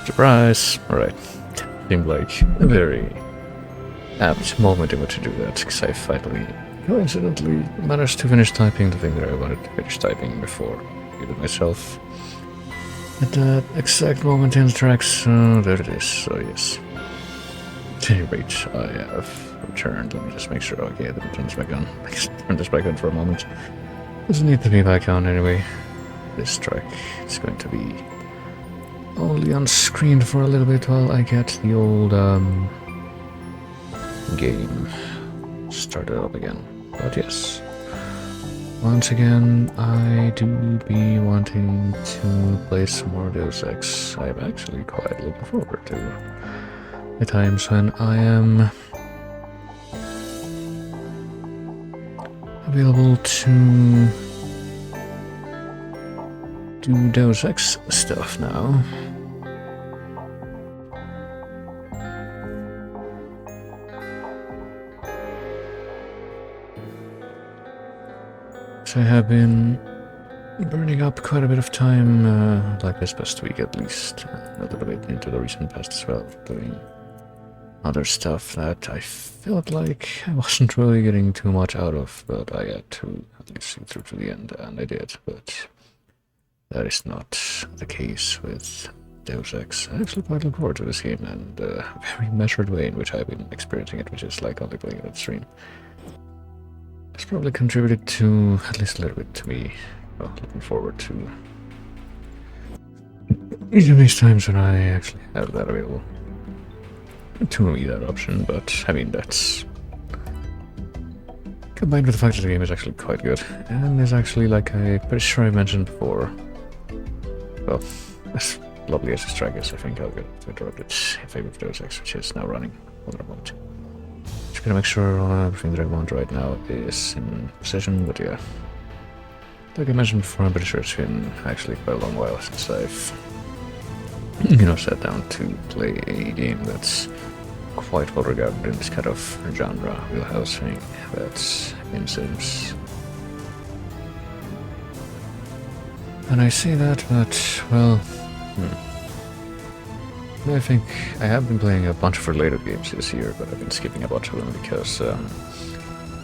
Surprise! Alright. Seemed like a very apt moment in which to do that, because I finally coincidentally managed to finish typing the thing that I wanted to finish typing before I did it myself. At that exact moment in the track, so there it is, so yes. At any rate, I have returned. Let me just make sure, okay, the turns back on. I can turn this back on for a moment. Doesn't need to be back on anyway. This track is going to be only on screen for a little bit while I get the old game started up again. But yes, once again, I do be wanting to play some more Deus Ex. I'm actually quite looking forward to the times when I am available to do Deus Ex stuff now. So I have been burning up quite a bit of time, like this past week at least, a little bit into the recent past as well, doing other stuff that I felt like I wasn't really getting too much out of, but I had to at least see through to the end, and I did, but that is not the case with Deus Ex. I actually quite look forward to this game, and a very measured way in which I've been experiencing it, which is like only playing it on stream. It's probably contributed to, at least a little bit, to me, well, looking forward to each of these times when I actually have that available to me, that option, but I mean, that's combined with the fact that the game is actually quite good, and is actually, like I'm pretty sure I mentioned before, well, as lovely as this track is, I think I'll get to interrupt it in favor of Deus Ex, which is now running on the moment. Just gonna make sure everything that I want right now is in position, but yeah. Like I mentioned before, I'm pretty sure it's been actually quite a long while since I've, sat down to play a game that's quite well regarded in this kind of genre, wheelhouse thing, that's in Sims. And I say that, but, well, I think I have been playing a bunch of related games this year, but I've been skipping a bunch of them because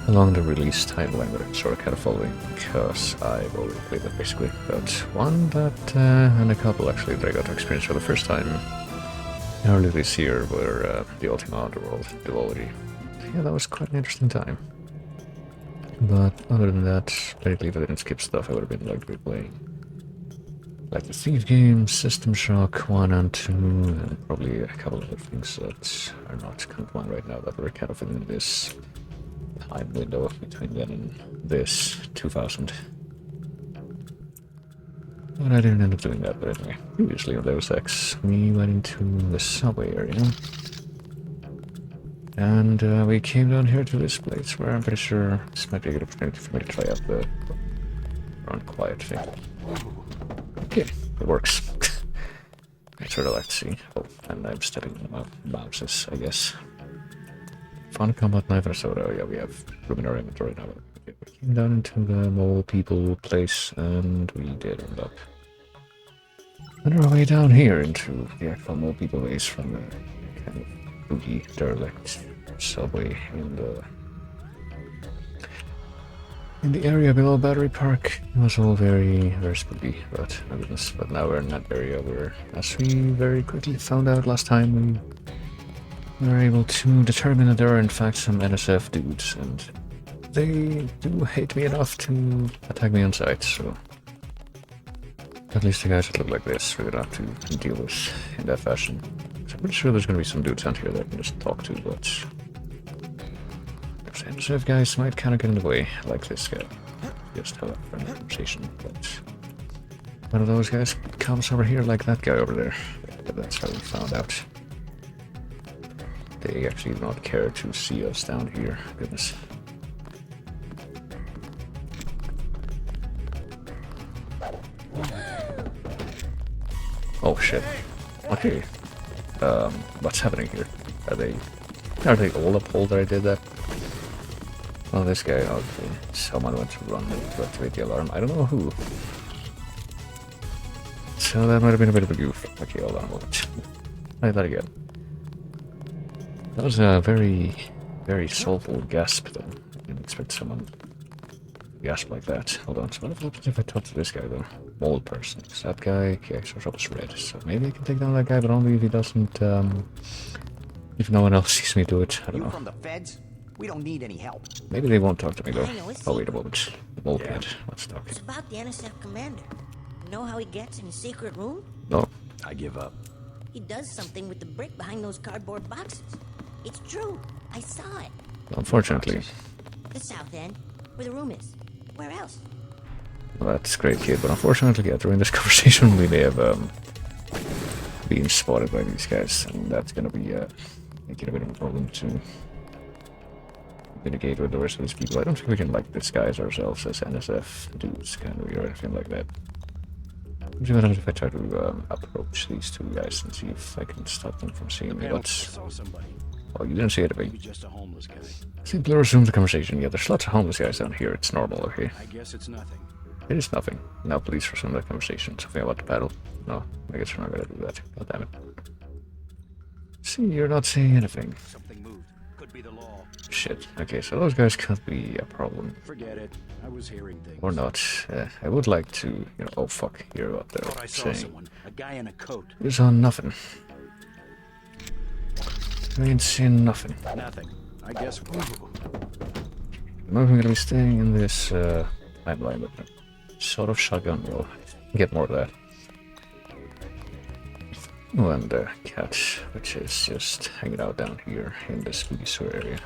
along the release timeline that I'm sort of kind of following, because I've already played them basically. But one that, and a couple actually, that I got to experience for the first time early this year were the Ultima Underworld duology. Yeah, that was quite an interesting time. But other than that, lately if I didn't skip stuff, I would have been like to be playing like the Thief games, System Shock 1 and 2, and probably a couple of other things that are not coming to mind right now that were kind of in this time window between then and this 2000. But I didn't end up doing that, but anyway, previously on Deus Ex, we went into the subway area. And we came down here to this place where I'm pretty sure this might be a good opportunity for me to try out the run quiet thing. Okay, it works. I sort of like to see. Oh, and I'm stepping on mouses, I guess. Fun combat knife and a soda. Yeah, we have room in our inventory now. Okay, we came down into the mole people place, and we did end up on our way down here into the actual mole people place from the kind of boogie derelict subway in the area below Battery Park. It was all very, very spooky, but my goodness. But now we're in that area where, as we very quickly found out last time, we were able to determine that there are in fact some NSF dudes, and they do hate me enough to attack me on sight, so at least the guys that look like this we're gonna have to deal with in that fashion. So I'm pretty sure there's gonna be some dudes out here that I can just talk to, but NSF guys might kind of get in the way, like this guy. Just have a friendly conversation, but one of those guys comes over here like that guy over there. That's how we found out. They actually do not care to see us down here. Goodness. Oh shit. Okay. What's happening here? Are they all appalled that I did that? Well, this guy, okay. Someone went to run to activate the alarm. I don't know who. So that might have been a bit of a goof. Okay, hold on a moment. Try that again. That was a very, very soulful gasp, though. I didn't expect someone to gasp like that. Hold on, so what happens if I talk to this guy, though? Mold person. Is that guy? Okay, so shop is red. So maybe I can take down that guy, but only if he doesn't, if no one else sees me do it. I don't know. You from the feds? We don't need any help. Maybe they won't talk to me, though. I know, it's Oh, wait a moment. Mold head. Let's talk. It's about the NSF commander. You know how he gets in his secret room? No. I give up. He does something with the brick behind those cardboard boxes. It's true. I saw it. Unfortunately. The south end, where the room is. Where else? Well, that's great, kid, but unfortunately, yeah, during this conversation, we may have, been spotted by these guys, and that's gonna be, making a bit of a problem to communicate with the rest of these people. I don't think we can, like, disguise ourselves as NSF dudes, can we, or anything like that. What happens if I try to, approach these two guys and see if I can stop them from seeing me? What's... Oh, you didn't see it, me. Just a homeless guy. Simply resume the conversation. Yeah, there's lots of homeless guys down here. It's normal, okay? I guess it's nothing. It is nothing. Now please resume that conversation. Something about the battle. No, I guess we're not gonna do that. God damn it. See, you're not saying anything. Something moved. Could be the law. Shit. Okay, so those guys can't be a problem. Forget it. I was hearing things. Or not. I would like to, you know... Oh, fuck. You're up Thought I there saw saying... someone. A guy in a coat. It's on nothing. I ain't seeing nothing. Nothing. I guess... Ooh. I'm not gonna be staying in this, timeline, but sort of shotgun will get more of that. Oh, and the cat, which is just hanging out down here in the spooky sewer area.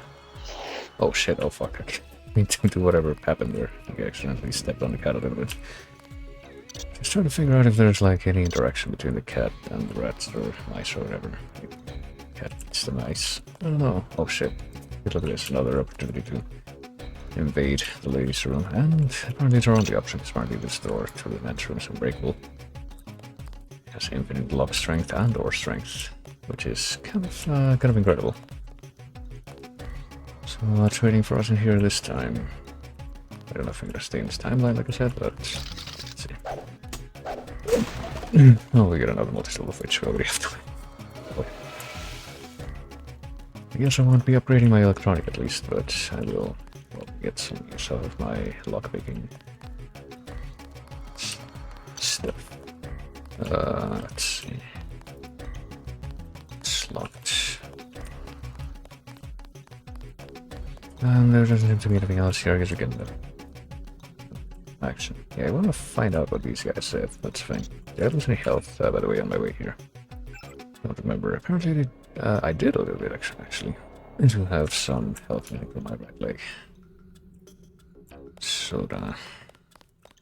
Oh shit, oh fuck, I need to do whatever happened there. I think I accidentally stepped on the cat a little bit. Just trying to figure out if there's like any interaction between the cat and the rats or mice or whatever. Cat eats the mice. I don't know. Oh shit. Look at this, another opportunity to invade the ladies' room, and apparently it's our only option. Apparently this door to the men's room is unbreakable. It has infinite lock strength and door strength, which is kind of incredible. So what's waiting for us in here this time? I don't know if I'm gonna stay in this timeline like I said, but let's see. Oh, we get another multi-tool of which we already have to. Okay. I guess I won't be upgrading my electronic at least, but I will get some use out of my lockpicking stuff. Let's see. It's locked. And there doesn't seem to be anything else here. I guess we can action. Yeah, I want to find out what these guys said. That's fine. Did I lose any health, by the way, on my way here? I don't remember. Apparently, I did a little bit, actually. I do have some health in my right leg. Soda.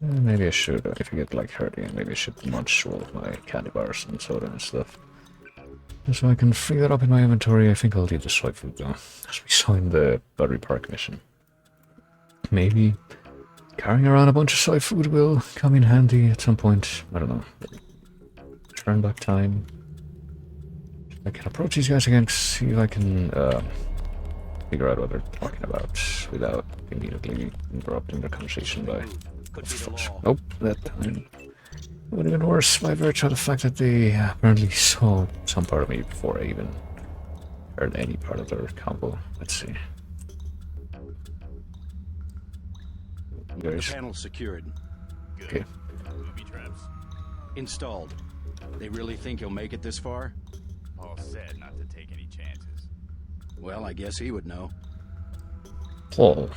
Maybe I should, if I get like hurt again, maybe I should munch all of my candy bars and soda and stuff. So I can free that up in my inventory. I think I'll leave the soy food though, as we saw in the Buttery Park mission. Maybe carrying around a bunch of soy food will come in handy at some point. I don't know. Turn back time. I can approach these guys again, see if I can figure out what they're talking about without immediately interrupting the conversation by... Nope, that time. It would have been worse by virtue of the fact that they apparently saw some part of me before I even heard any part of their combo. Let's see. The panel secured. Good. Okay. Booby traps. Installed. They really think he'll make it this far? All said not to take any chances. Well, I guess he would know. Oh.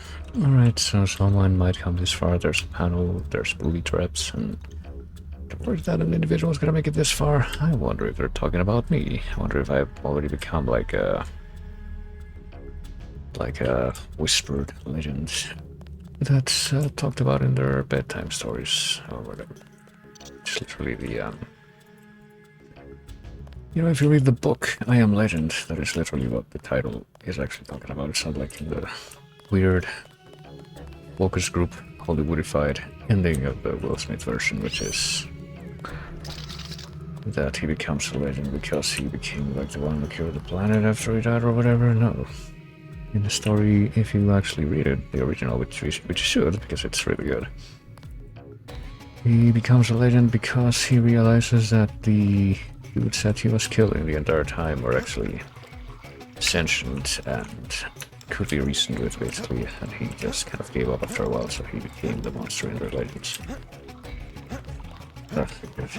Alright, so someone might come this far. There's a panel, there's booby traps, and the word that an individual is gonna make it this far. I wonder if they're talking about me. I wonder if I've already become like a whispered legend that's talked about in their bedtime stories or whatever. It's literally the you know, if you read the book I Am Legend, that is literally what the title is actually talking about. It's not like in the weird focus group Hollywoodified ending of the Will Smith version, which is that he becomes a legend because he became like the one who cured the planet after he died or whatever. No. In the story, if you actually read it, the original, which you should, because it's really good, He becomes a legend because he realizes that the dudes that he was killing the entire time were actually sentient and could be reasoned with, basically, and he just kind of gave up after a while, so he became the monster in their legends. That's good.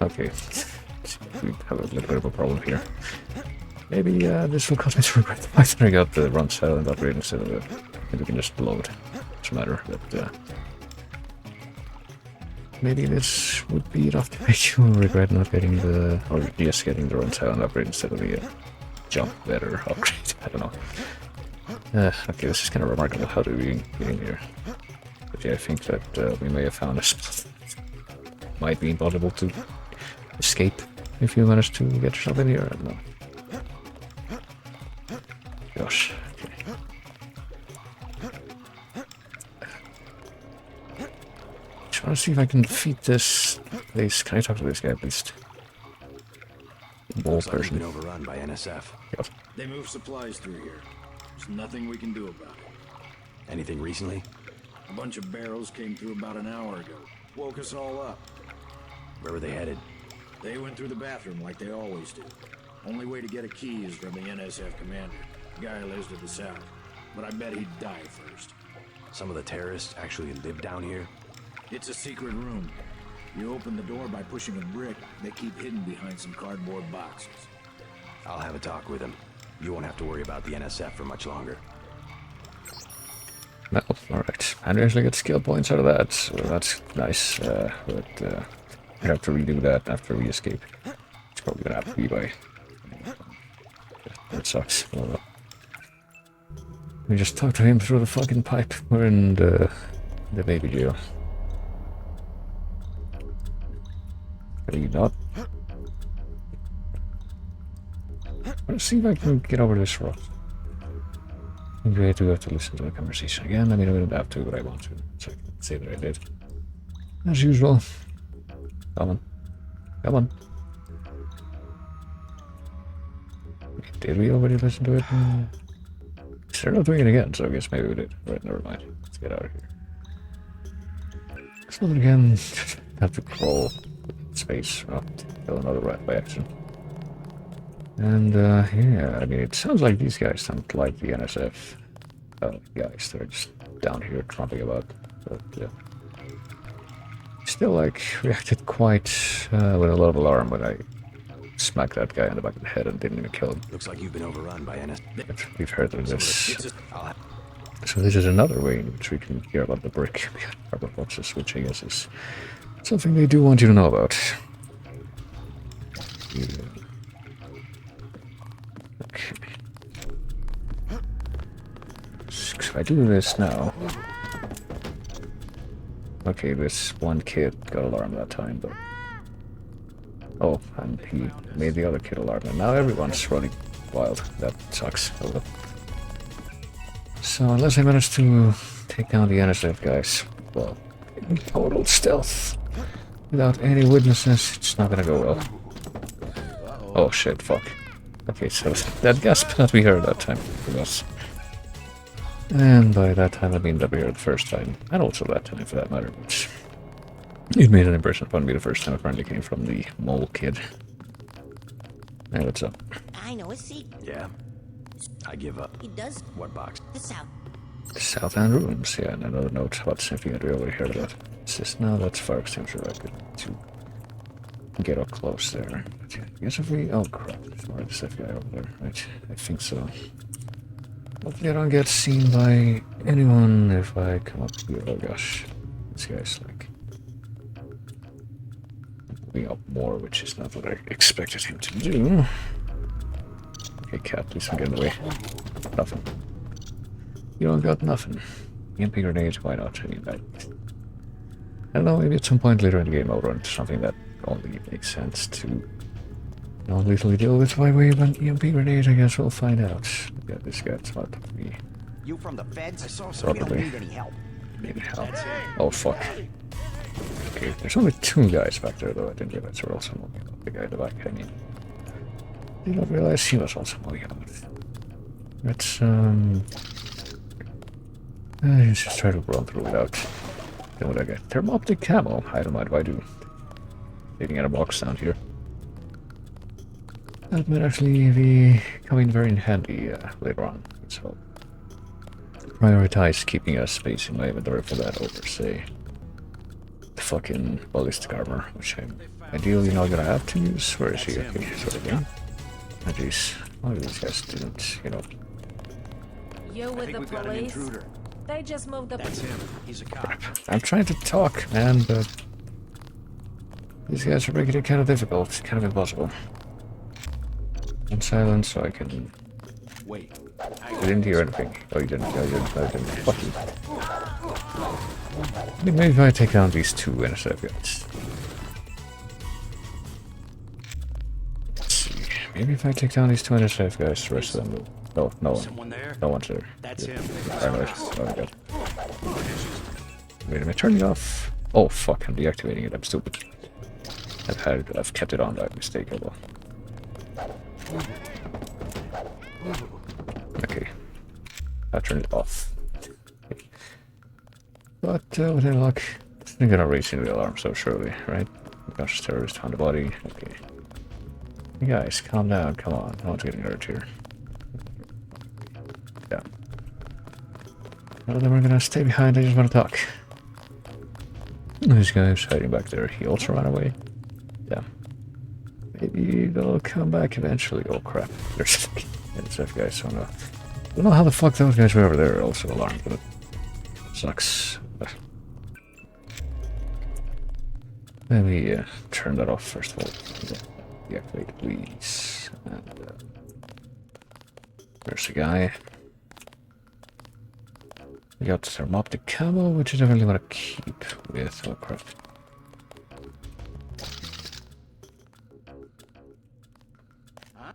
Okay, we have a little bit of a problem here. Maybe this will cause me to regret figuring out the run silent upgrade instead of it. Maybe we can just blow it. Doesn't matter, but maybe this would be enough to make you regret not getting the, or just getting the run silent upgrade instead of the jump better upgrade. I don't know. Okay, this is kind of remarkable. How do we get in here? But yeah, I think that we may have found a spot. Might be impossible to escape if you manage to get yourself in here. I don't know. Gosh. Okay. Just want to see if I can defeat this place. Can I talk to this guy at least? Ball Looks like person. we've been overrun by NSF. Yep. They move supplies through here. There's nothing we can do about it. Anything recently? A bunch of barrels came through about an hour ago. Woke us all up. Where were they headed? They went through the bathroom like they always do. Only way to get a key is from the NSF commander. The guy lives to the south. But I bet he'd die first. Some of the terrorists actually live down here? It's a secret room. You open the door by pushing a brick. They keep hidden behind some cardboard boxes. I'll have a talk with them. You won't have to worry about the NSF for much longer. No, alright. And we actually get skill points out of that, so that's nice. But we have to redo that after we escape. It's probably gonna have to be by. That sucks. Well, we just talked to him through the fucking pipe. We're in the baby jail. Are you not? Let's see if I can get over this rock. Maybe I do have to listen to the conversation again. I mean, I don't have to, but I want to. So I can say that I did. As usual. Come on. Come on. Did we already listen to it? They're not doing it again, so I guess maybe we did. Right, never mind. Let's get out of here. Let's not again have to crawl space. Oh, kill another rat by accident. And yeah, I mean, it sounds like these guys don't like the NSF guys. They're just down here trumping about. But still, like, reacted quite with a lot of alarm when I smacked that guy in the back of the head and didn't even kill him. Looks like you've been overrun by NSF. We've heard of this. So this is another way in which we can hear about the brick behind cardboard boxes, which I guess is something they do want you to know about. Yeah. Okay. So if I do this now... Okay, this one kid got alarmed that time, but... Oh, and he made the other kid alarmed, and now everyone's running wild. That sucks. Oh, well. So unless I manage to take down the NSF guys, well, in total stealth, without any witnesses, it's not gonna go well. Oh shit, fuck. Okay, so that gasp that we heard that time from us. And by that time I mean that we heard the first time, and also that time for that matter, which it made an impression upon me the first time. Apparently came from the mole kid. Hey, what's up? I know a secret. Yeah. I give up. It does What box? the south. South End Ruins, yeah, and another note about something that we already heard about. It's just now that's fire extinguisher record to get up close there. But yeah, I guess if we... Oh crap, there's more NSF guy over there, right? I think so. Hopefully I don't get seen by anyone if I come up here. Oh gosh, this guy's like moving up more, which is not what I expected him to do. Okay, cat, please don't get in the way. Nothing. You don't got nothing. EMP grenades, why not? I mean, I don't know, maybe at some point later in the game I'll run into something that only makes sense to non-lethally deal with by way of an EMP grenade. I guess we'll find out. Yeah, this guy's not to me. You from the feds? I saw Probably. We don't need any help. Need help. Oh fuck. Okay, there's only two guys back there though. I didn't realize there were also moving up. The guy in the back, I mean. Did not realize he was also moving up. Let's I just try to run through without. Then what I get? Thermoptic camo. I don't mind if I do. Leaving out a box down here. That might actually be coming very in handy later on. So prioritize keeping a space in my inventory for that over, say, the fucking ballistic armor, which I'm ideally not gonna have to use. Where is he? Okay, here's what again. Oh jeez. All of these guys didn't, you know. You with the we've got an police? intruder. They just moved up. That's him. He's a cop. I'm trying to talk, man, but these guys are making it kind of difficult, kind of impossible. I'm silent so I can. Wait. I didn't hear anything. Oh, you didn't. Oh, you didn't. I didn't. Fuck you. Maybe if I take down these two NSF guys. Let's see. Maybe if I take down these two NSF guys, the rest of them will. No, no one. Someone there? No one's there. That's him. Alright, oh my god. Wait a minute, turn it off. Oh fuck, I'm deactivating it, I'm stupid. I've kept it on by mistake, although. Okay. I turned it off. But with any luck, it's not gonna raise any alarm so surely, right? Gosh, terrorist found a body. Okay. You guys, calm down, come on. No one's getting hurt here. Yeah. None of them are gonna stay behind, I just wanna talk. This guy's hiding back there. He also ran away. Yeah. Maybe they'll come back eventually. Oh crap. There's NSF guys, so I don't know how the fuck those guys were over there also alarmed, but it sucks. Let me turn that off first of all. Deactivate, please. And there's the guy. We got thermoptic camo, which I don't really want to keep with. Oh crap.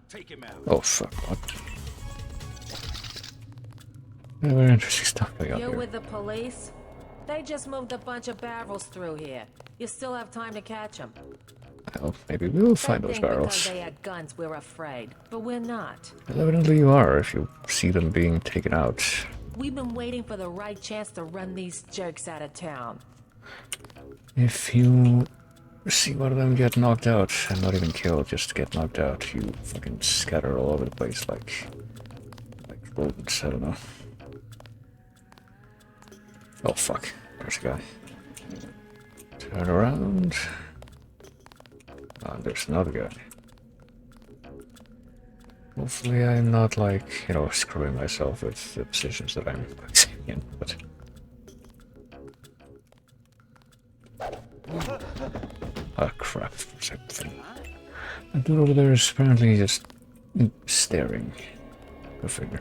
Take him out. Oh fuck, what? Yeah, very interesting stuff going on You here. with the police? They just moved a bunch of barrels through here. You still have time to catch them. Well, maybe we'll find those Because barrels. they had guns, we're afraid. But we're not. Well, evidently you are, if you see them being taken out. We've been waiting for the right chance to run these jerks out of town. If you see one of them get knocked out, and not even killed, just get knocked out, you fucking scatter all over the place like rodents, I don't know. Oh fuck, there's a guy. Turn around. Oh, there's another guy. Hopefully I'm not like, you know, screwing myself with the positions that I'm in, but... Oh crap, there's that thing. That dude over there is apparently just staring. Go figure.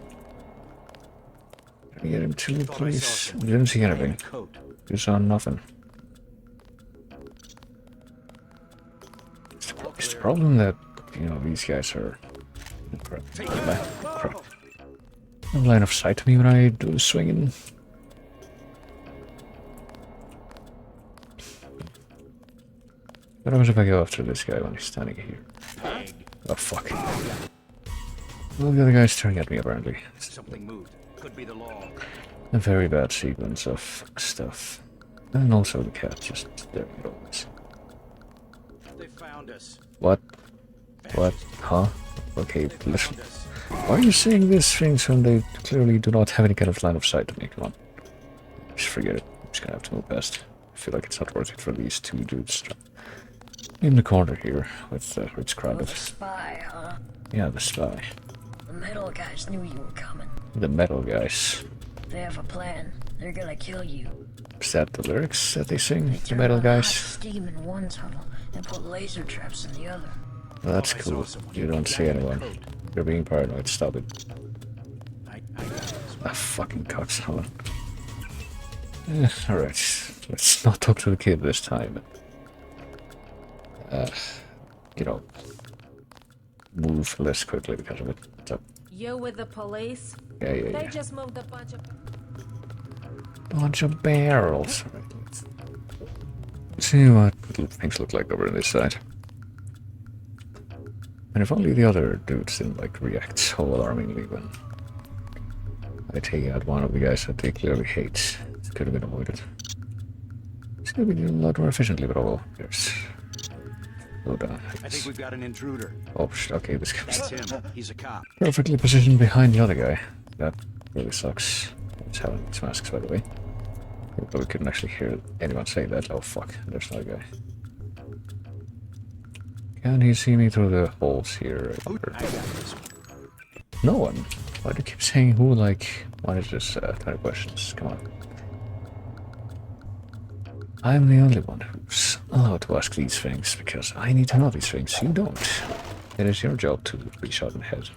Can we get him to, please? Didn't see anything. You saw nothing. It's the problem that, you know, these guys are... Crap. Crap. No line of sight to me when I do the swinging. What happens if I go after this guy when he's standing here? Oh fuck. Well, the other guy's staring at me apparently. Something moved. Could be the law. A very bad sequence of stuff. And also the cat just staring at all this. They found us. What? What? Huh? Okay, listen. Why are you saying these things when they clearly do not have any kind of line of sight to me? Come on. Just forget it. I'm just gonna have to move past. I feel like it's not worth it for these two dudes in the corner here with it's crowded. Spy, huh? Yeah, the spy. The metal guys knew you were coming. The metal guys. They have a plan. They're gonna kill you. Is that the lyrics that they sing? They The turn metal on guys? hot steam in one tunnel and put laser traps in the other. Well, that's cool. You don't see anyone. You're being paranoid. Stop it. Ah, fucking cocksucker. Alright. Let's not talk to the kid this time. You know, move less quickly because of it. What's up? You with the police? Yeah. They just moved a bunch of... Bunch of barrels. Let's see what things look like over on this side. And if only the other dudes didn't like react so alarmingly when I take out one of the guys that they clearly hate. It could have been avoided. It's gonna be doing a lot more efficiently, but oh well. There's... Hold on. I think we've got an intruder. Oh, okay, this That's guy's him. He's a cop. perfectly positioned behind the other guy. That really sucks. He's having these masks, by the way. But we couldn't actually hear anyone say that. Oh fuck, there's another guy. Can he see me through the holes here? I got this. No one. Why do you keep saying who, like... Why is this kind of questions? Come on. I'm the only one who's allowed to ask these things, because I need to know these things. You don't. It is your job to be shot in the head.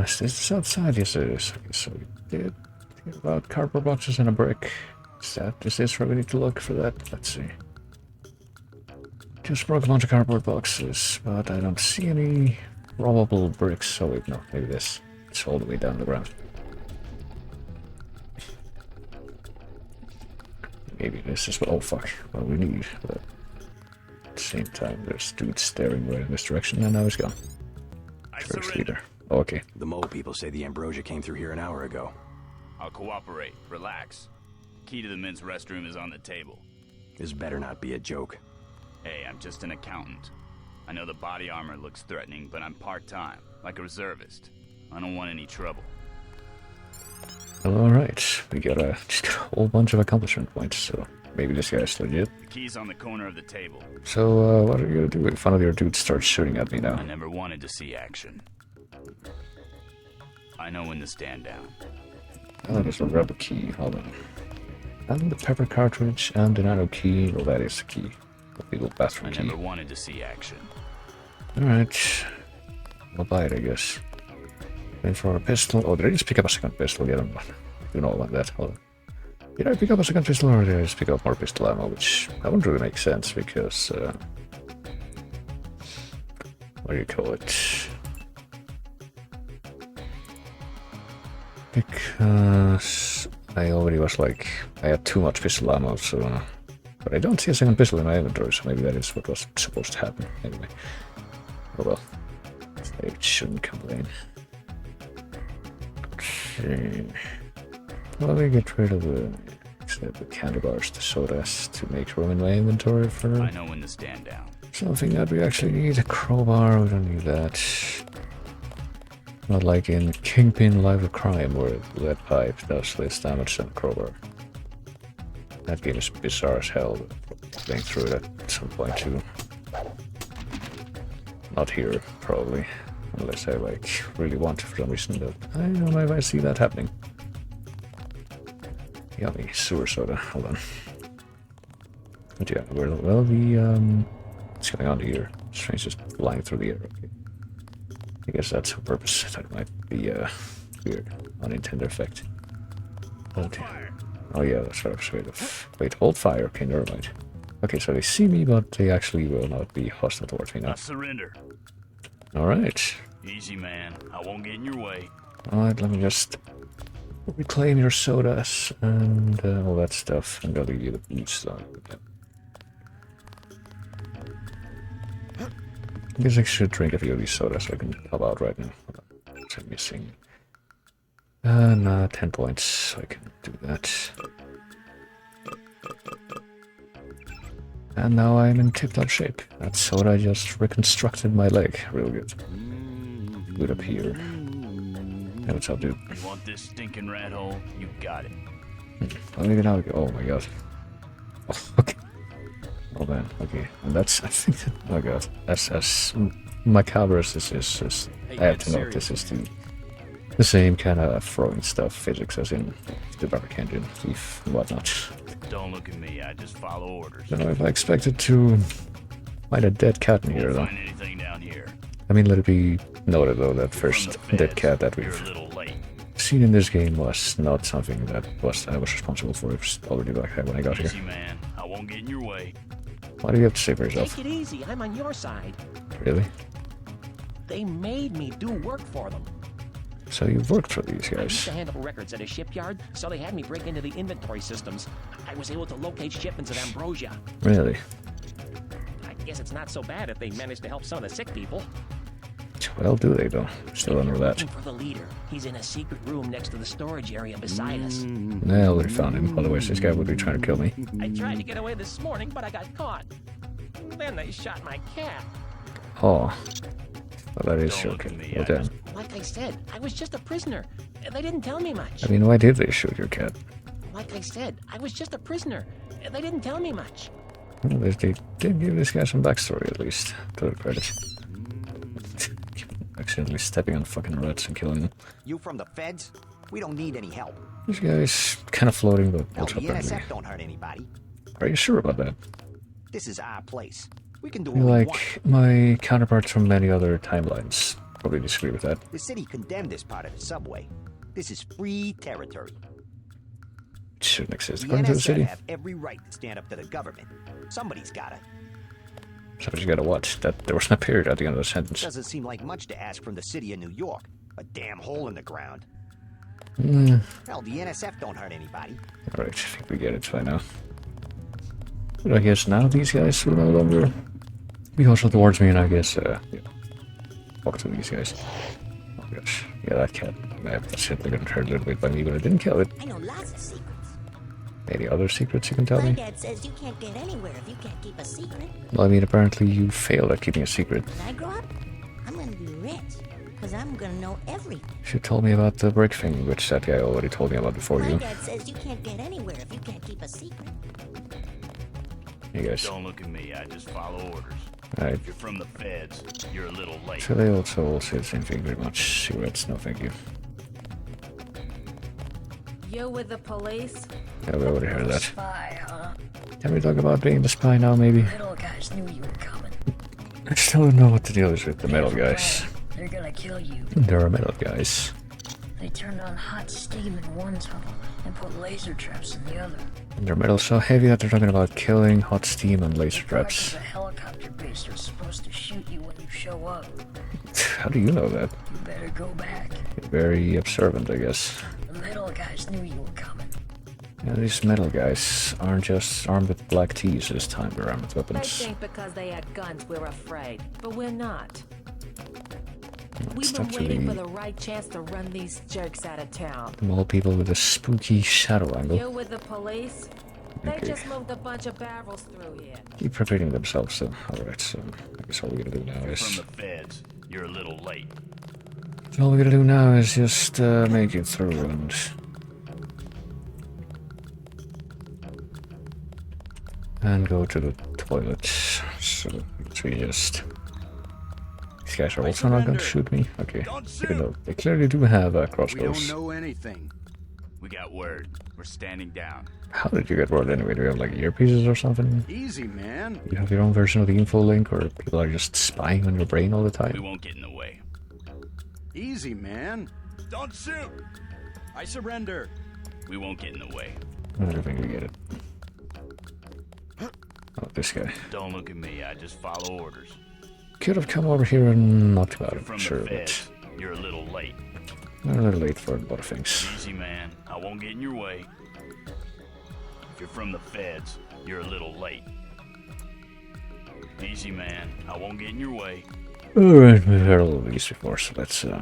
Is this outside? Yes, it is. Okay, so we did hear about cardboard boxes and a brick. Is this where we need to look for that? Let's see. Just broke a bunch of cardboard boxes, but I don't see any robbable bricks. So wait, no, maybe this. It's all the way down the ground. Maybe this is what... Oh fuck, what we need. But at the same time, there's dudes staring right in this direction, and now he's gone. I First surrender. leader. Oh, okay. The mole people say the ambrosia came through here an hour ago. I'll cooperate. Relax. Key to the men's restroom is on the table. This better not be a joke. Hey, I'm just an accountant. I know the body armor looks threatening, but I'm part-time, like a reservist. I don't want any trouble. Alright, we got just a whole bunch of accomplishment points, so maybe this guy's legit. The key's on the corner of the table. So, what are you gonna do if one of your dudes starts shooting at me now? I never wanted to see action. I know when to stand down. I'll just grab a key, hold on. And the pepper cartridge and the nano key. Well, that is the key. The little bathroom I key. never wanted to see action. Alright. I'll buy it, I guess. Wait for a pistol. Oh, did I just pick up a second pistol? Yeah, I don't know about that. Hold on. Did I pick up a second pistol or did I just pick up more pistol ammo? Which that wouldn't really make sense because... what do you call it? Because I already was like... I had too much pistol ammo, so... but I don't see a second pistol in my inventory, so maybe that is what was supposed to happen. Anyway. Oh well. I shouldn't complain. Okay. Well, we get rid of the candy bars, the sodas, to make room in my inventory for I know when to stand down. something that we actually need. A crowbar, we don't need that. Not like in Kingpin Live of Crime, where lead pipe does less damage than a crowbar. That game is bizarre as hell. Playing through it at some point too. Not here, probably. Unless I like really want to for some reason, but I don't know if I see that happening. Yummy sewer soda. Hold on. But yeah, well the what's going on here? Train's just flying through the air. Okay. I guess that's on purpose. That might be a weird unintended effect. Oh yeah, that's what I was afraid of. Wait, hold fire. Okay, never mind. Okay, so they see me, but they actually will not be hostile towards me now. I surrender. Alright. Easy, man. I won't get in your way. Alright, let me just reclaim your sodas and all that stuff, and I'll leave you the boots on again. I guess I should drink a few of these sodas so I can help out right now. What's I'm missing? 10 points, so I can do that. And now I'm in tip-top shape. That soda just reconstructed my leg real good. Good up here. Hey, what's up, dude? You want this stinking rat hole? You got it. Let me get out. Oh my god. Oh, okay. Oh man, okay. And that's, I think that, oh god. That's as macabre as this is. I have to note this is the same kind of throwing stuff physics as in the Barrack engine, thief, and whatnot. Don't look at me. I just follow orders. Don't know if I expected to find a dead cat in here, Won't though. find anything down here. I mean, let it be noted, though, that From first the feds, dead cat that you're we've a little late. seen in this game was not something that I was responsible for. It was already like that when I got here. Easy, man. I won't get in your way. What do you have to say for yourself? Take it easy. I'm on your side. Really? They made me do work for them. So you've worked for these I used guys. to handle records at a shipyard, so they had me break into the inventory systems. I was able to locate shipments of ambrosia. Really? I guess it's not so bad if they manage to help some of the sick people. Well, do they though? Still don't know We're that. looking for the leader. He's in a secret room next to the storage area beside us. I already found him. Otherwise, this guy would be trying to kill me. I tried to get away this morning, but I got caught. Then they shot my cat. Oh. Well, that is Don't look shocking. at me, Well, I damn. Like I said, I was just a prisoner. They didn't tell me much. I mean, why did they shoot your cat? Like I said, I was just a prisoner. They didn't tell me much. Well, they did give this guy some backstory at least. To their credit. Accidentally stepping on fucking rats and killing them. You from the feds? We don't need any help. This guy's kind of floating, but Hell, also the friendly. NSF don't hurt anybody. Are you sure about that? This is our place. We can do You're what we like want. my counterparts from many other timelines. Probably disagree with that. The city condemned this part of the subway. This is free territory. It shouldn't exist. The According to the NSF city. have every right to stand up to the government. Somebody's gotta. Somebody's gotta watch that there was no period at the end of the sentence. Doesn't seem like much to ask from the city of New York. A damn hole in the ground. Hell, the NSF don't hurt anybody. Alright, I think we get it by now. But I guess now these guys will no longer be hostile towards me, and I guess, yeah, talk to these guys. Oh gosh, yeah, that cat. That's simply got hurt a little bit by me, but I didn't kill it. I know lots of secrets. Any other secrets you can tell My me? dad says you can't get anywhere if you can't keep a secret. Well, I mean, apparently you failed at keeping a secret. When I grow up, I'm gonna be rich. Because I'm gonna know everything. You told me about the brick thing, which that guy already told me about before My you. dad says you can't get anywhere if you can't keep a secret. You guys. Don't look at me, I just follow orders. Alright. If you're from the feds, you're a little late. So they also all say the same thing very much. Cigarettes, no thank you. You with the police? Yeah, we already heard that. Spy, huh? Can we talk about being the spy now, maybe? Little guys knew you were coming. I still don't know what the deal is with the metal guys. They're gonna kill you. There are metal guys. They turned on hot steam in one tunnel and put laser traps in the other. And their metal's so heavy that they're talking about killing, hot steam, and laser Part traps. of a helicopter base that's supposed to shoot you when you show up. How do you know that? You better go back. You're very observant, I guess. The little guys knew you were coming. Yeah, these metal guys aren't just armed with black tees this time, they're armed with They weapons. think because they had guns we're afraid, but we're not. It's We've been waiting actually for the right chance to run these jerks out of town. all people with a spooky shadow angle. You with the police? They Okay. just moved a bunch of barrels through here. Keep repeating themselves, so alright, so I guess all we gotta do now If is... you're from the feds, you're a little late. All we gotta do now is just make it through and go to the toilet. So we just... These guys are also not going to shoot me? Okay. Even though they clearly do have We don't crossbows. know anything. We got word. We're standing down. How did you get word anyway? Do you have like earpieces or something? Easy, man. You have your own version of the info link, or people are just spying on your brain all the We time? won't get in the way. Easy, man. Don't shoot! I surrender. We won't get in the way. I don't think we get it. Oh, this guy. Don't look at me, I just follow orders. Could have come over here and knocked about If you're it, from sure, the but feds, you're a little late. we're a little late for a lot of things. Easy, man. I won't get in your way. If you're from the feds, you're a little late. Easy, man. I won't get in your way. Alright, we've heard all of these before, so let's go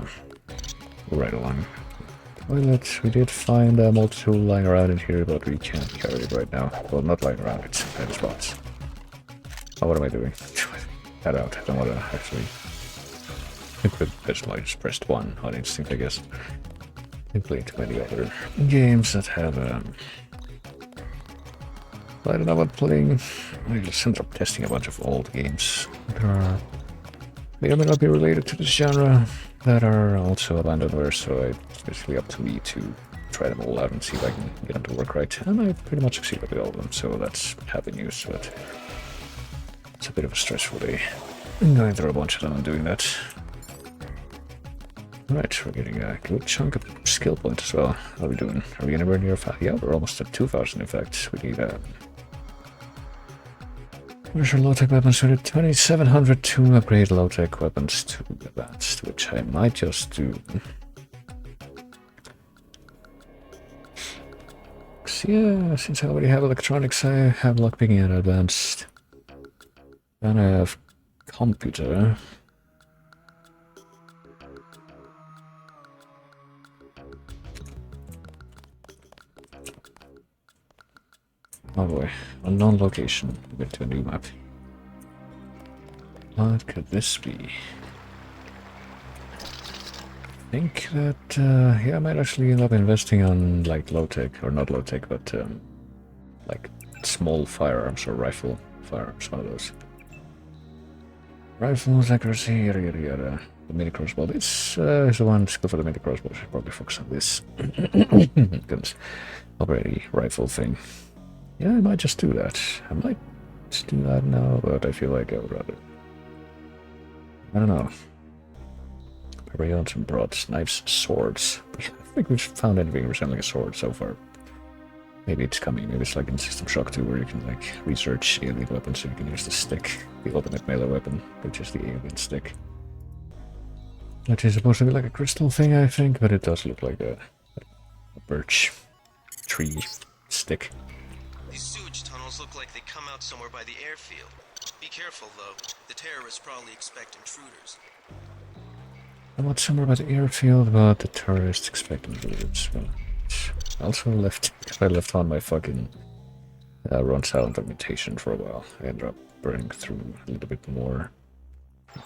right along. Toilet, we did find a multi-tool lying around in here, but we can't carry it right now. Well, not lying around, it's in bad spots. Oh, what am I doing? That out, I don't want to actually... I could personally just pressed 1 on instinct, I guess. I played too many other games that have, I don't know about playing... I just ended up testing a bunch of old games. There are... May or may not be related to this genre that are also abandonware, so it's basically up to me to try them all out and see if I can get them to work right. And I pretty much succeeded with all of them, so that's happy news, but it's a bit of a stressful day. I'm going through a bunch of them and doing that. Alright, we're getting a good chunk of skill points as well. How are we doing? Are we anywhere near 5? Yeah, we're almost at 2,000 in fact. We need where's our low-tech weapons? We need 2,700 to upgrade low-tech weapons to advanced, which I might just do. So yeah, since I already have electronics, I have lockpicking and advanced. Then I have computer. Oh boy, unknown location. Get to a new map. What could this be? I think that, yeah, I might actually end up investing on, like, low-tech, or not low-tech, but, like, small firearms or rifle firearms, one of those. Rifles, accuracy, yada yada yada. The mini crossbow. This is the one skill for the mini crossbow. I should probably focus on this. Goodness. Already rifle thing. Yeah, I might just do that. I might just do that now, but I feel like I would rather. I don't know. Barbarians and broads, knives, swords. I don't think we've found anything resembling a sword so far. Maybe it's coming. Maybe it's like in System Shock 2 where you can like research alien weapons so you can use the stick, the ultimate melee weapon, which is the alien stick. Which is supposed to be like a crystal thing, I think, but it does look like a birch tree stick. These sewage tunnels look like they come out somewhere by the airfield. Be careful, though. The terrorists probably expect intruders. I'm not somewhere by the airfield, but the terrorists expect intruders. Well, I also left, because I left on my fucking run silent augmentation for a while. I ended up burning through a little bit more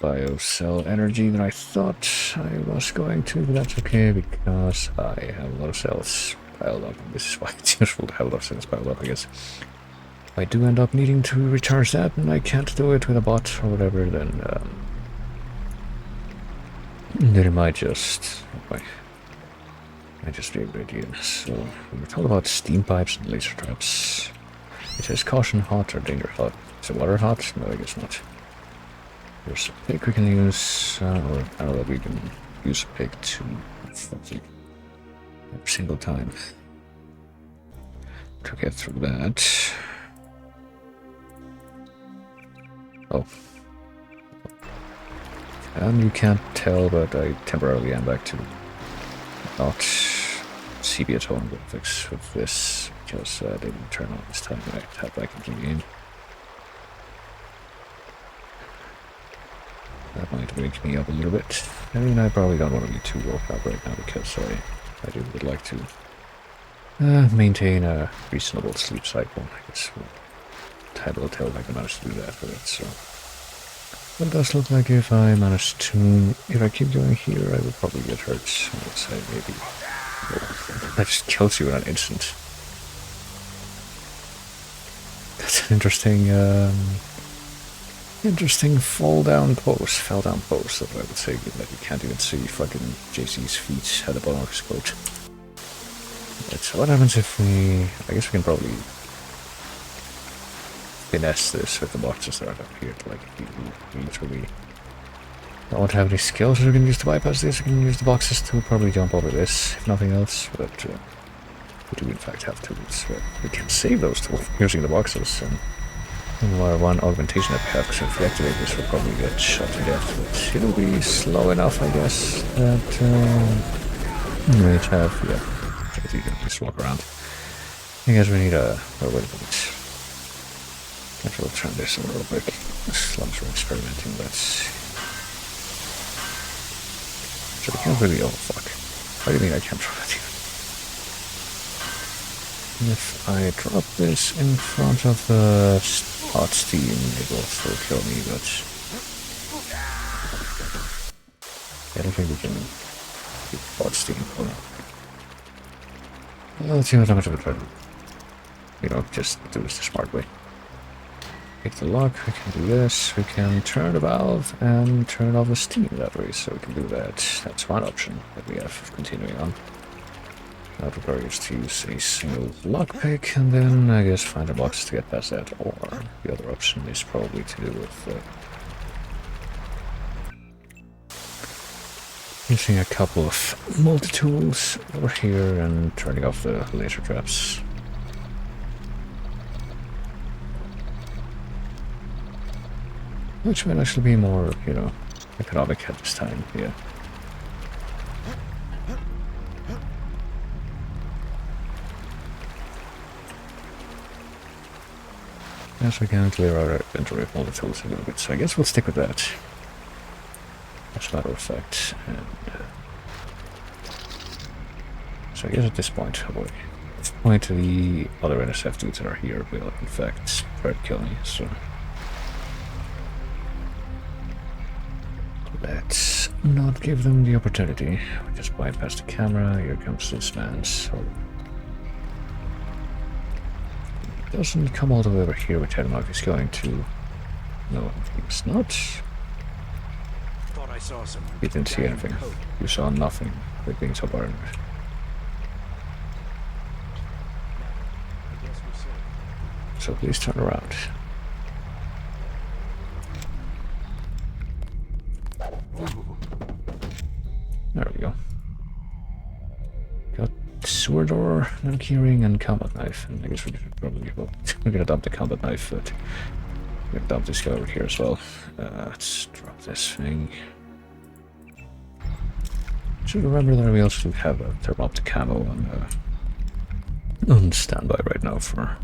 biocell energy than I thought I was going to, but that's okay because I have a lot of cells piled up, and this is why it's useful to have a lot of cells piled up, I guess. If I do end up needing to recharge that and I can't do it with a bot or whatever, then it might just be a good idea. So we were talking about steam pipes and laser traps. It says caution hot or danger hot. Is it water hot? No, I guess not. There's a pick we can use, or I know that we can use a pick to every single time to get through that. Oh. And you can't tell, but I temporarily am back to not sepia tone graphics with this because they didn't turn on this time when I tapped back into the game. That might wake me up a little bit. I mean, I probably don't want to be too woke up right now because I would like to maintain a reasonable sleep cycle. I guess time will tell if I can manage to do that, but so. It does look like if I manage to, if I keep going here, I will probably get hurt. Let's say maybe. Oh, that just kills you in an instant. That's an interesting fell down pose that I would say, given that you can't even see fucking JC's feet at the bottom of his coat. Right, so what happens if we, I guess we can probably finesse this with the boxes that are up here to like literally don't have any skills we can use to bypass this. We can use the boxes to probably jump over this, if nothing else, but we do in fact have tools. We can save those tools using the boxes, and our one augmentation that we have, because if we activate this we'll probably get shot to death, but it'll be slow enough, I guess, that we have, yeah, you can just walk around. I guess we need a, oh wait a minute. I will turn this on real quick. As long as we're experimenting, let's. So we can't really. Oh fuck. What do you mean I can't drop it here? If I drop this in front of the hot steam, it will still kill me, but. I don't think we can keep hot steam. Well, let's see how much of it try to. You know, just do this the smart way. Pick the lock, we can do this, we can turn the valve and turn off the steam that way, so we can do that. That's one option that we have continuing on. Now prepare us to use a single lockpick and then I guess find a box to get past that, or the other option is probably to do with using a couple of multi-tools over here and turning off the laser traps. Which might actually be more, you know, economic at this time, yeah. Yes, we can clear our inventory of all the tools a little bit, so I guess we'll stick with that. As a matter of fact. And, so I guess at this point, oh boy. At this point, the other NSF dudes that are here will, in fact, try to kill me, so... Let's not give them the opportunity. We just bypass the camera. Here comes this man, so... He doesn't come all the way over here, which I don't know if he's going to... No, he's not. Thought I saw some. You didn't see anything. You saw nothing. With being so paranoid. I guess we're safe. So please turn around. There we go. Got sewer door, keyring, and combat knife. And I guess we should probably go. We're gonna dump the combat knife, but we're gonna dump this guy over here as well. Let's drop this thing. Should remember that we also have a thermoptic ammo on standby right now for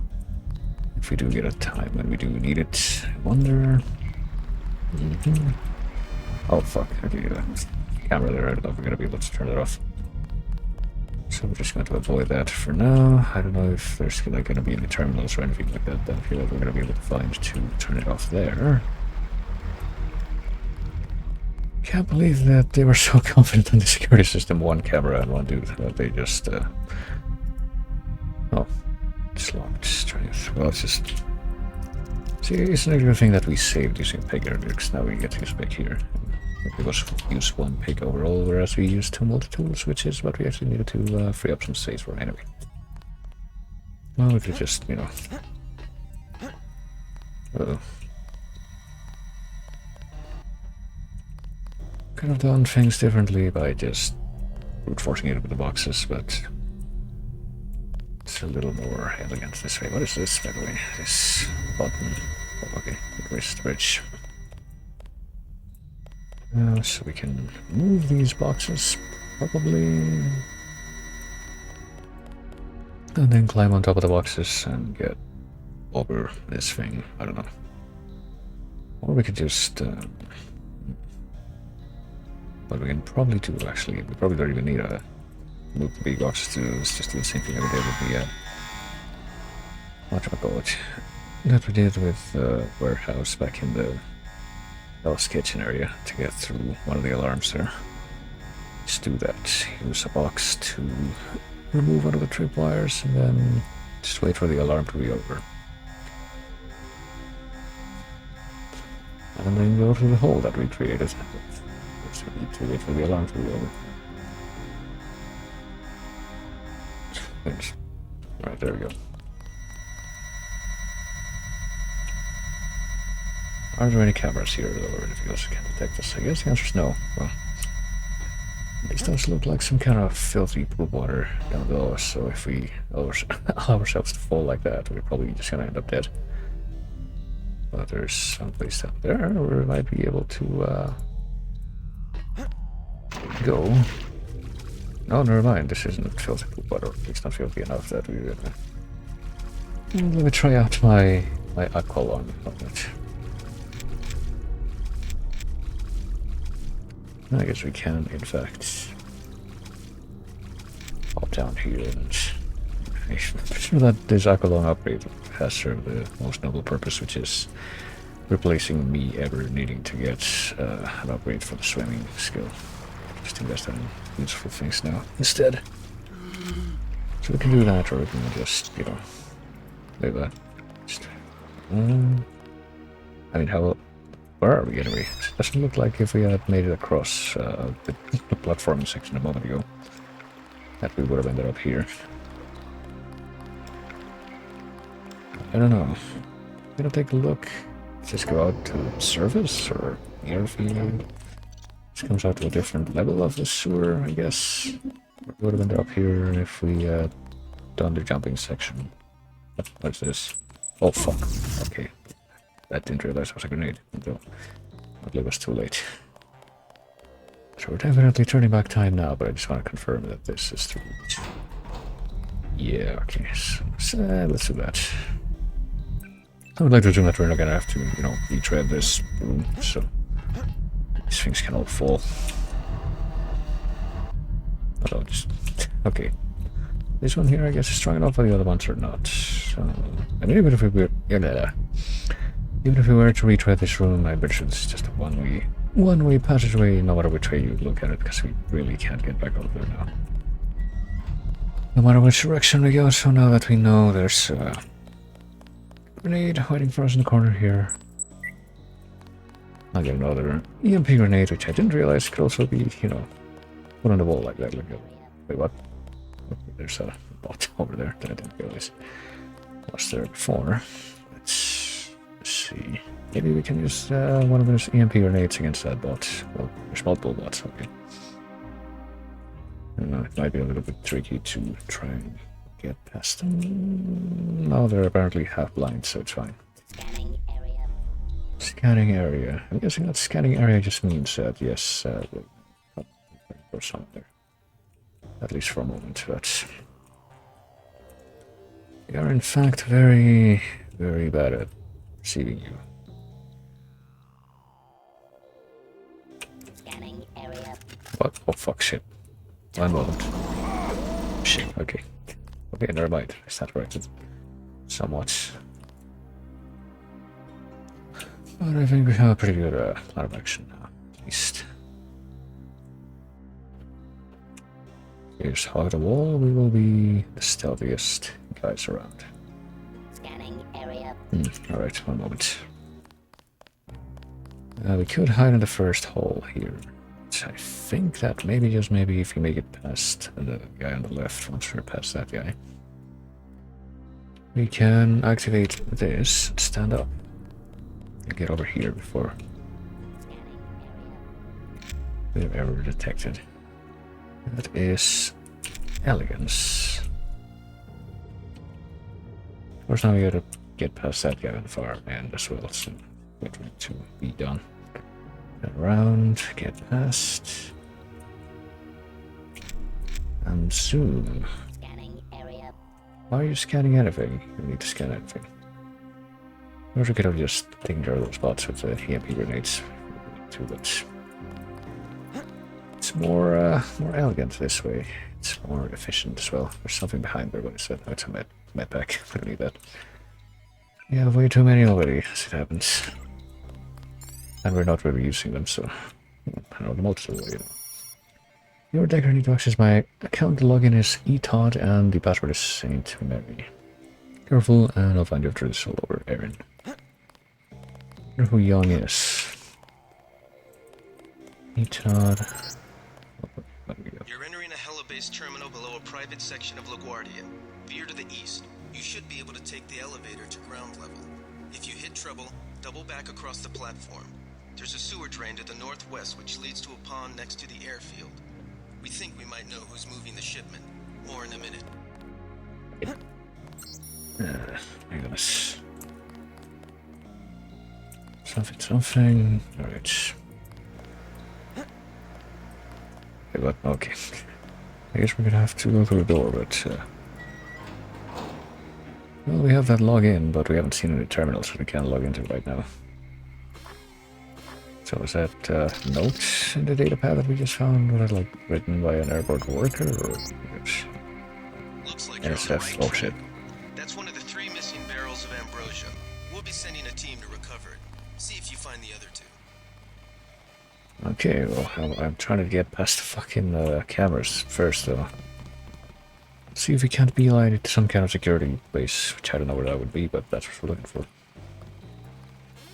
if we do get a time when we do need it. I wonder. Oh fuck! Okay, camera there. I don't know if we're gonna be able to turn it off. So we're just going to avoid that for now. I don't know if there's like gonna be any terminals or anything like that down here that we're gonna be able to find to turn it off there. Can't believe that they were so confident in the security system. One camera and one dude. That they just oh, it's locked. Strength. Well, it's just. See, it's not a thing that we saved using pig earlier, because now we get to use pig here. We was use one pig overall, whereas we used 2 multi-tools, which is what we actually needed to free up some space for anyway. Well, if you just, you know... Uh-oh. Could have done things differently by just brute forcing it with the boxes, but... It's a little more elegant this way. What is this, by the way? This button. Oh, okay. Where's the bridge? So we can move these boxes, probably. And then climb on top of the boxes and get over this thing. I don't know. Or we could just... what we can probably do, actually, we probably don't even need a move the big boxes to do. It's just do the same thing that we did with the... whatchamacallit, that we did with the warehouse back in the Hell's Kitchen area to get through one of the alarms there. Just do that. Use a box to remove one of the tripwires and then just wait for the alarm to be over. And then go through the hole that we created. So we need to wait for the alarm to be over. Thanks. Alright, there we go. Are there any cameras here or anything else that can detect us? I guess the answer is no. Well, this does look like some kind of filthy poop water down below us, so if we allow ourselves to fall like that, we're probably just gonna end up dead. But there's some place down there where we might be able to go. No, never mind. This isn't filthy poop water. It's not filthy enough that we're gonna... Let me try out my aqualung on it. I guess we can, in fact, hop down here and I'm sure that this aqualung upgrade has served the most noble purpose, which is replacing me ever needing to get an upgrade for the swimming skill. Just invest in useful things now instead. So we can do that, or we can just, you know, do that. Just, I mean, how... Where are we anyway? It doesn't look like if we had made it across the platforming section a moment ago that we would have ended up here. I don't know. I'm gonna take a look. Just go out to surface or airfield. This comes out to a different level of the sewer, I guess. We would have ended up here if we had done the jumping section. What's this? Oh fuck. Okay. I didn't realize it was a grenade until it was too late. So we're definitely turning back time now, but I just want to confirm that this is true. Yeah, okay. So let's do that. I would like to assume that we're not gonna have to, you know, retread this room, so these things can all fall. Although, just... okay. This one here, I guess, is strong enough, but the other ones are not. So, I mean, even if we were... even if we were to retread this room, I bet you it's just a one-way passageway, no matter which way you look at it, because we really can't get back over there now. No matter which direction we go, so now that we know there's a grenade waiting for us in the corner here. I'll get another EMP grenade, which I didn't realize could also be, you know, put on the wall like that. Like a, wait, what? Okay, there's a bot over there that I didn't realize was there before. Let's see. Maybe we can use one of those EMP grenades against that bot. Well, there's multiple bots, okay. It might be a little bit tricky to try and get past them. No, they're apparently half blind, so it's fine. Scanning area. Scanning area. I'm guessing that scanning area just means that, yes, or something there. At least for a moment, but we are in fact very, very bad at receiving you. Scanning area. What? Oh fuck, shit. One moment. Shit, okay. Okay, never mind. I stand corrected. Somewhat. But I think we have a pretty good plan of action now, at least. Here's hog the wall. We will be the stealthiest guys around. Scanning area. Alright, one moment. We could hide in the first hole here. I think that maybe, just maybe, if you make it past the guy on the left, once we're past that guy, we can activate this, stand up, and get over here before we have ever detected. That is elegance. Of course, now we gotta get past that guy on the far end as well, so wait for it to be done. Get around, get past. And soon. Scanning area. Why are you scanning anything? You need to scan anything. Or we could have just taken care of those spots with the EMP grenades too, but it's more elegant this way. It's more efficient as well. There's something behind there, what is that? Oh, it's a med pack. I don't need that. We have way too many already, as it happens. And we're not really using them, so I know the multiple, you know. Your decker need to access my account. The login is eTod and the password is Saint Mary. Careful, and I'll find you after this all over, Aaron. I wonder who Young is. eTod. You're entering a Hella-based terminal below a private section of LaGuardia. Veer to the east. You should be able to take the elevator to ground level. If you hit trouble, double back across the platform. There's a sewer drain to the northwest which leads to a pond next to the airfield. We think we might know who's moving the shipment. More in a minute. My goodness. Something. Alright. Okay. I guess we're gonna have to go through the door, but well, we have that login, but we haven't seen any terminals so we can't log into it right now. So is that notes in the datapad that we just found? Was that like written by an airport worker or Looks like you're on the SF? right Oh track. shit. That's one of the 3 missing barrels of ambrosia. We'll be sending a team to recover it. See if you find the other 2. Okay, well, I'm trying to get past the fucking cameras first, though. See if we can't beeline it to some kind of security base, which I don't know where that would be, but that's what we're looking for.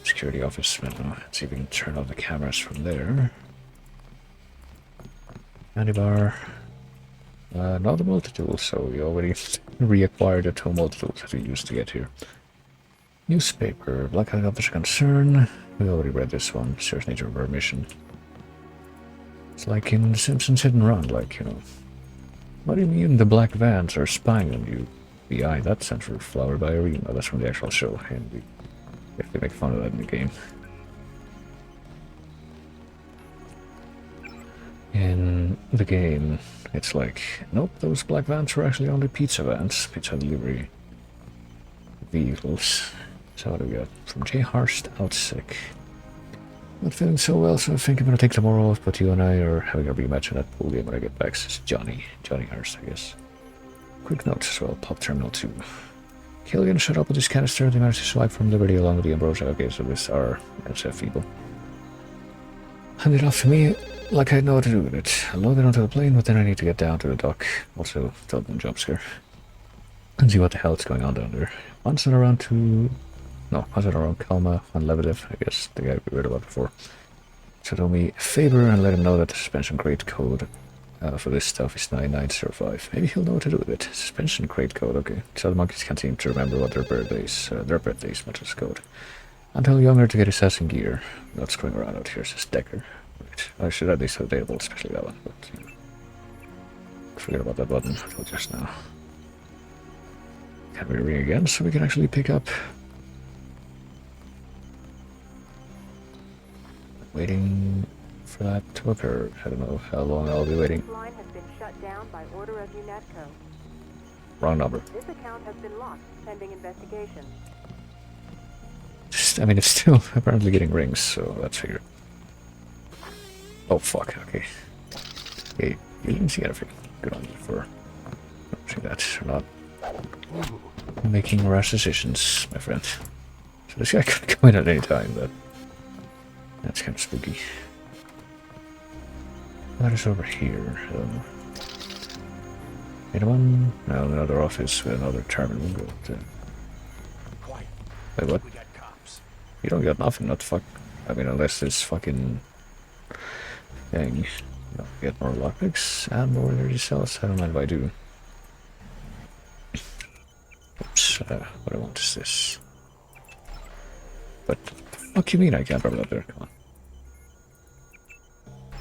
Security office, I don't know. Let's see if we can turn off the cameras from there. Candy bar. Not the multi-tool, so we already reacquired the 2 multi-tools that we used to get here. Newspaper, Blackout Officer Concern. We already read this one. Serious nature of our mission. It's like in The Simpsons Hit and Run, like, you know. What do you mean the black vans are spying on you? Behind that central flower by Irene. Oh, that's from the actual show, and we have to make fun of that in the game. In the game, it's like, nope, those black vans were actually only pizza vans, pizza delivery vehicles. So what do we got? From J. Harst, out sick. Not feeling so well, so I think I'm gonna take tomorrow off, but you and I are having a rematch in that pool game when I get back. So it's Johnny Harst, I guess. Quick notes as well, Pop Terminal 2. Killian shut up with his canister, they managed to swipe from Liberty along with the Ambrosia. Okay, so this are SF people. Hand it off to me like I know what to do with it. I'll load it onto the plane, but then I need to get down to the dock. Also, tell them jump scare. And see what the hell is going on down there. Once it around Kalma and Lebedev, I guess, the guy we read about before. So do me a favor and let him know that the suspension crate code for this stuff is 9905. Maybe he'll know what to do with it. Suspension crate code, okay. So the monkeys can't seem to remember what their birthdays matches code. And tell Younger to get his ass in gear. Not screwing around out here, says Decker. Right. I should at least have available, especially that one, but you know. Forget about that button until just now. Can we ring again so we can actually pick up? Waiting for that to occur. I don't know how long I'll be waiting. This line has been shut down by order of UNESCO. Wrong number. This account has been locked, pending investigation. I mean, it's still apparently getting rings, so that's figured. Oh fuck, okay. Okay, you didn't see anything. Good on you for noticing that or not. Making rash decisions, my friend. So this guy could come in at any time, but that's kind of spooky. What is over here? Anyone? No, another office with another terminal. Go to. Quiet. Wait, what? We got cops. You don't got nothing, not fuck. I mean, unless this fucking thing. You know, get more lockpicks and more energy cells. I don't mind if I do. Oops, what I want is this. But what do you mean I can't rub it up there? Come on.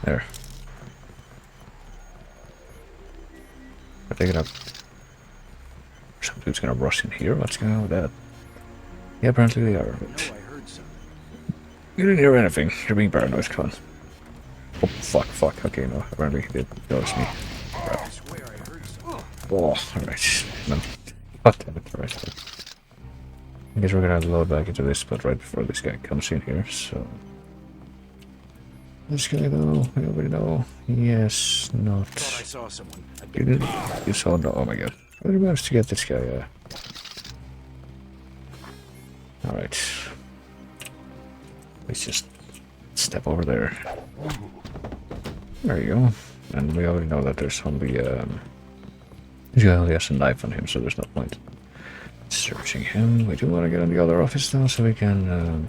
There. Are they gonna... Some dude's gonna rush in here? What's going on with that? Yeah, apparently they are, but... I heard something. You didn't hear anything. You're being paranoid, come on. Oh, fuck. Okay, no, apparently he did notice me. I swear I heard something. Oh, alright. No. God damn it, alright. I guess we're gonna load back into this, but right before this guy comes in here, so... This guy though, I already know. Yes, not... Thought I saw someone. You didn't? You saw no, oh my god. How did you manage to get this guy, Alright. Let's just step over there. There you go. And we already know that there's only, this guy only has a knife on him, so there's no point searching him. We do want to get in the other office though, so we can,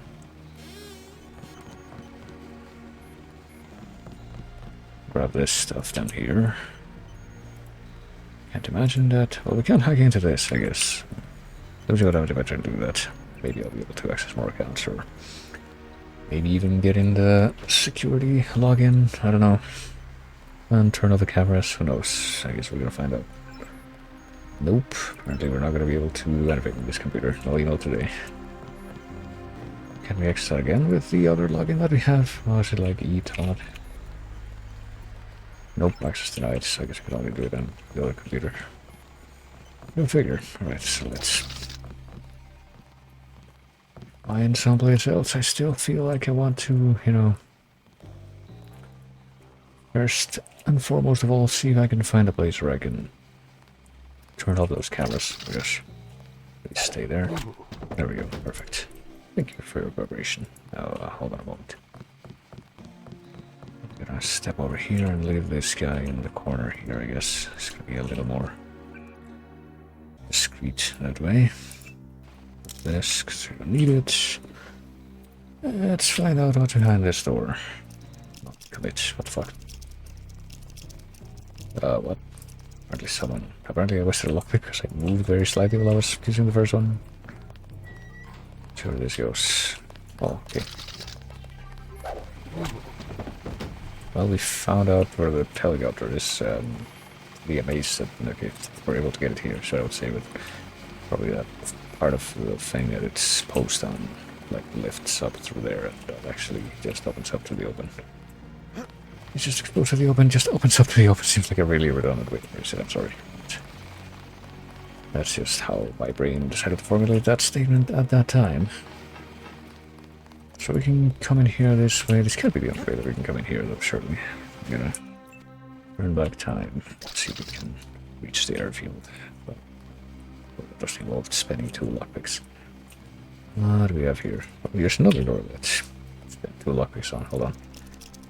grab this stuff down here. Can't imagine that. Well, we can hack into this, I guess. Let me see what happens if I try to do that. Maybe I'll be able to access more accounts, or maybe even get in the security login. I don't know. And turn off the cameras. Who knows? I guess we're gonna find out. Nope. Apparently we're not gonna be able to do anything with this computer. No email today. Can we access that again with the other login that we have? Oh, is it like eTod? Nope, access denied, so I guess we can only do it on the other computer. Go figure. Alright, so let's find someplace else. I still feel like I want to, you know, first and foremost of all, see if I can find a place where I can turn off those cameras. I guess. Please stay there. There we go, perfect. Thank you for your cooperation. Now, hold on a moment. I'm gonna step over here and leave this guy in the corner here, I guess. It's gonna be a little more discreet that way. This, because we don't need it. Let's find out what's behind this door. Not commit, what the fuck? What? Apparently I wasted a lockpick because I moved very slightly while I was using the first one. See where this goes. Oh, okay. Well, we found out where the helicopter is. Be amazed that, okay, we're able to get it here, so I would say with probably that part of the thing that it's posed on, like lifts up through there and that actually just opens up to the open. It's just exposed to the open, just opens up to the open. Seems like a really redundant way to say it, I'm sorry. That's just how my brain decided to formulate that statement at that time. So we can come in here this way. This can't be the only way that we can come in here, though, surely. I'm gonna turn back time. See if we can reach the airfield. But it doesn't involve spending 2 lockpicks. What do we have here? Oh, here's another door. Let's spend 2 lockpicks on. Hold on.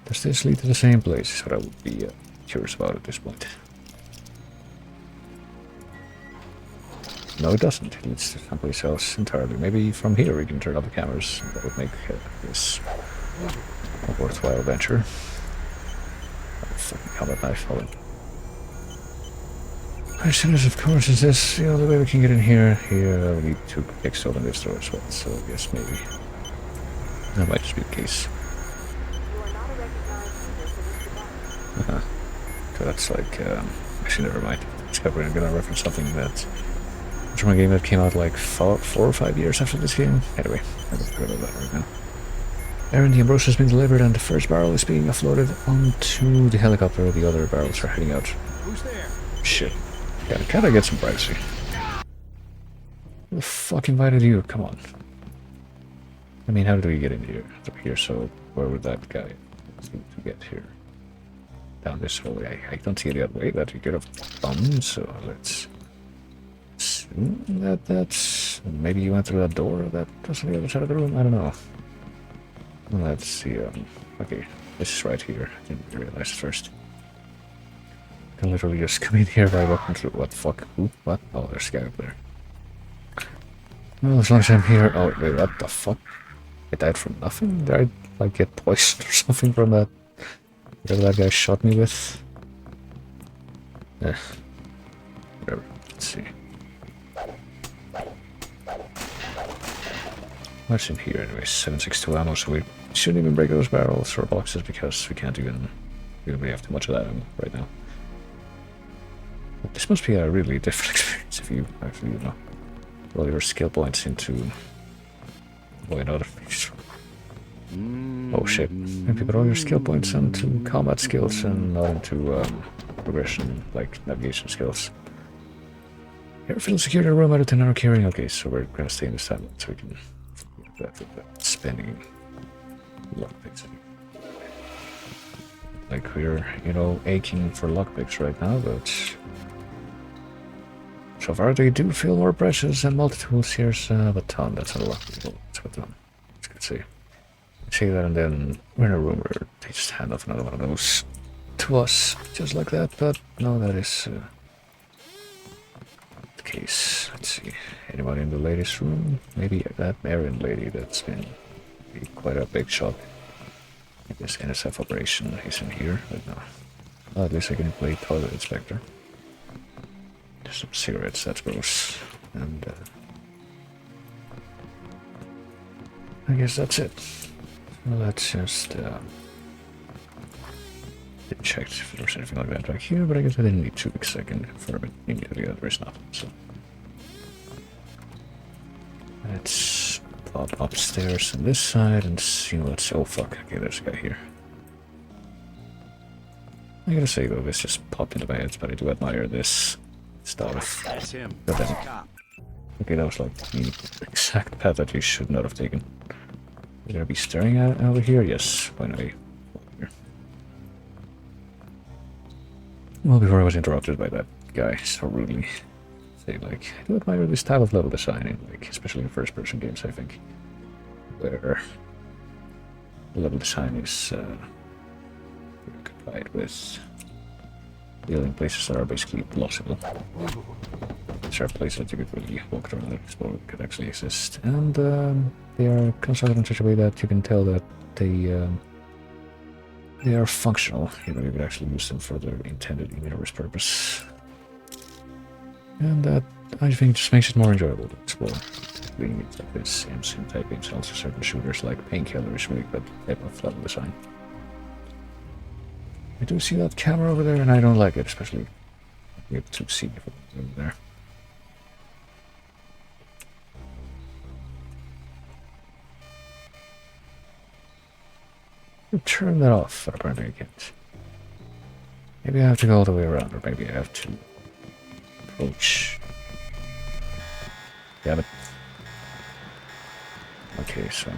Does this lead to the same place? Is what I would be curious about at this point. No, it doesn't. It leads to someplace else entirely. Maybe from here we can turn off the cameras. That would make this a worthwhile venture. Oh, fucking combat knife, hold on. Question is, of course, is this the only way we can get in here? Here we need 2 picks open this door as well, so I guess maybe that might just be the case. So that's like, actually never mind. I'm gonna reference something that from a game that came out like 4 or 5 years after this game. Anyway, I don't care about that right now. Aaron, the Ambrosia has been delivered and the first barrel is being offloaded onto the helicopter. The other barrels are heading out. Who's there? Shit. Can I get some privacy? Who the fuck invited you? Come on. I mean, how did we get in here? Up here, so where would that guy seem to get here? Down this hallway. I don't see any other way that we could have done, so let's... That's... Maybe you went through that door that was on the other side of the room? I don't know. Let's see, okay, this is right here. I didn't realize it first. I can literally just come in here by walking through. What the fuck? Who? What? Oh, there's a guy up there. Well, as long as I'm here... Oh, wait, what the fuck? I died from nothing? Did I, like, get poisoned or something from that? Whatever that guy shot me with? Whatever. Let's see. What's in here anyway? 7.62 ammo, so we shouldn't even break those barrels or boxes because we can't even... We don't really have too much of that ammo right now. But this must be a really different experience if you actually, you know, roll your skill points into... Why not? Oh shit. Maybe put all your skill points into combat skills and not into progression, like navigation skills. Airfield security room out of 10 hour carrying. Okay, so we're gonna stay in this time so we can that spending lockpicks. Like we're, you know, aching for lockpicks right now, but so far they do feel more precious and multi-tools. Here's a baton. That's not a lockpick. It's a baton. Let's go see. Say that, and then we're in a room where they just hand off another one of those to us, just like that. But no, that is the case. Let's see. Anybody in the ladies' room? Maybe that Marion lady that's been quite a big shot. I guess NSF operation is in here right now. Well, at least I can play toilet inspector. There's some cigarettes, that's gross. And I guess that's it. Well, let's just check if there's anything like that back here, but I guess I didn't need to because I can confirm it immediately that there is not. So let's pop upstairs on this side and see what's... Oh fuck, okay, there's a guy here. I gotta say though, this just popped into my head, but I do admire this stuff. That's him. Okay, that was like the exact path that you should not have taken. We're gonna be staring at over here? Yes, why not? Here. Well, before I was interrupted by that guy so rudely. Say, like, I do admire this style of level design, like, especially in first-person games, I think, where the level design is occupied with building places that are basically plausible. These are places that you could really walk around and explore that could actually exist, and they are constructed in such a way that you can tell that they are functional. You know, you could actually use them for their intended universe purpose. And that, I think, just makes it more enjoyable to explore. Being games like this, sim type games, and also certain shooters like Painkiller is really good type of level design. I do see that camera over there, and I don't like it, especially with 2C over there. Turn that off, but apparently I can't. Maybe I have to go all the way around, or maybe I have to approach Damn it. Okay, so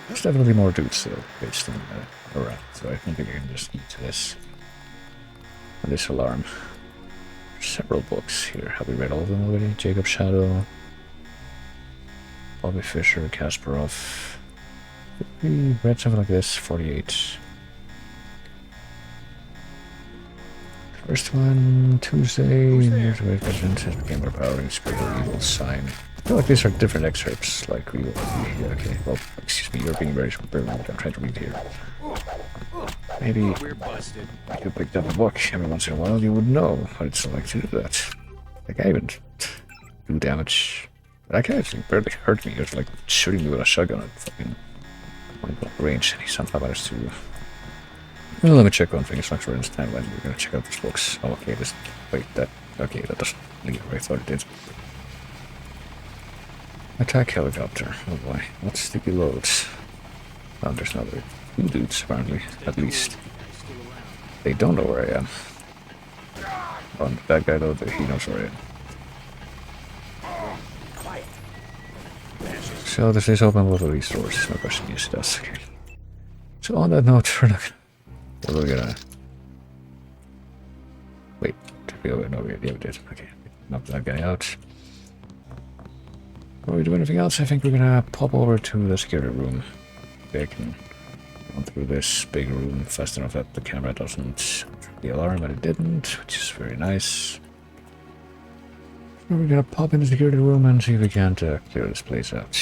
there's definitely more dudes though, based on around. So I think I can just eat this alarm. Several books here. Have we read all of them already? Jacob Shadow, Bobby Fischer, Kasparov. We read something like this. 48. First one, Tuesday. Here's where President became overpowering, spiritual evil sign. I feel like these are different excerpts. Like we will. Yeah, okay. Well, excuse me. You're being very rude. I'm trying to read here. Maybe if you picked up a book every once in a while, you would know what it's like to do that. Like, I even do damage. That guy actually barely hurt me. He was like shooting me with a shotgun at fucking point-blank range, and he somehow managed to. Well, let me check one thing. It's not sure in this timeline. We're gonna check out these books. Oh, okay. This. Wait, that. Okay, that doesn't lead where I thought it did. Attack helicopter. Oh boy. What's sticky loads? Oh, there's another. Two dudes, apparently, at least. They don't know where I am. Oh, that guy, though, he knows where I am. So, this is open both of these doors. My question is, does. Okay. So, on that note, we're gonna. Wait, did we open? No, we did. Okay, knock that guy out. Before we do anything else, I think we're gonna pop over to the security room. They can run through this big room fast enough that the camera doesn't trip the alarm, but it didn't, which is very nice. So we're gonna pop in the security room and see if we can't clear this place out.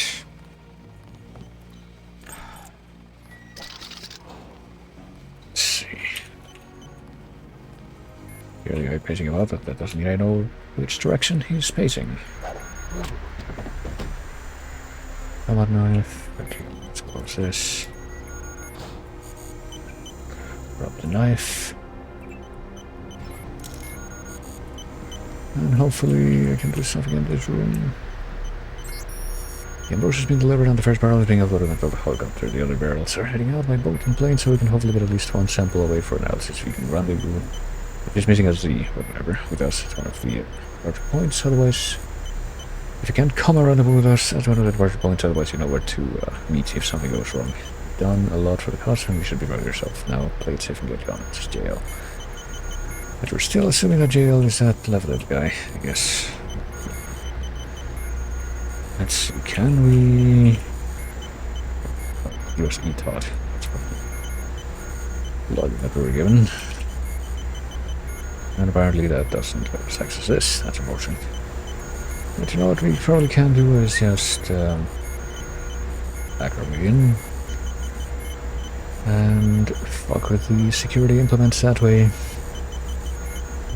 Let's see. Here the guy pacing about, but that doesn't mean I know which direction he's pacing. Come on, knife. Okay, let's close this. Drop the knife. And hopefully I can do something in this room. The ambush has been delivered and the first barrel is being uploaded onto the helicopter. The other barrels are heading out by boat and plane, so we can hopefully get at least one sample away for analysis. We can rendezvous. If it's missing a Z, whatever, with us, it's one of the larger points. Otherwise, if you can't come around with us at one of the larger points, otherwise you know where to meet if something goes wrong. Done a lot for the cost, and you should be proud of yourself. Now, play it safe and get gone. It's jail. But we're still assuming that jail is that level-up guy, I guess. Let's see, can we... use E-Tot. Log that we were given. And apparently that doesn't let us access this. That's unfortunate. But you know what we probably can do is just... back our way in. And fuck with the security implements that way.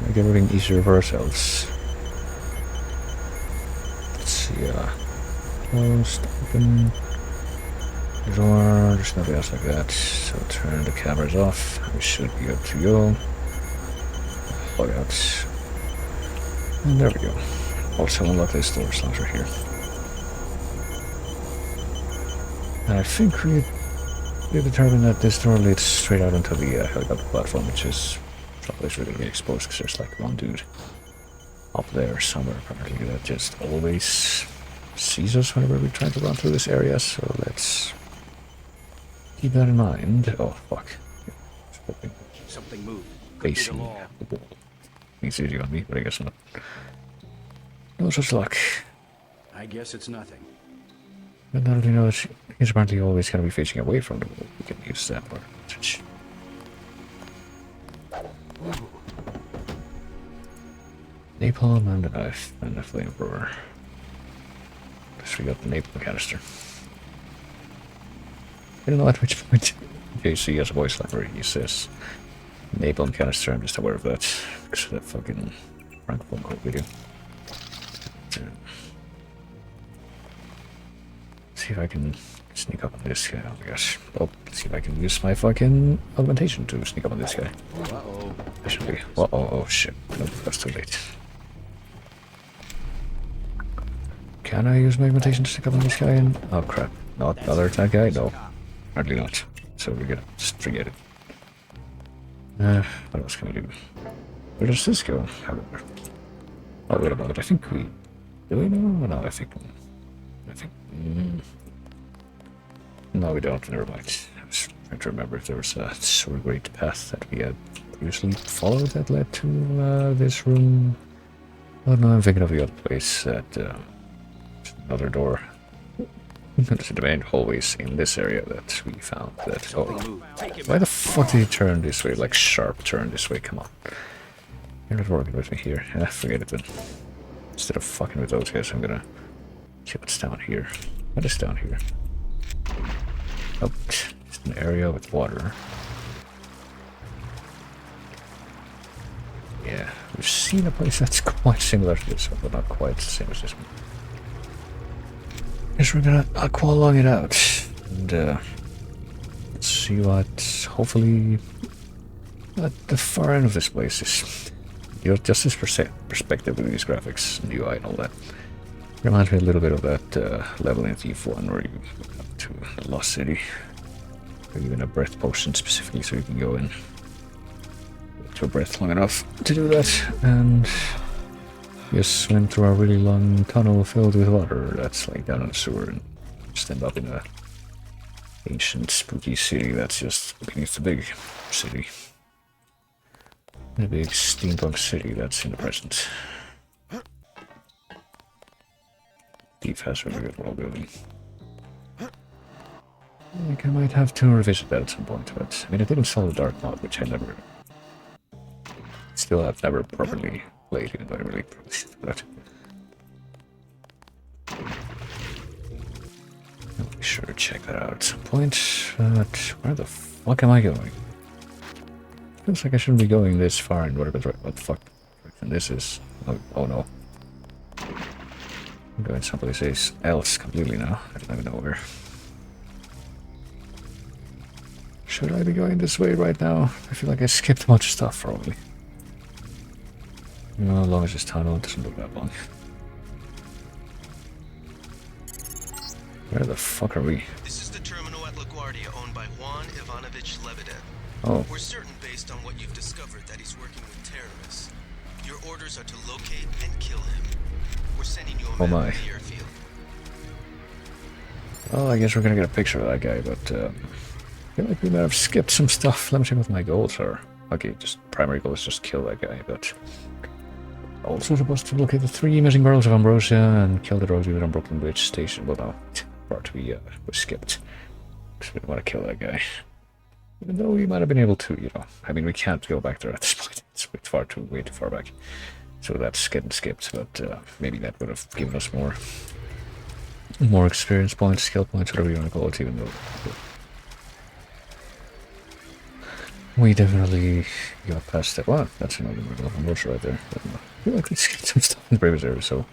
Make everything easier for ourselves. Let's see, closed, open, door, there's nothing else like that. So turn the cameras off. We should be good to go. Plug out. And there we go. Also unlock this door as long as we're here. And I think we determined that this door leads straight out onto the helicopter platform, which is probably really going to be exposed because there's like one dude up there somewhere apparently that just always sees us whenever we try to run through this area, so let's keep that in mind. Oh fuck. Something moved. Facing the wall. It's easy on me, but I guess not. No such luck. I guess it's nothing. But now that we know that he's apparently always going to be facing away from the wall, we can use that for advantage. Napalm and a knife and a flamethrower. Guess we got the napalm canister. I don't know at which point JC has a voice library. He says napalm canister. I'm just aware of that because of that fucking Frank phone call video. See if I can sneak up on this guy. Oh my gosh. Oh, let's see if I can use my fucking augmentation to sneak up on this guy. Uh-oh. I should be. Oh shit. Nope, that's too late. Can I use my augmentation to sneak up on this guy? And oh crap. Not another attack guy? No. Hardly not. So we're gonna just forget it. What else can we do? Where does this go? However. Oh, wait a moment. I think we... Do we know? No, I think... I think. No, we don't. Never mind. I was trying to remember if there was a sewer grate path that we had previously followed that led to this room. Oh no, I'm thinking of the other place. Another door. There's the main hallways in this area that we found. That why the fuck did he turn this way? Like sharp turn this way? Come on. You're not working with me here. Forget it then. Instead of fucking with those guys, I'm gonna see what's down here. What is down here? Oh, it's an area with water. Yeah, we've seen a place that's quite similar to this one, but not quite the same as this one. Guess we're gonna aqualung it out and let's see what hopefully at the far end of this place is. Just this perspective with these graphics and UI and all that. Reminds me a little bit of that level in Thief 1 where you go up to the Lost City. Or even a breath potion specifically so you can go in to a breath long enough to do that and just swim through a really long tunnel filled with water that's like down in the sewer and just end up in a ancient spooky city that's just beneath the big city. The big steampunk city that's in the present. Thief has really good world building. I think I might have to revisit that at some point, but I mean I did install the Dark mod, which I never still have never properly played, even though I really probably should do that. I'll be sure to check that out at some point, but where the fuck am I going? Feels like I shouldn't be going this far in whatever what the fuck this is. Oh no. I'm going someplace else completely now. I don't even know where. Should I be going this way right now? I feel like I skipped a bunch of stuff probably. You know, as long as this tunnel doesn't look that long. Where the fuck are we? This is the terminal at LaGuardia owned by Juan Ivanovich Lebedev. Oh. We're certain based on what you've discovered that he's working with terrorists. Your orders are to locate and kill him. We're sending you a map of the airfield. Well, I guess we're gonna get a picture of that guy, but I feel like we might have skipped some stuff. Let me check what my goals are. Okay, just primary goal is just kill that guy, but also supposed to locate the 3 missing barrels of ambrosia and kill the drug dealer on Brooklyn Bridge Station. Well, no, part we skipped. Because we didn't want to kill that guy. Even though we might have been able to, you know. I mean, we can't go back there at this point. It's way too far back. So that's getting skipped, but maybe that would have given us more experience points, skill points, whatever you want to call it, even though we definitely got past that. Wow, that's another level of emotion right there. But, I feel like we skipped some stuff in the previous area, so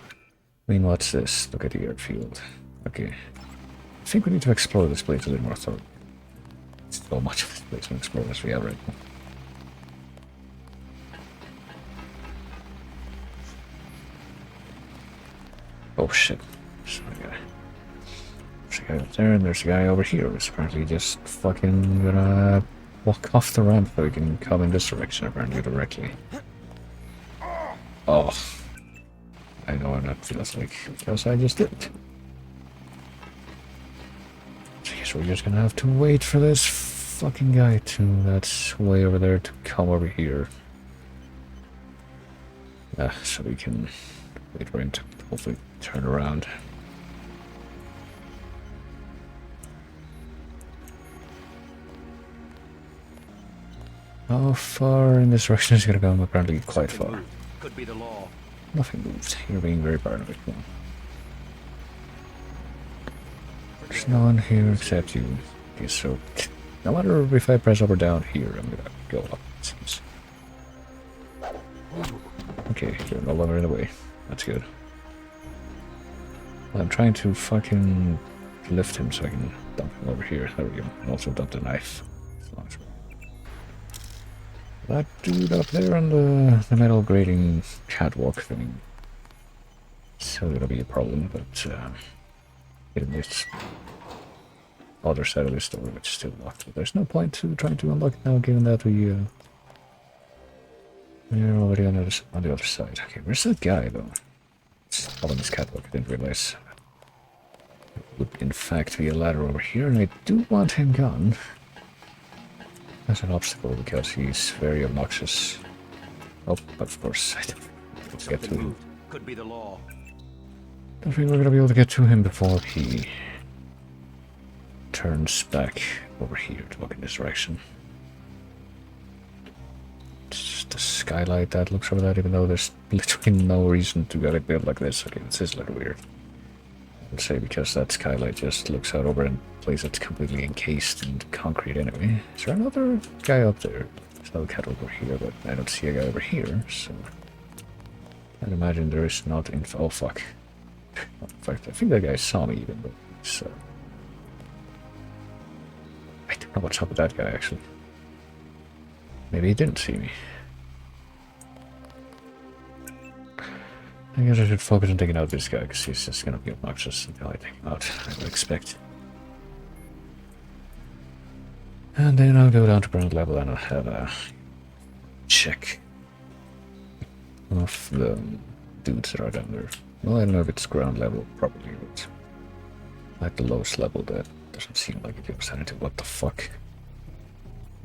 I mean, what's this? Look at the airfield. Okay. I think we need to explore this place a little more thoroughly. So much of this place to explore as we have right now. Oh shit. Sorry, guy. There's a guy up there, and there's a guy over here who's apparently just fucking gonna walk off the ramp so we can come in this direction, apparently directly. Oh. I know what that feels like, because I just did it. So I guess we're just gonna have to wait for this fucking guy that's way over there to come over here. So we can wait for him to hopefully turn around. How far in this direction is it gonna go? Apparently quite far. Could be the law. Nothing moved. You're being very paranoid now. There's no one here except you. Okay, so no matter if I press up or down here, I'm gonna go up, it seems. Okay, you're no longer in the way. That's good. Well, I'm trying to fucking lift him so I can dump him over here. There we go. And also dump the knife. That dude up there on the metal grating catwalk thing. Still gonna be a problem, but getting this other side of this door, which is still locked. But there's no point to trying to unlock it now, given that we're already on the other side. Okay, where's that guy though? It's all on this catwalk. I didn't realize. Would in fact be a ladder over here, and I do want him gone. That's an obstacle because he's very obnoxious. Oh, of course, I don't get to him. Could be the law. Don't think we're gonna be able to get to him before he turns back over here to walk in this direction. It's just a skylight that looks over that, even though there's literally no reason to get it built like this. Okay, this is a little weird. I would say because that skylight just looks out over a place that's completely encased in concrete anyway. Is there another guy up there? There's no cat over here, but I don't see a guy over here, so I'd imagine there is not info. Oh fuck. In fact, I think that guy saw me even, but it's, I don't know what's up with that guy actually. Maybe he didn't see me. I guess I should focus on taking out this guy, because he's just gonna be obnoxious until I take him out, I would expect. And then I'll go down to ground level and I'll have a check of the dudes that are down there. Well, I don't know if it's ground level, probably, but at the lowest level that doesn't seem like it gives sanity. What the fuck?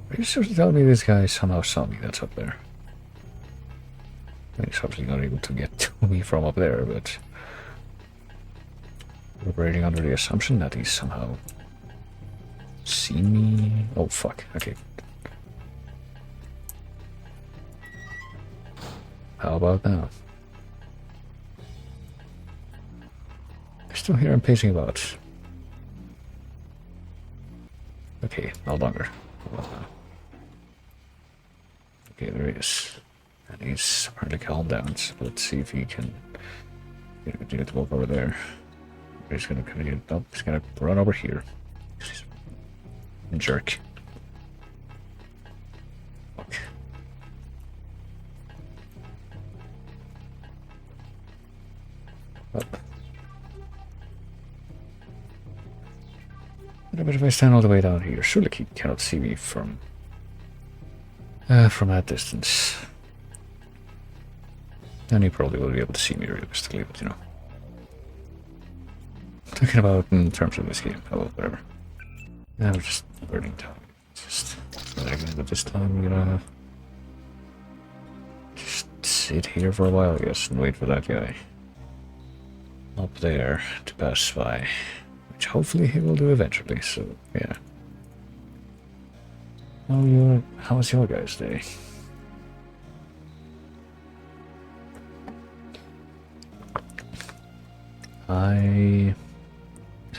Are you sure to tell me this guy somehow saw me that's up there? He's obviously not able to get to me from up there, but we're operating under the assumption that he's somehow seen me. Oh fuck, okay. How about now? I still hear him pacing about. Okay, no longer. Okay, there he is. And he's apparently calmed down, so let's see if he can continue to walk over there. He's gonna continue. Oh, he's gonna run over here. He's a jerk. Okay. Up. But if I stand all the way down here, surely he cannot see me from that distance. And he probably will be able to see me realistically, but you know. Talking about in terms of this game, oh well, whatever. Yeah, we're just burning time. Just lagging, but this time we're gonna just sit here for a while, I guess, and wait for that guy up there to pass by. Which hopefully he will do eventually, so yeah. How was your guys' day? I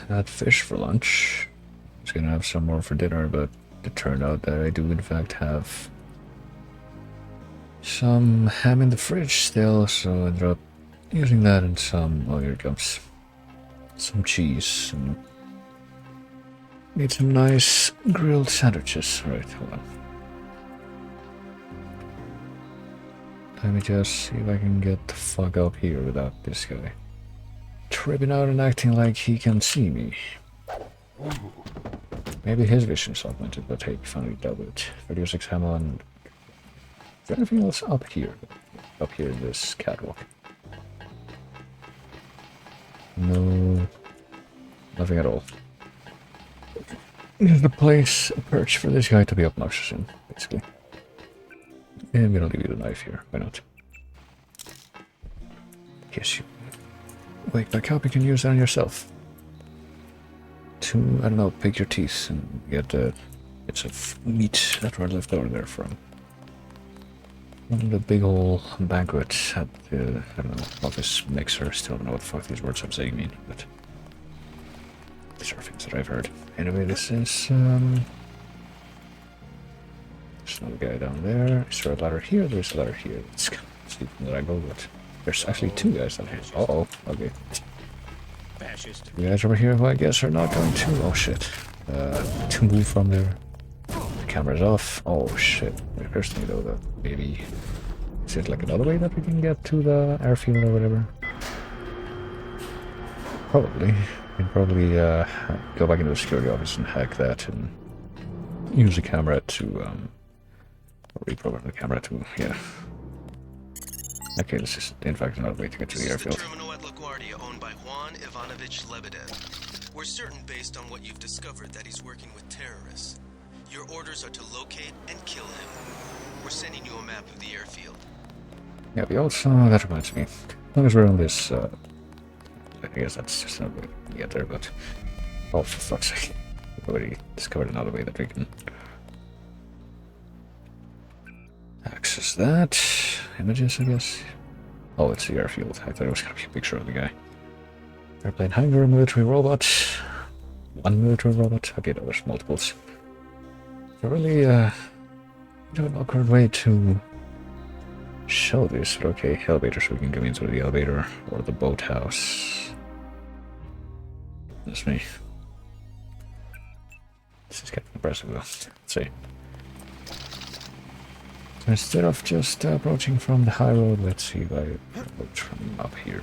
had fish for lunch. I was gonna have some more for dinner, but it turned out that I do in fact have some ham in the fridge still, so I ended up using that and some, oh here it comes, some cheese, and made some nice grilled sandwiches. Right, hold on. Let me just see if I can get the fuck up here without this guy tripping out and acting like he can see me. Maybe his vision's augmented, but hey, we finally dealt with it. Deus Ex ammo, and is there anything else up here? Up here in this catwalk? No, nothing at all. This is the place, a perch for this guy to be obnoxious in, basically. And we don't leave you the knife here, why not? Yes, you wake back up, you can use that on yourself. To, I don't know, pick your teeth and get bits of meat that were left over there from the big ol' banquet at the, I don't know, office mixer. Still don't know what the fuck these words I'm saying mean, but these are things that I've heard. Anyway, this is, there's another guy down there. Is there a ladder here? There's a ladder here. It's kind of steep from that angle, but there's actually two guys down here. Uh-oh, okay. Fascist. Two guys over here who I guess are not going to, oh shit, to move from there. The camera's off. Oh shit. Wait, personally though, that maybe, is it like another way that we can get to the airfield or whatever? Probably. We can probably go back into the security office and hack that and use the camera to, reprogram the camera to, yeah. Okay, this is in fact another way to get to the airfield. Terminal at LaGuardia owned by Juan Ivanovich Lebedev. We're certain based on what you've discovered that he's working with terrorists. Your orders are to locate and kill him. We're sending you a map of the airfield. Yeah, we also... that reminds me. As long as we're on this... I guess that's just another way to get there, but... Oh, for fuck's sake. We've already discovered another way that we can... access that. Images, I guess. Oh, it's the airfield. I thought it was gonna be a picture of the guy. Airplane hangar, military robot. One military robot. Okay, no, there's multiples. It's a really, an awkward way to show this. But okay, elevator, so we can go into the elevator or the boathouse. That's me. This is getting impressive though. Let's see. So instead of just approaching from the high road, let's see if I approach from up here.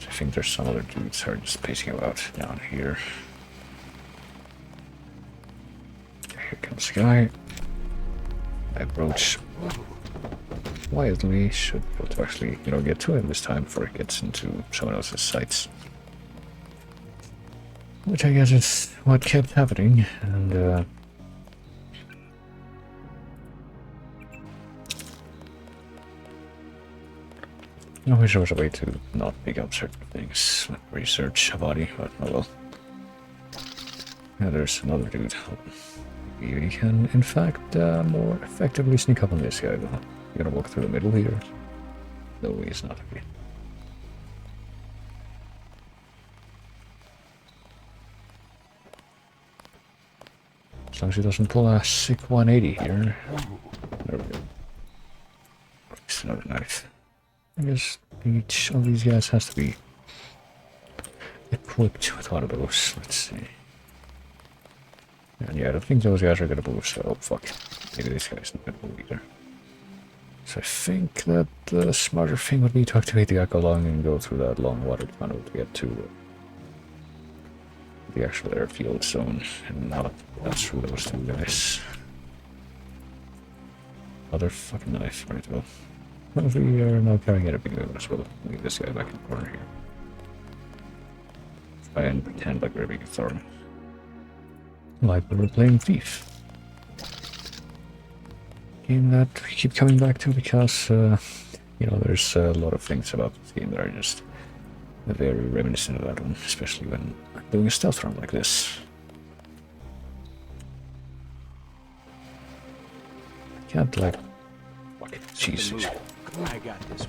So I think there's some other dudes who are just pacing about down here. Here comes the guy. I approach quietly, should be able to actually, get to him this time before he gets into someone else's sights. Which I guess is what kept happening, and I wish there was a way to not pick up certain things, like research a body, but oh well. Yeah, there's another dude. Maybe we can, in fact, more effectively sneak up on this guy, though. You're gonna walk through the middle here. No, he's not. Okay. As long as he doesn't pull a sick 180 here. There we go. It's another knife. I guess each of these guys has to be equipped with one of those. Let's see. And yeah, I don't think those guys are gonna move, so oh fuck. Maybe this guy's not gonna move either. So I think that the smarter thing would be to activate the Echo Lung and go through that long water tunnel to get to the actual airfield zone, and not that's through those two guys. Other fucking knife, right? Well, we are now carrying it a big move as well. Leave this guy back in the corner here. Try and pretend like we're being thorough. Like we were playing Thief. Game that we keep coming back to because, there's a lot of things about this game that are just very reminiscent of that one, especially when doing a stealth run like this. I can't, fuck, Jesus. I got this.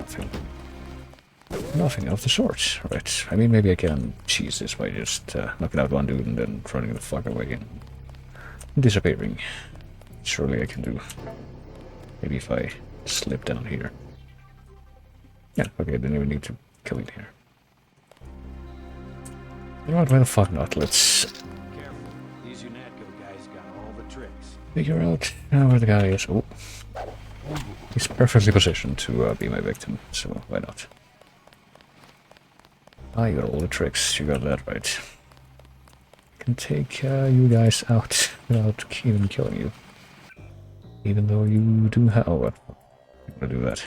Nothing of the sort, right? I mean, maybe I can cheese this by just knocking out one dude and then running the fuck away and disappearing. Surely I can do. Maybe if I slip down here. Yeah, okay, I didn't even need to kill it here. You know what, why the fuck not? Let's Careful. These UNATCO guys got all the tricks. figure out where the guy is. Oh. He's perfectly positioned to be my victim, so why not? I got all the tricks, you got that right. I can take you guys out without even killing you. Even though you do have... Oh, what? I'm gonna do that. I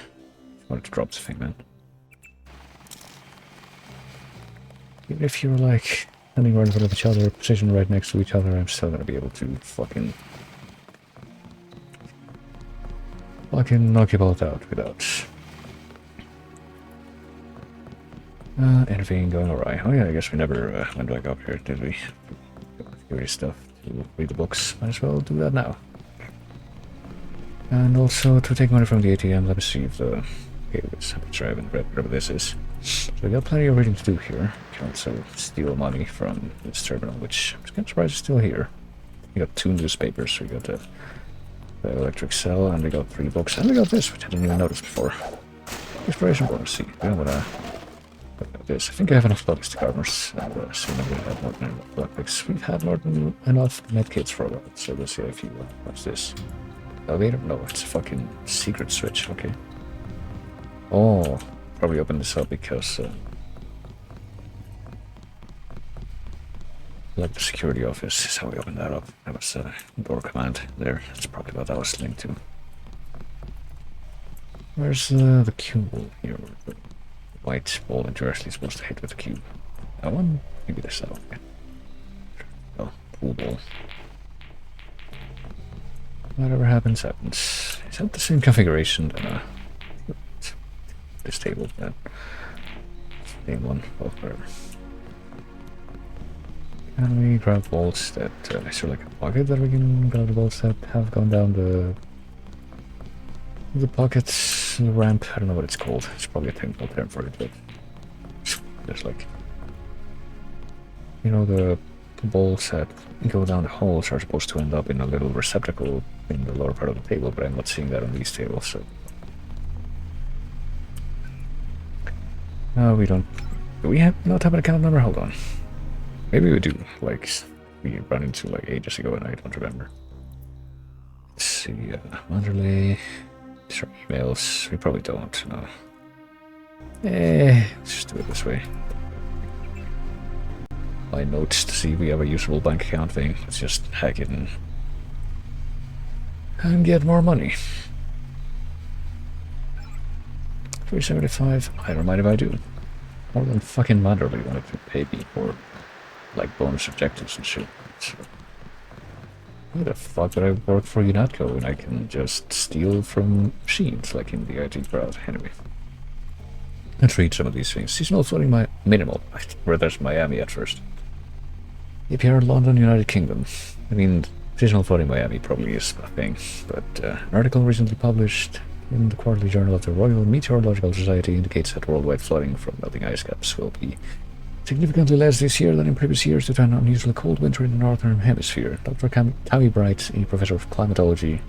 wanted to drop the thing, man. Even if you're, standing right in front of each other, positioned right next to each other, I'm still gonna be able to fucking knock you both out without anything going awry. Oh yeah, I guess we never went back up here, did we? Security stuff to read the books. Might as well do that now. And also to take money from the ATM. Let me see if the... Okay, let's try and read whatever this is. So we got plenty of reading to do here. We can also steal money from this terminal, which I'm kind of surprised is still here. We got 2 newspapers. We got the electric cell, and we got 3 books, and we got this, which I didn't even notice before. Exploration bonus. See, we don't wanna look at this. I think I have enough bugs to covers, and soon we have more than enough blood picks. We've had more than enough medkits for a while, so let's see if you what's this. Elevator? No, it's a fucking secret switch, okay. Oh, probably open this up because like the security office is how we opened that up. That was door command there. That's probably what that was linked to. Where's the cube here? The white ball that you're actually supposed to hit with the cube. That one? Maybe this. Oh, okay. pool ball. Whatever happens, happens. Is that the same configuration than this table? Yeah. Same one. Oh, whatever. Can we grab bolts that... is there like a pocket that we can grab the bolts that have gone down the pockets, the ramp? I don't know what it's called. It's probably a technical term for it, but... There's like... You know, the bolts that go down the holes are supposed to end up in a little receptacle in the lower part of the table, but I'm not seeing that on these tables, so... No, we don't... Do we not have an account number? Hold on. Maybe we do, like, we ran into, like, ages ago and I don't remember. Let's see, Wanderley... These are emails. We probably don't, no. Let's just do it this way. My notes to see if we have a usable bank account thing. Let's just hack it and get more money. 375. I don't mind if I do. More than fucking Manderley wanted to pay me for like bonus objectives and shit. So, why the fuck did I work for UNATCO when I can just steal from machines like in the IT crowd? Anyway. Let's read some of these things. Seasonal floating minimal. Where there's Miami at first. APR London, United Kingdom. I mean, seasonal floating Miami probably is a thing, but an article recently published in the Quarterly Journal of the Royal Meteorological Society indicates that worldwide flooding from melting ice caps will be significantly less this year than in previous years due to an unusually cold winter in the Northern Hemisphere. Dr. Tammy Bright, a professor of climatology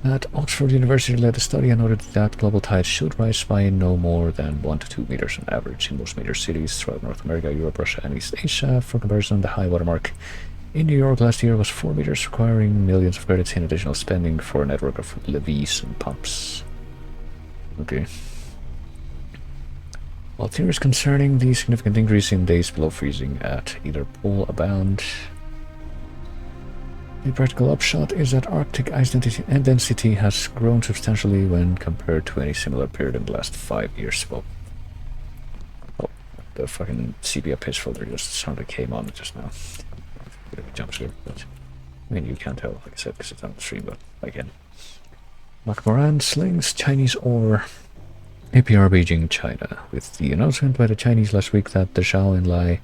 at Oxford University, led a study and noted that global tides should rise by no more than 1 to 2 meters on average in most major cities throughout North America, Europe, Russia, and East Asia. For comparison, the high watermark in New York last year was 4 meters, requiring millions of credits in additional spending for a network of levees and pumps. Okay. While theories concerning the significant increase in days below freezing at either pole abound, the practical upshot is that Arctic ice density has grown substantially when compared to any similar period in the last 5 years. Well, oh, the fucking sepia pitch folder just suddenly came on just now. Bit of a jump scare, but I mean, you can't tell, like I said, because it's on the stream, but I can. Macmoran slings Chinese ore. APR Beijing, China. With the announcement by the Chinese last week that the Zhao Enlai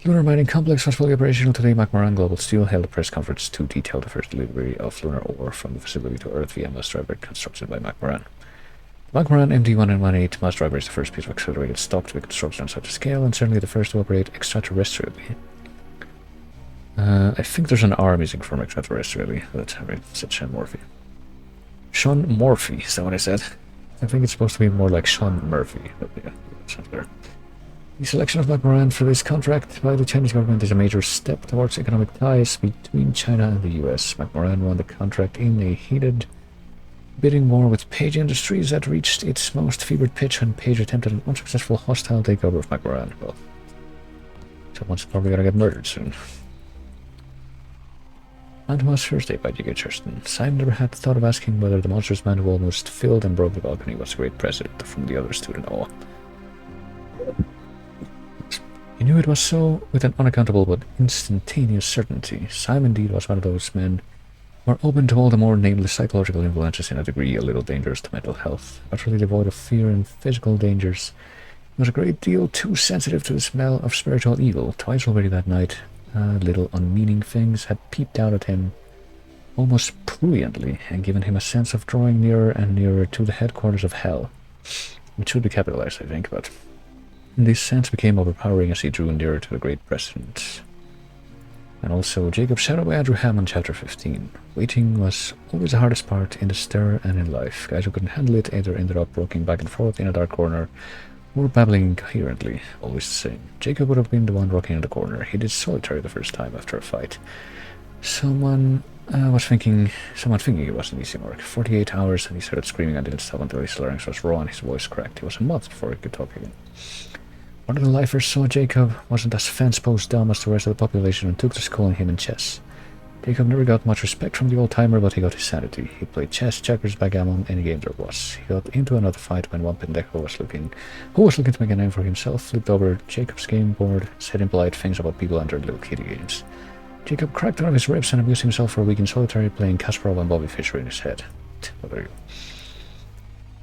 lunar mining complex was fully operational today, Macmoran Global Steel held a press conference to detail the first delivery of lunar ore from the facility to Earth via mass driver constructed by Macmoran. The Macmoran MD-118 mass driver is the first piece of accelerated stock to be constructed on such a scale, and certainly the first to operate extraterrestrially. I think there's an R missing from extraterrestrially, but I mean, said Sean Morphy. Sean Morphy, is that what I said? I think it's supposed to be more like Sean Murphy, but yeah, that sounds better. The selection of Macmoran for this contract by the Chinese government is a major step towards economic ties between China and the US. Macmoran won the contract in a heated bidding war with Page Industries that reached its most fevered pitch when Page attempted an unsuccessful hostile takeover of Macmoran. Well, someone's probably gonna get murdered soon. Phantomas Thursday by J.K. Churston. Simon never had thought of asking whether the monster's man who almost filled and broke the balcony was a great president, from the others stood in awe. He knew it was so with an unaccountable but instantaneous certainty. Simon indeed was one of those men who are open to all the more nameless psychological influences in a degree a little dangerous to mental health. Utterly devoid of fear and physical dangers, he was a great deal too sensitive to the smell of spiritual evil. Twice already that night, little unmeaning things had peeped out at him almost pruriently and given him a sense of drawing nearer and nearer to the headquarters of hell. It should be capitalized, I think, but this sense became overpowering as he drew nearer to the great president. And also Jacob's Shadow by Andrew Hammond, chapter 15. Waiting was always the hardest part in the stir and in life. Guys who couldn't handle it either ended up rocking back and forth in a dark corner or babbling incoherently, always the same. Jacob would have been the one rocking in the corner. He did solitary the first time after a fight. Someone thinking it wasn't easy work. 48 hours, and he started screaming and didn't stop until his larynx was raw and his voice cracked. It was a month before he could talk again. One of the lifers saw Jacob wasn't as fence-post dumb as the rest of the population and took to schooling him in chess. Jacob never got much respect from the old-timer, but he got his sanity. He played chess, checkers, backgammon, any game there was. He got into another fight when one pendejo who was looking to make a name for himself, flipped over Jacob's game board, said impolite things about people under little kiddie games. Jacob cracked one of his ribs and abused himself for a week in solitary, playing Kasparov and Bobby Fischer in his head. Well, there you go.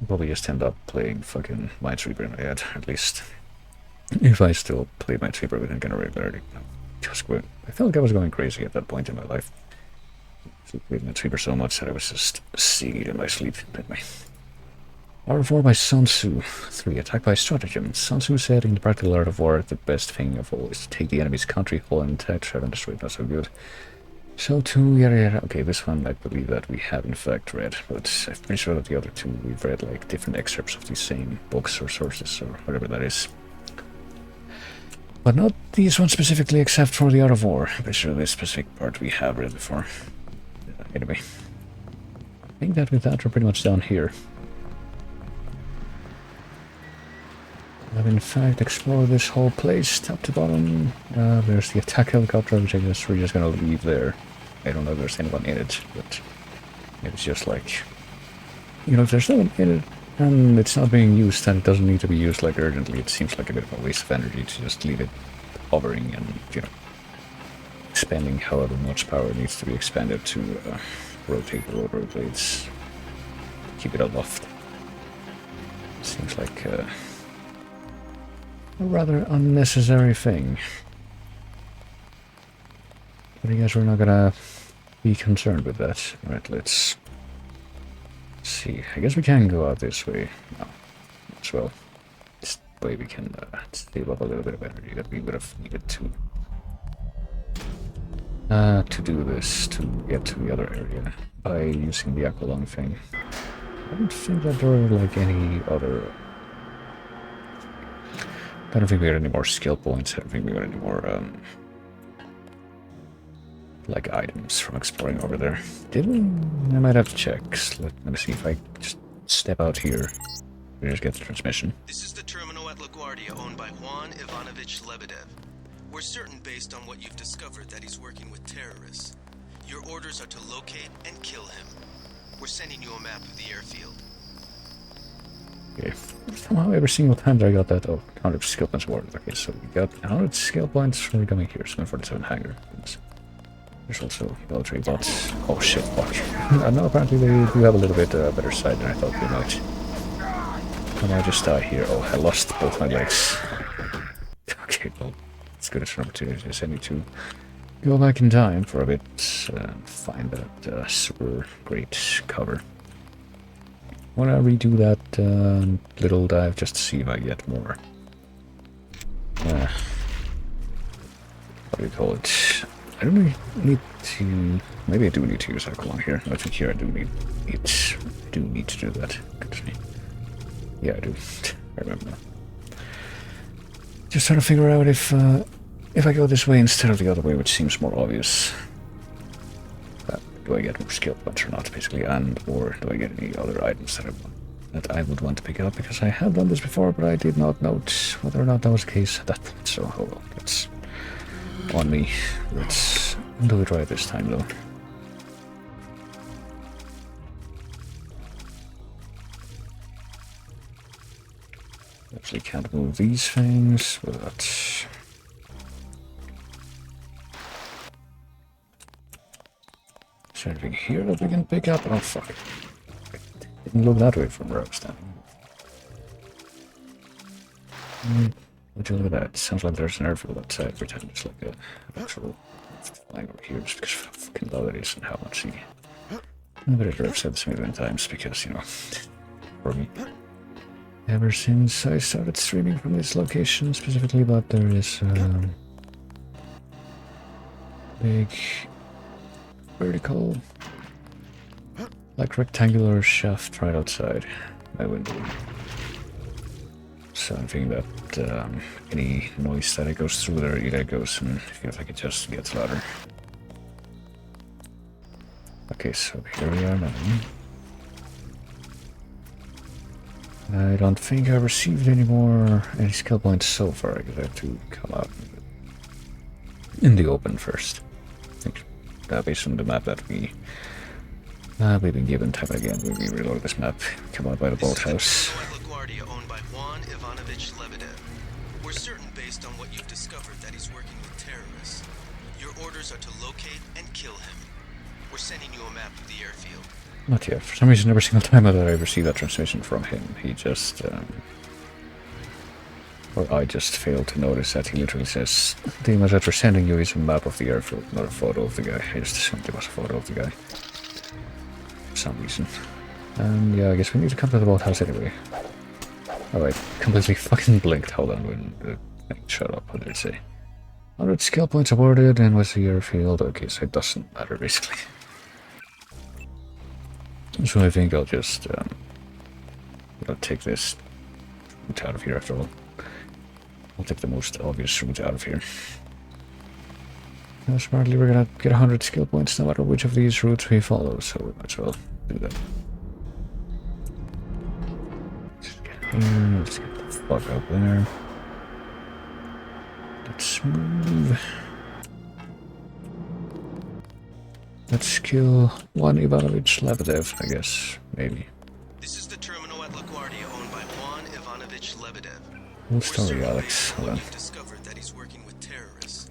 Probably just end up playing fucking Minesweeper in my head, at least. If I still played Minesweeper with any kind of regularity. I felt like I was going crazy at that point in my life. I played Minesweeper so much that I was just seeing it in my sleep. Anyway. Art of War by Sun Tzu. 3. Attack by Stratagem. Sun Tzu said in the Practical Art of War, the best thing of all is to take the enemy's country, hold and intact, try and destroy it. Not so good. So too, yada yada. Okay, this one I believe that we have in fact read, but I'm pretty sure that the other two we've read like different excerpts of the same books or sources or whatever that is. But not these ones specifically, except for the Art of War. I'm pretty sure this specific part we have read before. Anyway, I think that with that we're pretty much down here. I've in fact explored this whole place, top to bottom. There's the attack helicopter, which I guess we're just gonna leave there. I don't know if there's anyone in it, but it's just like, you know, if there's no one in it and it's not being used and it doesn't need to be used like urgently, it seems like a bit of a waste of energy to just leave it hovering and, you know, expending however much power needs to be expended to rotate the rotor blades, keep it aloft. Seems like a rather unnecessary thing. But I guess we're not gonna be concerned with that. Right, let's see. I guess we can go out this way. No, as well. This way we can save up a little bit of energy that we would have needed to do this, to get to the other area by using the aqualung thing. I don't think that there are like any other. I don't think we got any more skill points. I don't think we got any more like items from exploring over there. Did we? I might have to check. Let me see if I just step out here. We just get the transmission. This is the terminal at LaGuardia owned by Juan Ivanovich Lebedev. We're certain based on what you've discovered that he's working with terrorists. Your orders are to locate and kill him. We're sending you a map of the airfield. Okay. Somehow every single time that I got that, 100 skill points awarded. Okay, so we got 100 skill points for coming here. So 47 hangar. There's also military bots. Oh shit, fuck. No, apparently they do have a little bit better side than I thought they might. I might just die here. Oh, I lost both my legs. Okay, well, it's good as an opportunity. I need to go back in time for a bit and find that super great cover. I want to redo that little dive just to see if I get more. What do you call it? I don't really need to. Maybe I do need to use alcohol here. I think here I do need it. I do need to do that. Yeah, I do. I remember now. Just trying to figure out if I go this way instead of the other way, which seems more obvious. Do I get more skill points or not, basically, and or do I get any other items that I would want to pick up? Because I have done this before, but I did not note whether or not that was the case at that point. So, oh well, it's on me. Let's do it right this time, though. Actually, can't move these things, but. Is there anything here that we can pick up? Oh fuck. Didn't look that way from where I was standing. Would you look at that? Sounds like there's an airfield outside. Pretend it's like an actual flying over here just because of how fucking low it is and how much I better have said this a million times because, you know, for me. Ever since I started streaming from this location specifically, but there is big vertical, like rectangular shaft right outside my window. So I'm thinking that any noise that it goes through there either goes and feels like it just gets louder. Okay, so here we are now. I don't think I received any skill points so far. I guess I have to come out in the open first. I think based on the map that we've been given time and again when we reload this map, come out by the boathouse. LaGuardia owned by Juan Ivanovich Lebedev. We're certain based on what you've discovered that he's working with terrorists. Your orders are to locate and kill him. We're sending you a map of the airfield. Not yet. For some reason, every single time that I receive that transmission from him, he just, or I just fail to notice that he literally says, the image that we're sending you is a map of the airfield, not a photo of the guy. I just assumed it was a photo of the guy. For some reason. And yeah, I guess we need to come to the boathouse anyway. Alright, completely fucking blinked. Hold on, when shut up, what did it say? 100 skill points awarded, and what's the airfield? Okay, so it doesn't matter, basically. So I think I'll just, take this route out of here after all. I'll take the most obvious route out of here. Now, smartly, we're gonna get 100 skill points no matter which of these routes we follow, so we might as well do that. Let's get the fuck up there. Let's move. Let's kill one Ivanovich Lebedev, I guess. Maybe. This is the terminal at LaGuardia owned by Juan Ivanovich Lebedev. Cool story, Alex. Hold on. You've discovered that he's working with terrorists.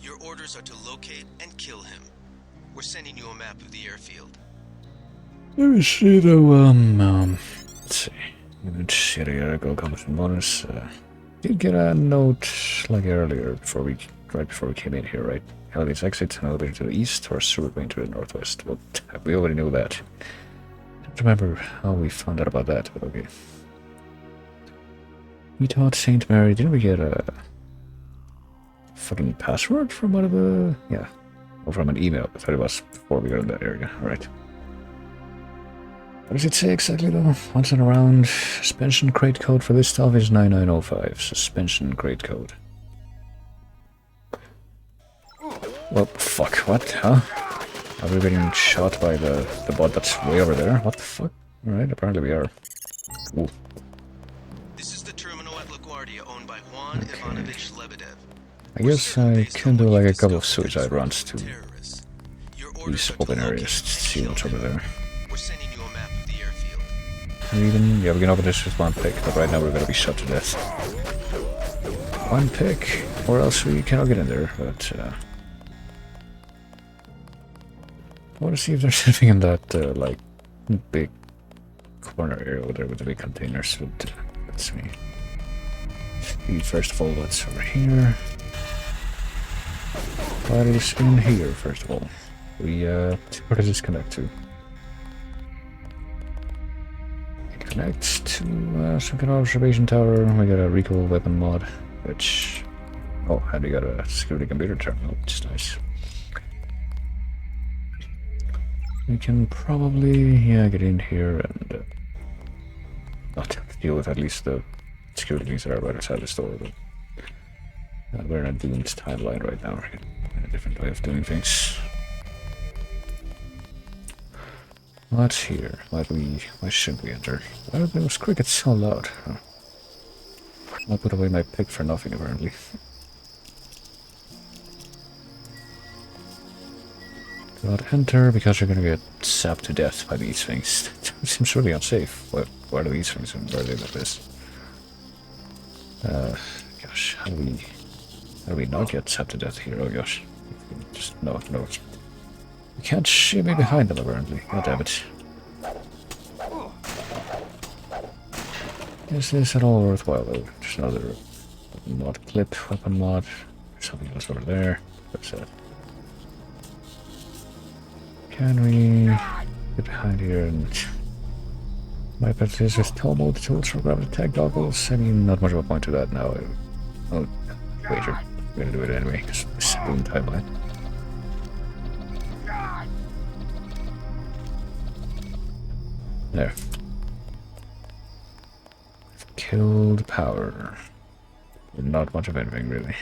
Your orders are to locate and kill him. We're sending you a map of the airfield. Let me see though, let's see. Image, yada go competent bonus. Did get a note like earlier right before we came in here, right? Elevator's exit, an elevator to the east, or a sewer going to the northwest. Well, we already knew that. I don't remember how we found out about that, but okay. We taught St. Mary, didn't we get a fucking password from one of the... yeah. Or from an email, I thought it was before we got in that area, alright. What does it say exactly though? Once and around, suspension crate code for this stuff is 9905. Suspension crate code. Well, fuck, what, huh? Are we getting shot by the bot that's way over there? What the fuck? Alright, apparently we are. Ooh. This is the terminal at LaGuardia owned by Juan Ivanovich Lebedev. I guess I can do like a couple of suicide runs to these open areas to see what's over there. We're sending you a map of the airfield. Yeah, we can open this with one pick, but right now we're gonna be shot to death. One pick, or else we cannot get in there, but I want to see if there's anything in that, like, big corner area over there with the big containers. But, let's see. First of all, what's over here? What is in here, first of all? Where does this connect to? It connects to some kind of observation tower. We got a recoil weapon mod, which... oh, and we got a security computer terminal, which is nice. We can probably, yeah, get in here and not deal with at least the security things that are right outside the store, but we're in a doomed timeline right now. We're in a different way of doing things. What's here? Why should we enter? Why are those crickets so loud? Huh. I'll put away my pick for nothing, apparently. Do not enter because you're gonna get sapped to death by these things. It seems really unsafe. Why are these things and where are they like this? Gosh, how do we not get sapped to death here? Oh gosh. Just no. You can't shoot me behind them apparently. God damn it. Is this at all worthwhile though? Just another weapon mod clip, weapon mod. There's something else over there. What's that? Can we get behind here and my pet is with tow mode tools for gravity tag goggles? I mean, not much of a point to that now. Oh, wager. We're gonna do it anyway, because it's a boom timeline. There. Killed power. Not much of anything, really.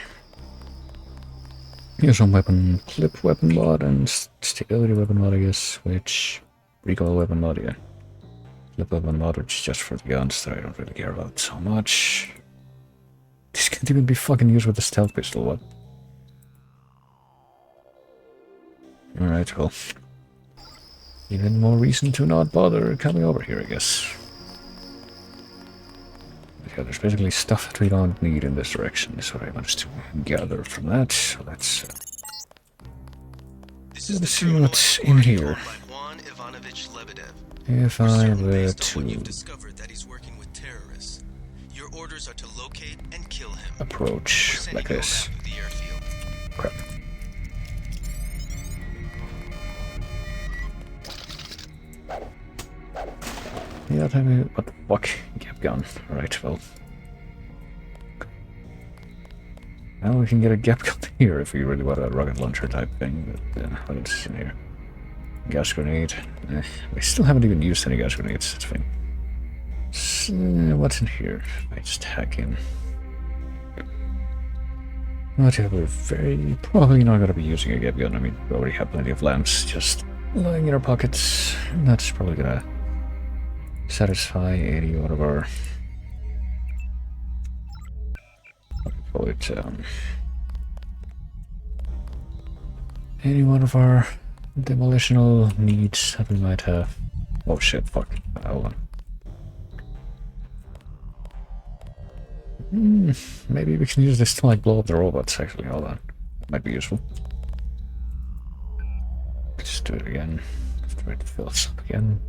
Here's some weapon clip weapon mod and stability weapon mod, I guess, which recoil weapon mod, yeah. Clip weapon mod, which is just for the guns that I don't really care about so much. This can't even be fucking used with the stealth pistol, what? Alright, well. Even more reason to not bother coming over here, I guess. Yeah, there's basically stuff that we don't need in this direction, is what I managed to gather from that. So let's Let's see what's in here. Juan Ivanovich Lebedev. If I were You've to discovered that he's working with terrorists. Your orders are to locate and kill him. approach like this. The airfield. Crap. Yeah, tell me what the fuck. Gap gun. Alright, well. Now we can get a gap gun here if we really want a rocket launcher type thing. But what's in here? Gas grenade. We still haven't even used any gas grenades. That's fine. So, what's in here? I just hack in. Whatever. We're very probably not going to be using a gap gun. I mean, we already have plenty of lamps just lying in our pockets. And that's probably going to satisfy 80 out of our. Call it any one of our demolitional needs that we might have. Oh shit, fuck. Hold on. Maybe we can use this to like blow up the robots actually. Hold on. That might be useful. Let's do it again. Let's try to fill this up again.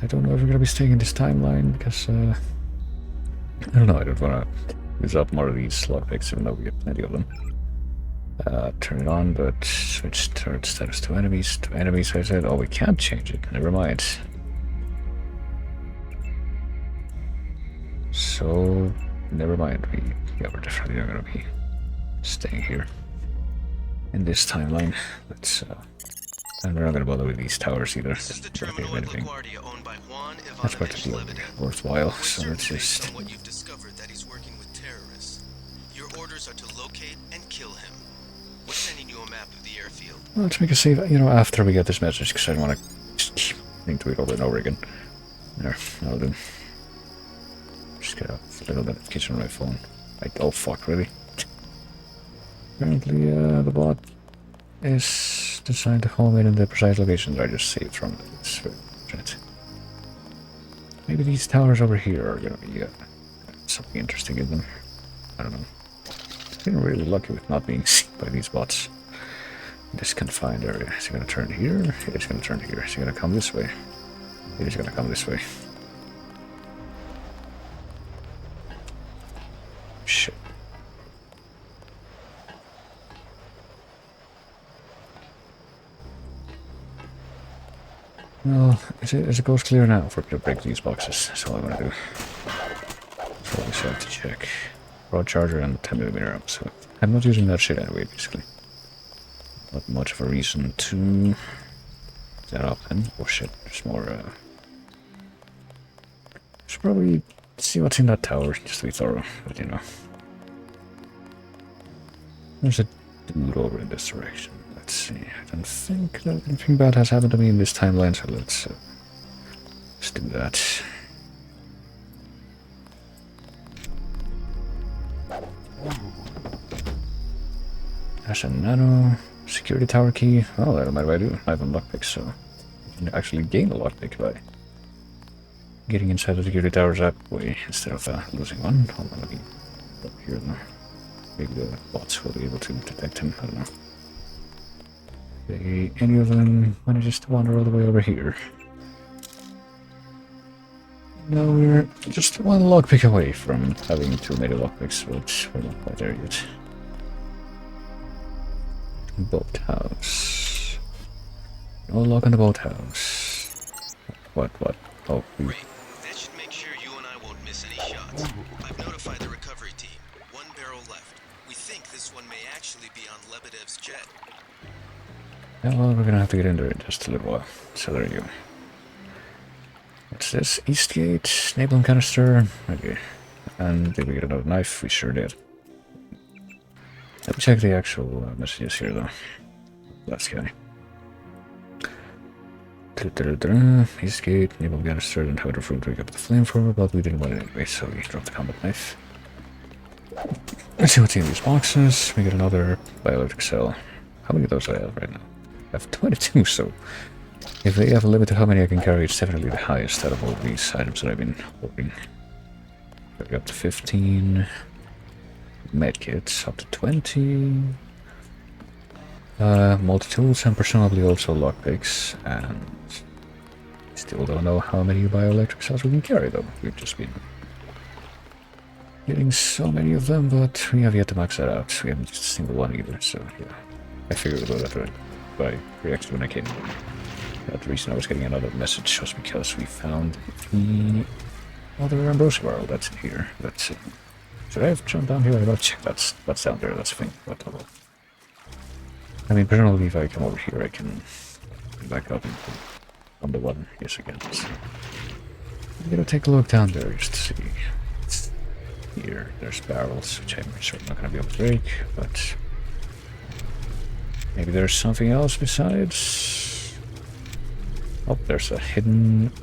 I don't know if we're gonna be staying in this timeline because I don't know, I don't want to use up more of these lockpicks even though we have plenty of them. Turn it on, but switch turret status to enemies. To enemies, I said. Oh, we can't change it. Never mind. So, never mind. We're definitely not going to be staying here in this timeline. Let's, and we're not going to bother with these towers either. This is the terminal at LaGuardia owned by Juan That's going Ivanovich to be Lebedev. worthwhile, so let's just. Based on what you've discovered that he's working with terrorists. Your orders are to locate and kill him. We're sending you a map of the airfield. Well, let's make a save, you know, after we get this message, because I don't want to just keep listening to it over and over again. There, that'll do. Just get a little notification on my phone. Like, oh fuck, really? Apparently, the bot is designed to home in the precise locations I just saved from. It's very unfortunate. Maybe these towers over here are gonna be something interesting in them. I don't know. I've been really lucky with not being seen by these bots in this confined area. Is he gonna turn here? He's gonna turn here. Is he gonna come this way? He's gonna come this way. Shit. Well, is it goes clear now for to break these boxes? That's all I'm gonna do. So we have to check. Broad charger and 10mm amp, so I'm not using that shit anyway, basically. Not much of a reason to that up then. Oh shit, there's more, should probably see what's in that tower, just to be thorough, but you know. There's a dude over in this direction. Let's see, I don't think that anything bad has happened to me in this timeline, so let's do that. There's a nano security tower key. Oh, that might I do. I have a lockpick, so you can actually gain a lockpick by getting inside the security towers that way instead of losing one. Hold on, let me go up here now. Maybe the bots will be able to detect him. I don't know. Okay, any of them manages to wander all the way over here. No, we're just one lockpick away from having too many lockpicks, but we're not quite there yet. Boathouse. No lock on the boathouse. What? Oh, Great. That should make sure you and I won't miss any shots. I've notified the recovery team. One barrel left. We think this one may actually be on Lebedev's jet. yeah, well, we're gonna have to get in there in just a little while. So there you go. What's this? Eastgate, napalm canister. Okay. And did we get another knife? We sure did. Let me check the actual messages here, though. Last guy. Eastgate, napalm canister, and powder fruit. We got the flamethrower, but we didn't want it anyway, so we dropped the combat knife. Let's see what's in these boxes. We get another bioelectric cell. How many of those do I have right now? I have 22, so if they have a limit to how many I can carry, it's definitely the highest out of all these items that I've been holding. We got to 15. Medkits up to 20. Multi-tools and presumably also lockpicks, and still don't know how many bioelectric cells we can carry though. We've just been getting so many of them, but we have yet to max that out. We haven't used a single one either, so yeah. I figured we'll go that way by reacted when I came in. The reason I was getting another message was because we found the other Ambrosia barrel that's in here. Let's see. Should I have jumped down here? I gotta check that's down there, that's the thing. But I mean, presumably if I come over here I can back up and on the one. Yes, again. So I'm gonna take a look down there just to see. It's here, there's barrels, which I'm sure not gonna be able to break, but maybe there's something else besides. Oh, there's a hidden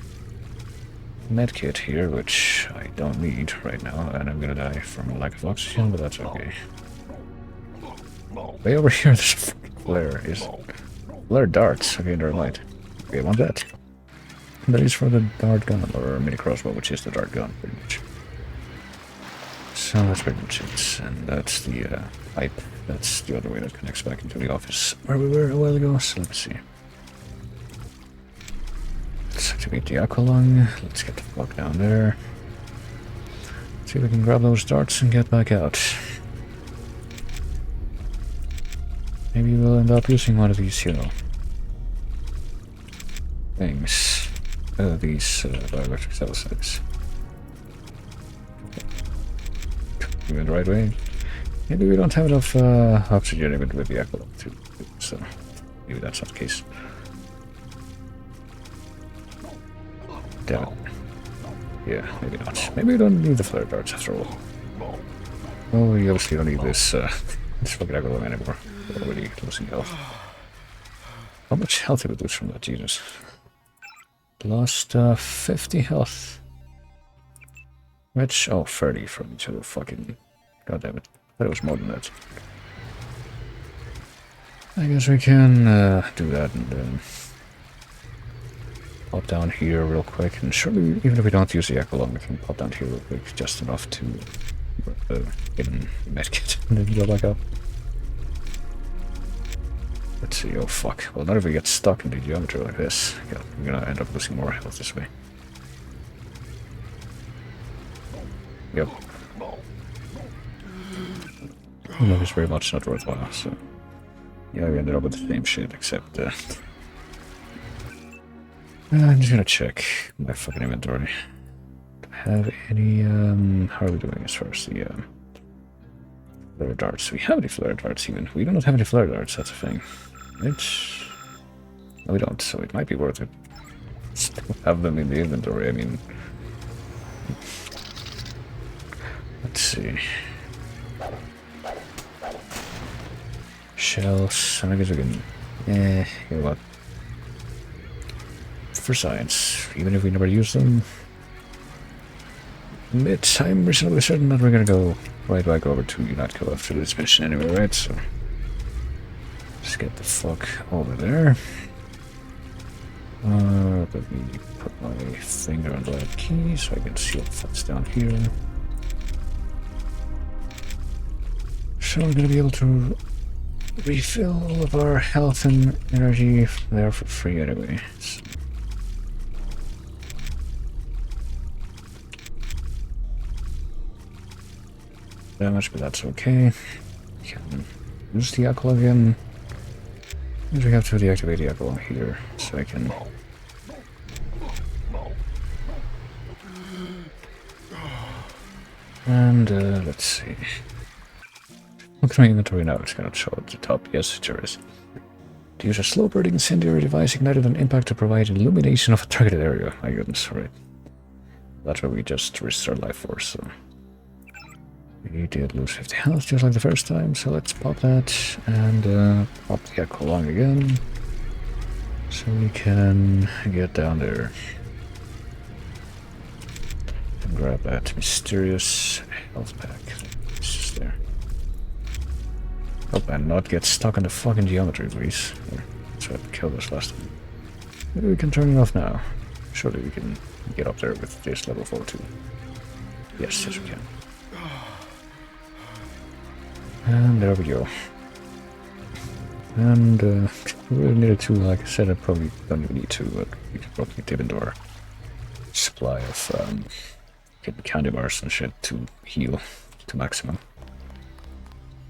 medkit here, which I don't need right now, and I'm gonna die from a lack of oxygen, but that's okay. Way over here, there's a fucking flare. Flare darts. Okay, never mind. Okay, I want that. And that is for the dart gun, or mini crossbow, which is the dart gun, pretty much. So that's pretty much it. And that's the pipe. That's the other way that connects back into the office where we were a while ago. So let's see. Let's activate the aqualung. Let's get the fuck down there. See if we can grab those darts and get back out. Maybe we'll end up using one of these, you know, things. These bioelectric cell sites. We went the right way. Maybe we don't have enough oxygen even with the aqualung too, so maybe that's not the case. Damn it. Yeah, maybe not. Maybe we don't need the flare darts after all. Oh, we obviously don't need this fucking aqualung anymore. We're already losing health. How much health did we lose from that? Jesus. Lost 50 health. Which, oh, 30 from each other. Fucking, goddammit. I thought it was more than that. I guess we can do that and then pop down here real quick. And surely, even if we don't use the aqualung, we can pop down here real quick, just enough to get a medkit and then go back up. Let's see, oh fuck. Well, not if we get stuck in the geometry like this. Yeah, we're gonna end up losing more health this way. Yep. No, it's very much not worthwhile, so... Yeah, we ended up with the same shit, except I'm just gonna check my fucking inventory. Do I have any, how are we doing as far as the, flare darts? We have any flare darts even. We do not have any flare darts, that's a thing. Which... No, we don't, so it might be worth it. Still have them in the inventory, I mean... Let's see... Shells, and I guess we can... you know what? For science, even if we never use them... I'm reasonably certain that we're gonna go right back over to UNATCO after this mission anyway, right? So... Just get the fuck over there. Let me put my finger on the key so I can see what the fuck's down here. So we're gonna be able to refill all of our health and energy there for free anyway. So. Damage, but that's okay. We can use the aqualung again. We have to deactivate the aqualung here, so I can... And, let's see. Look at my inventory now, it's gonna show at the top. Yes, it sure is. To use a slow-burning incendiary device ignited on impact to provide illumination of a targeted area. My goodness, alright. That's what we just risked our life for, so... We did lose 50 health just like the first time, so let's pop that and pop the aqualung again. So we can get down there. And grab that mysterious health pack. It's just there. Hope and not get stuck in the fucking geometry, please. That's what killed us last time. Maybe we can turn it off now. Surely we can get up there with this level 4 too. Yes, yes we can. And there we go. And we really needed to, like I said, I probably don't even need to, but we could probably dip into our supply of candy bars and shit to heal to maximum.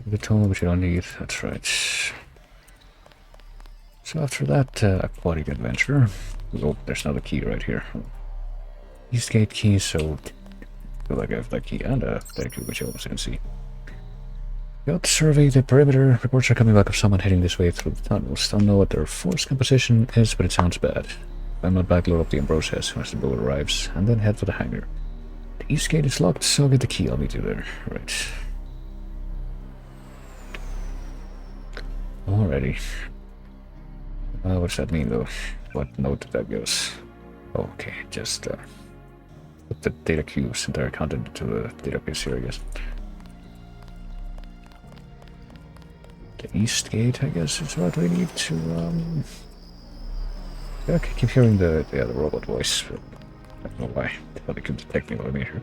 The tool which you don't need, that's right. So after that aquatic adventure, oh, there's another key right here. Eastgate key, so I feel like I have that key and a data key, which I almost didn't see. Got to survey the perimeter. Reports are coming back of someone heading this way through the tunnels. Don't know what their force composition is, but it sounds bad. If I'm not back, load up the Ambrosia as soon as the boat arrives, and then head for the hangar. The east gate is locked, so I'll get the key. I'll meet you there. Right. Alrighty. What does that mean, though? What note did that give us? Oh, okay, just put the data cubes and their content into the database here, I guess. The east gate, I guess, is what we need to, yeah, I keep hearing the robot voice, but I don't know why. I thought it could detect me while I'm here.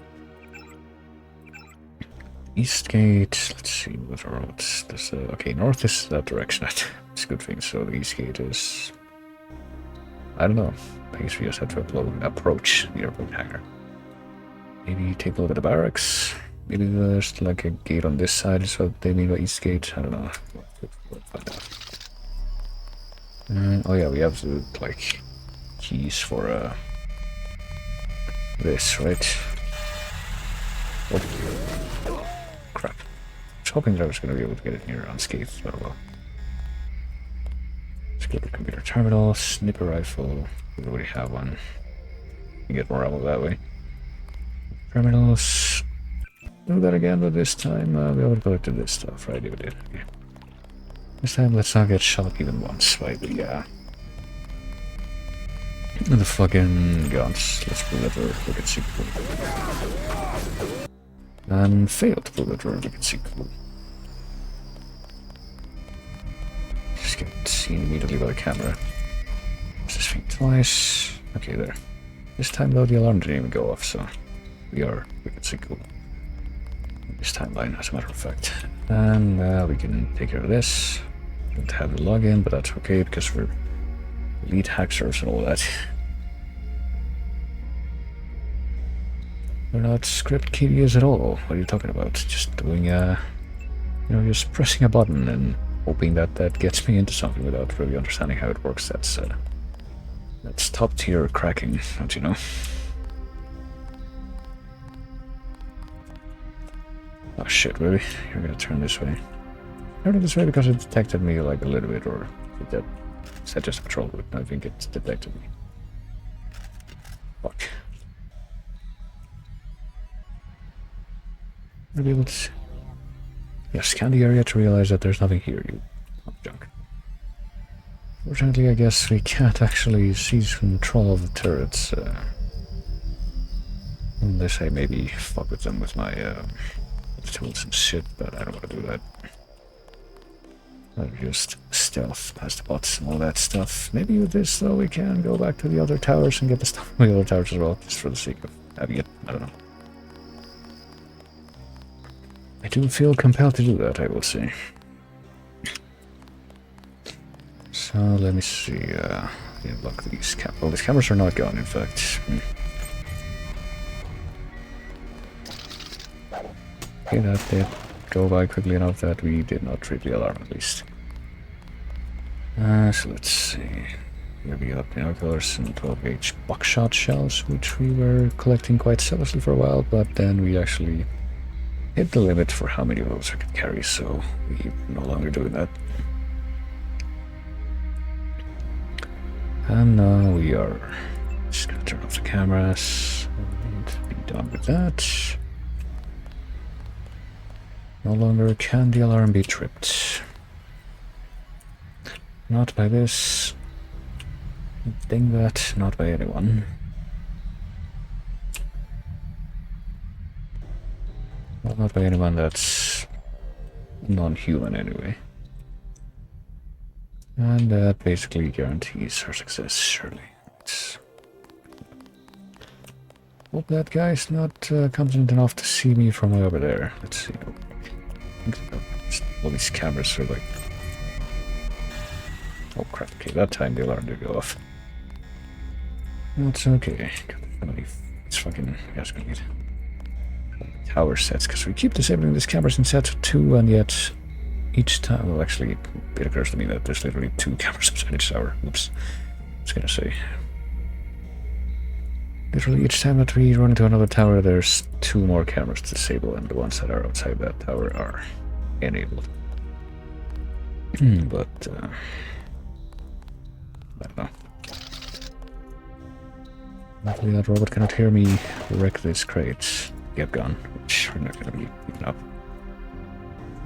East gate, let's see what roads. There's okay, north is that direction. It's a good thing. So the east gate is, I don't know. I guess we just have to approach the airport hangar. Maybe take a look at the barracks. Maybe there's like a gate on this side, so they mean by east gate. I don't know. We'll find out. Oh yeah, we have the like keys for this, right? Oh. Crap. I was hoping that I was going to be able to get it here unscathed, but well. Let's go to computer terminal, sniper rifle. We already have one. You get more ammo that way. Terminals. Do that again, but this time we already collected this stuff, right? We did. Okay. This time let's not get shot even once by the fucking guns. Let's pull that over. Look at sequel. And failed to pull that over. Look at sequel. Just get seen immediately by the camera. Let's just think twice. Okay, there. This time though the alarm didn't even go off, so we can see cool. This timeline, as a matter of fact. And we can take care of this. Don't have the login, but that's okay because we're elite hackers and all that. We're not script kiddies at all. What are you talking about? Just doing just pressing a button and hoping that that gets me into something without really understanding how it works. That's top tier cracking, don't you know? Oh shit, really? You're gonna turn this way. Turn it this way because it detected me like a little bit, or is that just a patrol route? I think it detected me. Fuck. I'll be able to... Yeah, scan the area to realize that there's nothing here, you junk. Fortunately, I guess we can't actually seize control of the turrets. Unless I maybe fuck with them with my tools and shit, but I don't want to do that. I'll just stealth past the bots and all that stuff. Maybe with this, though, we can go back to the other towers and get the stuff from the other towers as well, just for the sake of having it. I don't know. I do feel compelled to do that, I will say. So, let me see, unlock these cameras. Well, these cameras are not gone, in fact. Okay, that did go by quickly enough that we did not trip the alarm, at least. So let's see. Here we got binoculars and 12-gauge buckshot shells, which we were collecting quite selfishly for a while, but then we actually hit the limit for how many of those I could carry, so we're no longer doing that. And now we are just gonna turn off the cameras and be done with that. No longer can the alarm be tripped. Not by this. Ding that, not by anyone. Well, not by anyone that's non-human anyway. And that basically guarantees our success, surely. Hope that guy's not competent enough to see me from way over there. Let's see. All these cameras are like Oh crap, okay, that time the alarm did go off. That's okay. It's fucking... Yeah, it's gonna need tower sets, because we keep disabling these cameras in sets 2, and yet each time... Well, actually, it occurs to me that there's literally 2 cameras inside each tower. Oops. I was gonna say... Literally each time that we run into another tower, there's 2 more cameras to disable, and the ones that are outside that tower are enabled. But, I don't know. Luckily that robot cannot hear me wreck this crate. Get gone, which we're not gonna be picking up.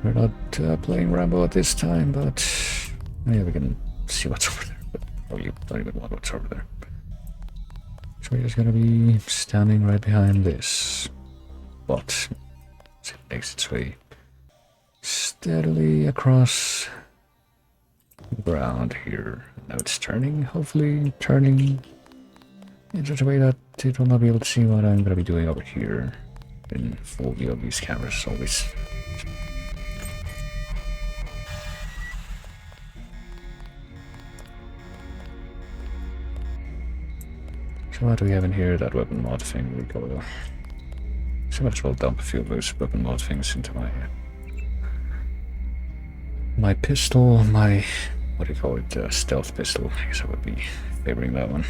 We're not playing Rambo at this time, but yeah, we can see what's over there. But probably don't even want what's over there. So we're just gonna be standing right behind this bot as it makes its way steadily across the ground here. Now it's turning, hopefully turning in such a way that it will not be able to see what I'm gonna be doing over here in full view of these cameras always. So what do we have in here? That weapon mod thing, recoil. So might as well dump a few of those weapon mod things into my pistol, my, what do you call it, stealth pistol. I guess I would be favoring that one.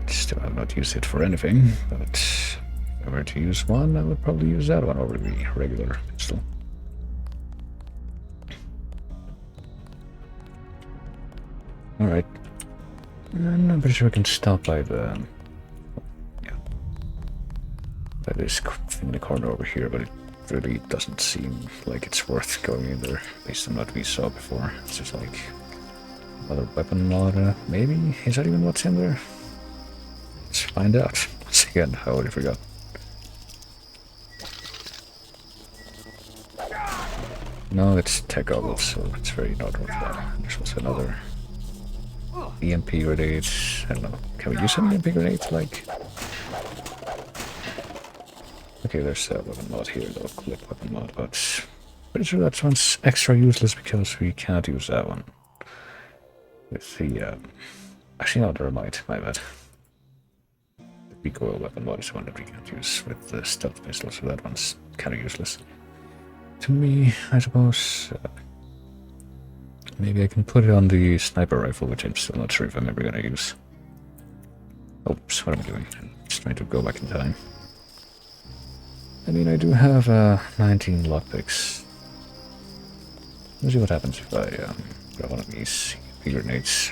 Still have not used it for anything, but if I were to use one, I would probably use that one over the regular pistol. Alright. And I'm pretty sure we can stop by the... yeah. By this thing in the corner over here, but it really doesn't seem like it's worth going in there based on what we saw before. It's just like another weapon mod, maybe? Is that even what's in there? Let's find out. Once again, I already forgot. No, it's tech goggles, so it's very not worthwhile. There's also another EMP grenade. I don't know. Can we use an EMP grenade? Like. Okay, there's a weapon mod here, though. Clip weapon mod, but pretty sure that one's extra useless because we can't use that one. With the, actually, no, never mind. My bad. The recoil weapon mod is one that we can't use with the stealth pistol, so that one's kind of useless. To me, I suppose. Maybe I can put it on the sniper rifle, which I'm still not sure if I'm ever gonna use. Oops, what am I doing? I'm just trying to go back in time. I mean, I do have 19 lockpicks. Let's see what happens if I grab one of these grenades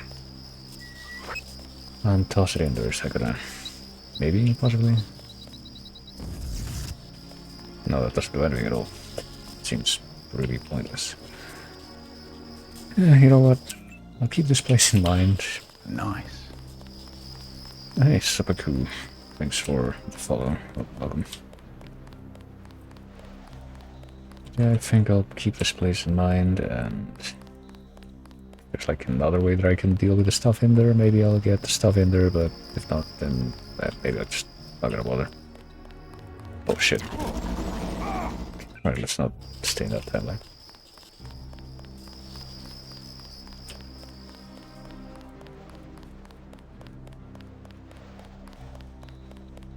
and toss it in there. Is that gonna... maybe, possibly? No, that doesn't do anything at all. Seems really pointless. Yeah, you know what? I'll keep this place in mind. Nice. Hey, Supaku. Thanks for the follow. Oh, welcome. Yeah, I think I'll keep this place in mind, and there's like another way that I can deal with the stuff in there. Maybe I'll get the stuff in there, but if not, then maybe I'm just not gonna bother. Oh shit. Alright, let's not stay in that timeline.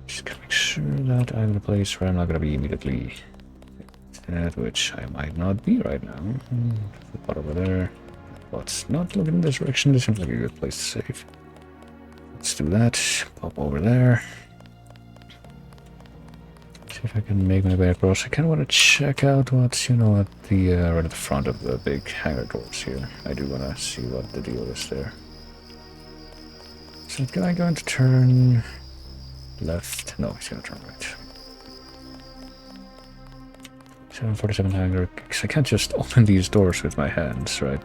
Just gotta make sure that I'm in a place where I'm not gonna be immediately at which I might not be right now. Put over there. Let's not look in this direction. This seems like a good place to save. Let's do that. Pop over there. See if I can make my way across. I kind of want to check out what's, you know, at the right at the front of the big hangar doors here. I do want to see what the deal is there. So am I going to turn left? No, he's going to turn right. 747 hangar, because I can't just open these doors with my hands, right?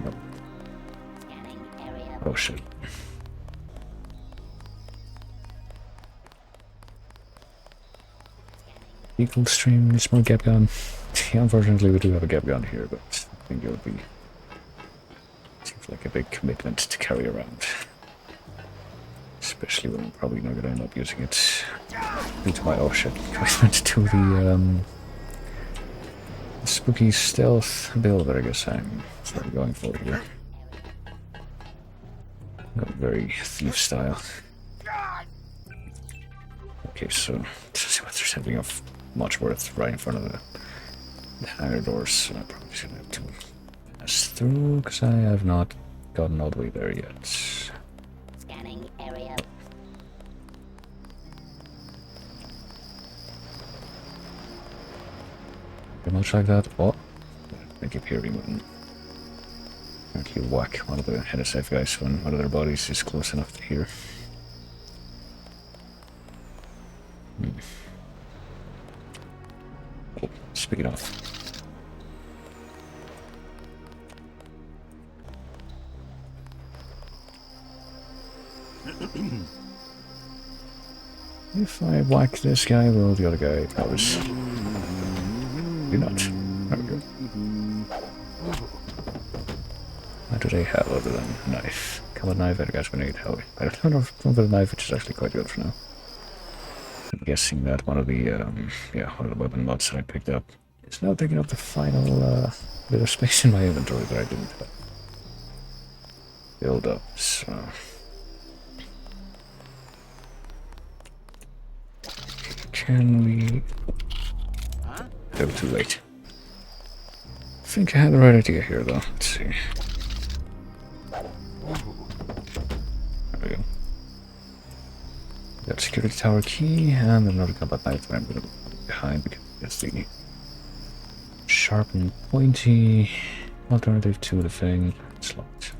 Nope. Oh shit. Equal stream needs more gap gun. Yeah, unfortunately we do have a gap gun here, but I think it would be... seems like a big commitment to carry around. Especially when I'm probably not gonna end up using it due to my, oh shit, commitment to spooky stealth build that I guess I'm sort of going for here. Got very thief style. Okay, so let's see whether there's anything of much worth right in front of the hangar doors. I probably should have to pass through because I have not gotten all the way there yet. Scanning area. Pretty much like that. Oh, I keep hearing one. Actually whack one of the NSF guys when one of their bodies is close enough to hear. Oh, speaking of. If I whack this guy, will the other guy notice? Do not. There we go. What do they have other than a knife? Come on, knife, I guess we need help. I don't know if a knife, which is actually quite good for now. I'm guessing that one of the weapon mods that I picked up is now taking up the final bit of space in my inventory that I didn't build up, so... Can we... Go too late. I think I had the right idea here, though. Let's see. There we go. Got security tower key, and another combat knife that I'm going to leave behind because it's the sharp and pointy alternative to the thing. It's locked.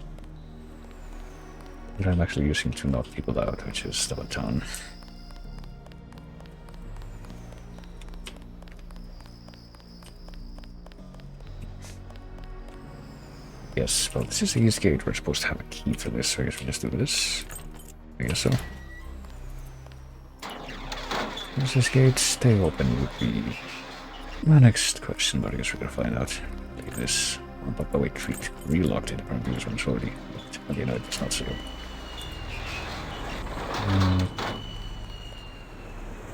That I'm actually using to knock people out, which is the baton. Yes, well, this is the east gate. We're supposed to have a key for this, so I guess we just do this. I guess so. Does this gate stay open would be my next question, but I guess we're gonna find out. Leave this. Oh, but wait, we relocked it. Apparently this one's already locked. Okay, no, it's not sealed.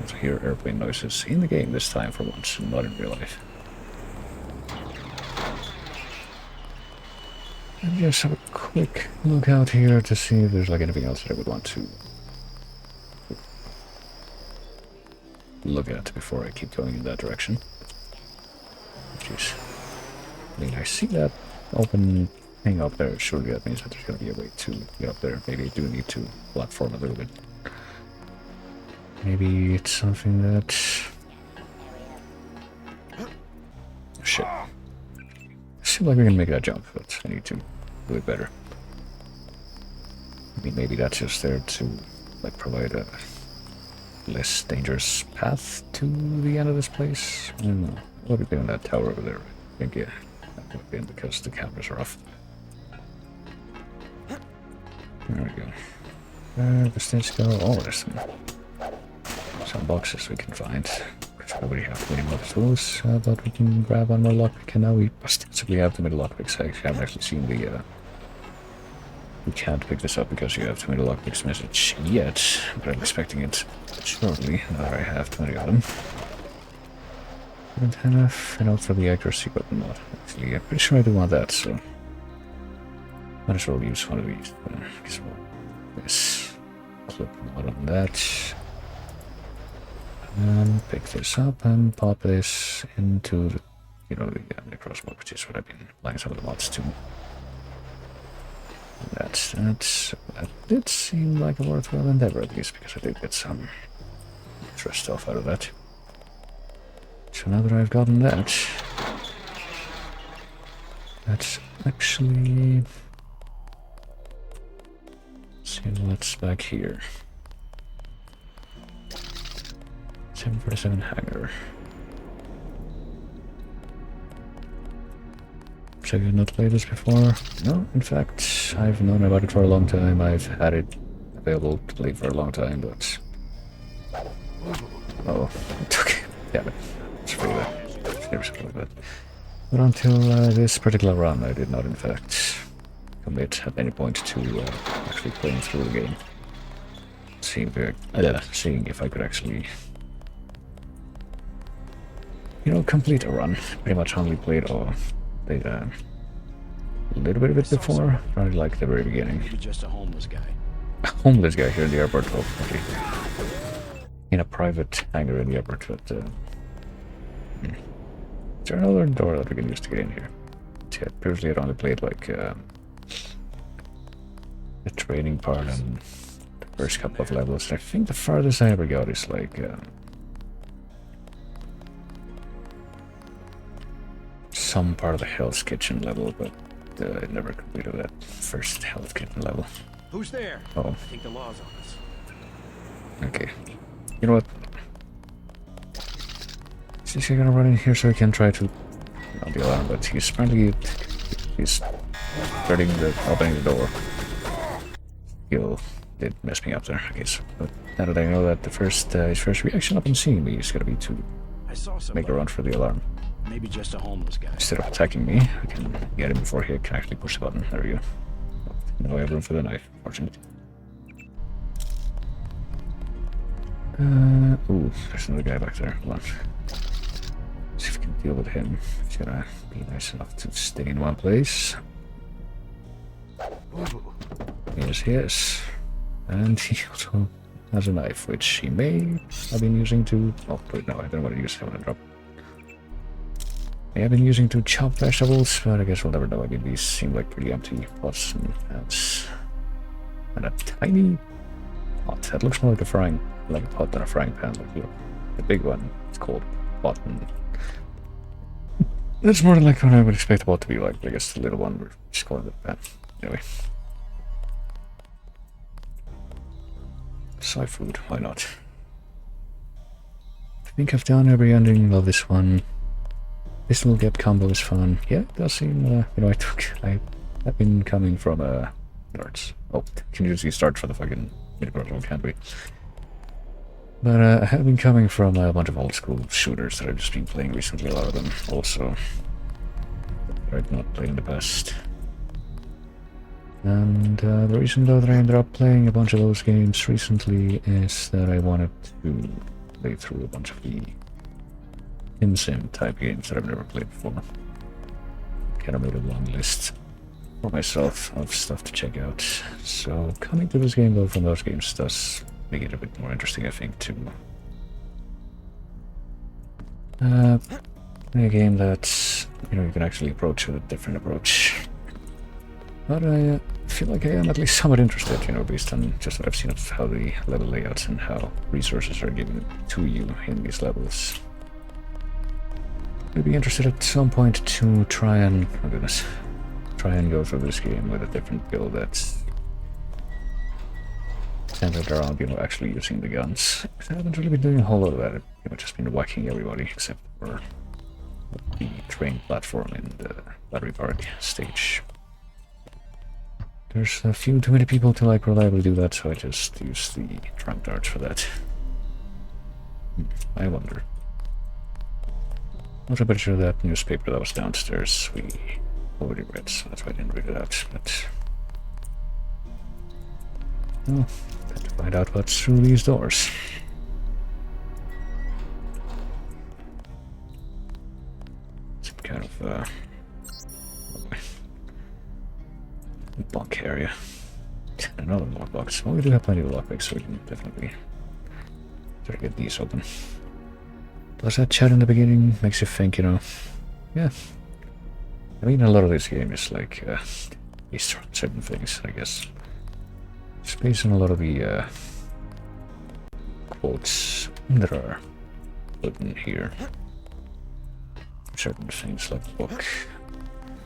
I hear airplane noises in the game this time for once, not in real life. And just have a quick look out here to see if there's like anything else that I would want to look at before I keep going in that direction. Jeez. I mean, I see that open thing up there. Surely that means that there's going to be a way to get up there. Maybe I do need to platform a little bit. Maybe it's something that... Shit. Seems like we can make that jump, but I need to do it better. I mean, maybe that's just there to, like, provide a less dangerous path to the end of this place. I don't know. What would be on that tower over there? I think, yeah, that would be because the cameras are off. There we go. The stairs go. Oh, there's some boxes we can find. Probably have many more tools, but we can grab one more lockpick, and now we ostensibly have too many lockpicks. I haven't actually seen the... We can't pick this up because you have too many lockpicks message yet, but I'm expecting it shortly, now that I have 20 of them. Don't have enough for the accuracy, but not. Actually, I'm pretty sure I do want that, so... Might as well use one of these. So, this clip mod on that. And pick this up and pop this into the, you know, the crossbow, which is what I've been applying some of the mods to. That did seem like a worthwhile endeavor, at least, because I did get some extra stuff out of that. So now that I've gotten that, let's actually see what's back here. 747 hangar. Have you not played this before? No, in fact, I've known about it for a long time. I've had it available to play for a long time, but... Oh, okay. Damn it. It's pretty bad. Never something like that. But until this particular run, I did not, in fact, commit at any point to actually playing through the game. Seeing if I could actually you know, complete a run. Pretty much only played or played a little bit of it before, probably like the very beginning. Maybe just a homeless guy. A homeless guy here in the airport. Oh, okay. In a private hangar in the airport, but is there another door that we can use to get in here? Yeah, previously I'd only played like the training part and the first couple of levels. I think the farthest I ever got is like some part of the Hell's Kitchen level, but I never completed that first Hell's Kitchen level. Who's there? Oh, I think the law's on us. okay. You know what? Is this guy gonna run in here so I can try to on the alarm? But he's apparently starting the opening the door. He'll did mess me up there. Okay, so but now that I know that the first his first reaction upon seeing me is gonna be to I saw make a run for the alarm. Maybe just a homeless guy. Instead of attacking me, I can get him before he can actually push the button. There we go. Now I have room for the knife, fortunately. Ooh, there's another guy back there. Hold on. See if we can deal with him. He's gonna be nice enough to stay in one place. Yes. And he also has a knife, which he may have been using to... Oh, wait, no, I don't want to use it. I want to drop. I have been using to chop vegetables, but I guess we'll never know. I mean, these seem like pretty empty pots and pans. And a tiny pot. That looks more like a frying, like a pot than a frying pan. Like, you know, the big one, it's called pot. And that's more like what I would expect a pot to be like. I guess the little one, we're just calling it a pan. Anyway. Side food, why not? I think I've done every ending of this one. This little get combo is fun. Yeah, it does seem, you know, I've been coming from, darts. Oh, can usually start for the fucking mid-control, can't we? But, I have been coming from a bunch of old school shooters that I've just been playing recently, a lot of them also. I've not played in the past. And, the reason though that I ended up playing a bunch of those games recently is that I wanted to play through a bunch of the sim type games that I've never played before. Kind of made a long list for myself of stuff to check out. So coming to this game though from those games does make it a bit more interesting, I think, to play a game that, you know, you can actually approach with a different approach. But I feel like I am at least somewhat interested, you know, based on just what I've seen of how the level layouts and how resources are given to you in these levels. I'd be interested at some point to try and, oh goodness, try and go through this game with a different build that's centered around, you know, actually using the guns. I haven't really been doing a whole lot of that. I've just been whacking everybody except for the train platform in the battery park stage. There's a few too many people to like reliably do that, so I just use the trunk darts for that. I wonder. Also, pretty sure that newspaper that was downstairs we already read, so that's why I didn't read it out. But oh, got to find out what's through these doors. Some kind of lock area. Another lockbox. Well, we do have plenty of lockpicks, so we can definitely try to get these open. Plus that chat in the beginning makes you think, you know, yeah. I mean, a lot of this game is like, based on certain things, I guess. It's based on a lot of the, quotes that are put in here. Certain things like book.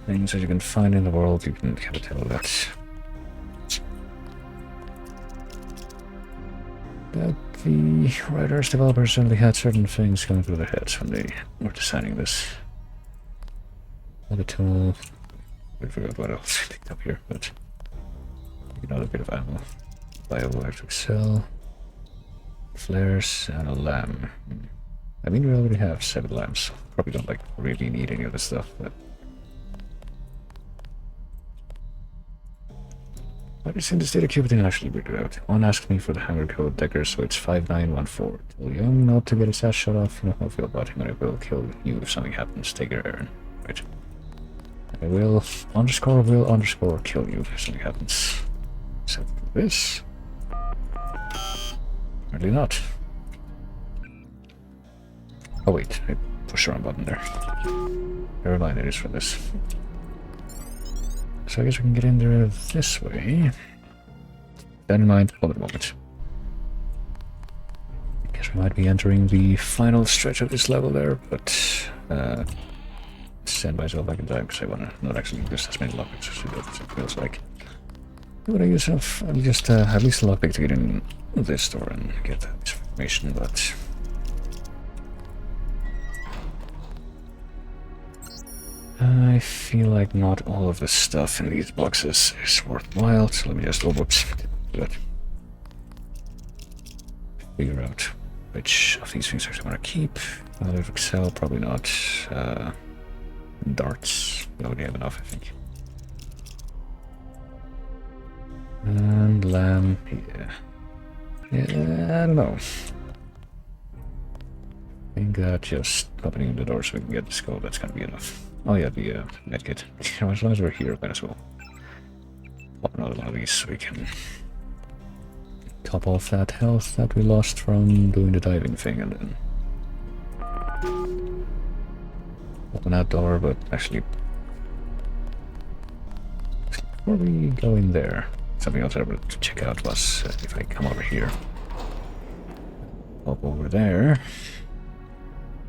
Things that you can find in the world, you can kind of tell that the writers, developers certainly had certain things going through their heads when they were designing this. The tool, I forgot what else I picked up here, but another bit of ammo. Bioelectric cell, flares, and a lamp. I mean, we already have 7 lamps. Probably don't like really need any of this stuff, but But it's in this data cube, it didn't actually read it out. One asked me for the hangar code Decker, so it's 5914. Tell Young not to get his ass shut off. You know how I feel about him, and I will kill you if something happens. Take your Aaron. Right. I will underscore kill you if something happens. Except for this. Apparently not. Oh wait, I pushed the wrong button there. Never mind, it is for this. So I guess we can get in there this way. Bear in mind, hold on a moment. I guess we might be entering the final stretch of this level there, but send myself back in time because I want to not actually use as many lockpicks as it feels like. But I use at least a lockpick to get in this door and get this information, but I feel like not all of the stuff in these boxes is worthwhile, so let me just do that. Figure out which of these things I actually want to keep. Olive Excel, probably not. Darts, we already have enough, I think. And lamp, yeah. Yeah, I don't know. I think that just opening the door so we can get the skull, that's gonna be enough. Oh yeah, the medkit. As long as we're here, might as well pop another one of these so we can top off that health that we lost from doing the diving thing, and then open that door. But actually, before we go in there, something else I wanted to check out was if I come over here, pop over there.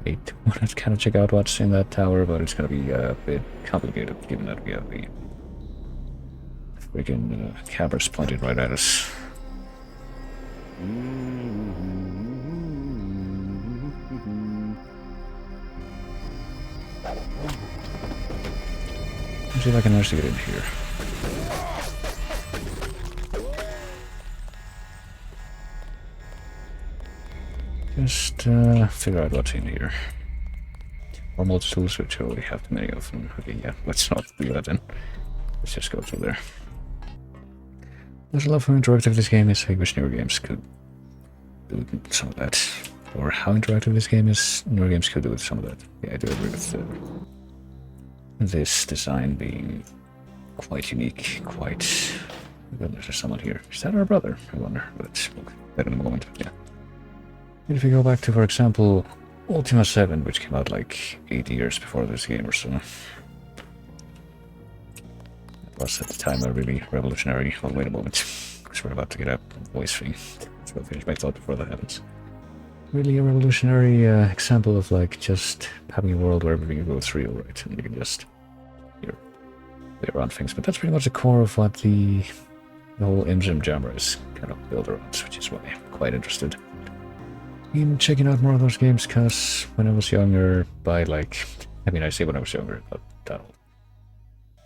I want to kind of check out what's in that tower, but it's going to be a bit complicated given that we have the freaking cameras pointed right at us. Let's see if I can actually get in here. Just figure out what's in here. Normal tools, which I already have too many of them. Okay, yeah, let's not do that then. Let's just go through there. There's a lot of how interactive this game is. I wish newer games could do some of that. Or how interactive this game is, newer games could do some of that. Yeah, I do agree with this design being quite unique, quite... Goodness, there's someone here. Is that our brother? I wonder, but we'll get that in a moment, yeah. And if we go back to, for example, Ultima 7, which came out like 8 years before this game or so. It was at the time a really revolutionary... Oh, wait a moment, because we're about to get a voice thing. So I'll finish my thought before that happens. Really a revolutionary example of like just having a world where everything goes real, right? And you can just play around things. But that's pretty much the core of what the whole MGM genre is kind of built around, which is why I'm quite interested in checking out more of those games, because when I was younger, by like, I mean, I say when I was younger, but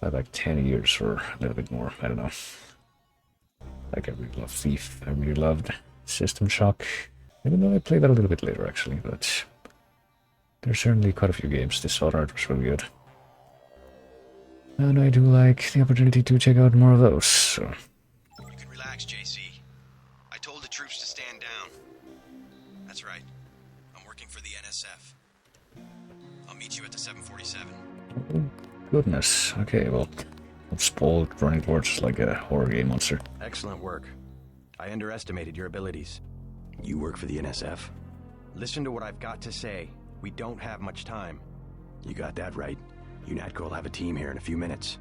by like 10 years or a little bit more, I don't know. Like I really loved Thief, I really loved System Shock, even though I played that a little bit later actually, but there's certainly quite a few games. Dishonored was really good. And I do like the opportunity to check out more of those, so... You can relax, JC. I told the troops to stand down. That's right. I'm working for the NSF. I'll meet you at the 747. Oh, goodness. Okay, well, I'm spoiled running towards like a horror game monster. Excellent work. I underestimated your abilities. You work for the NSF? Listen to what I've got to say. We don't have much time. You got that right. UNATCO will have a team here in a few minutes.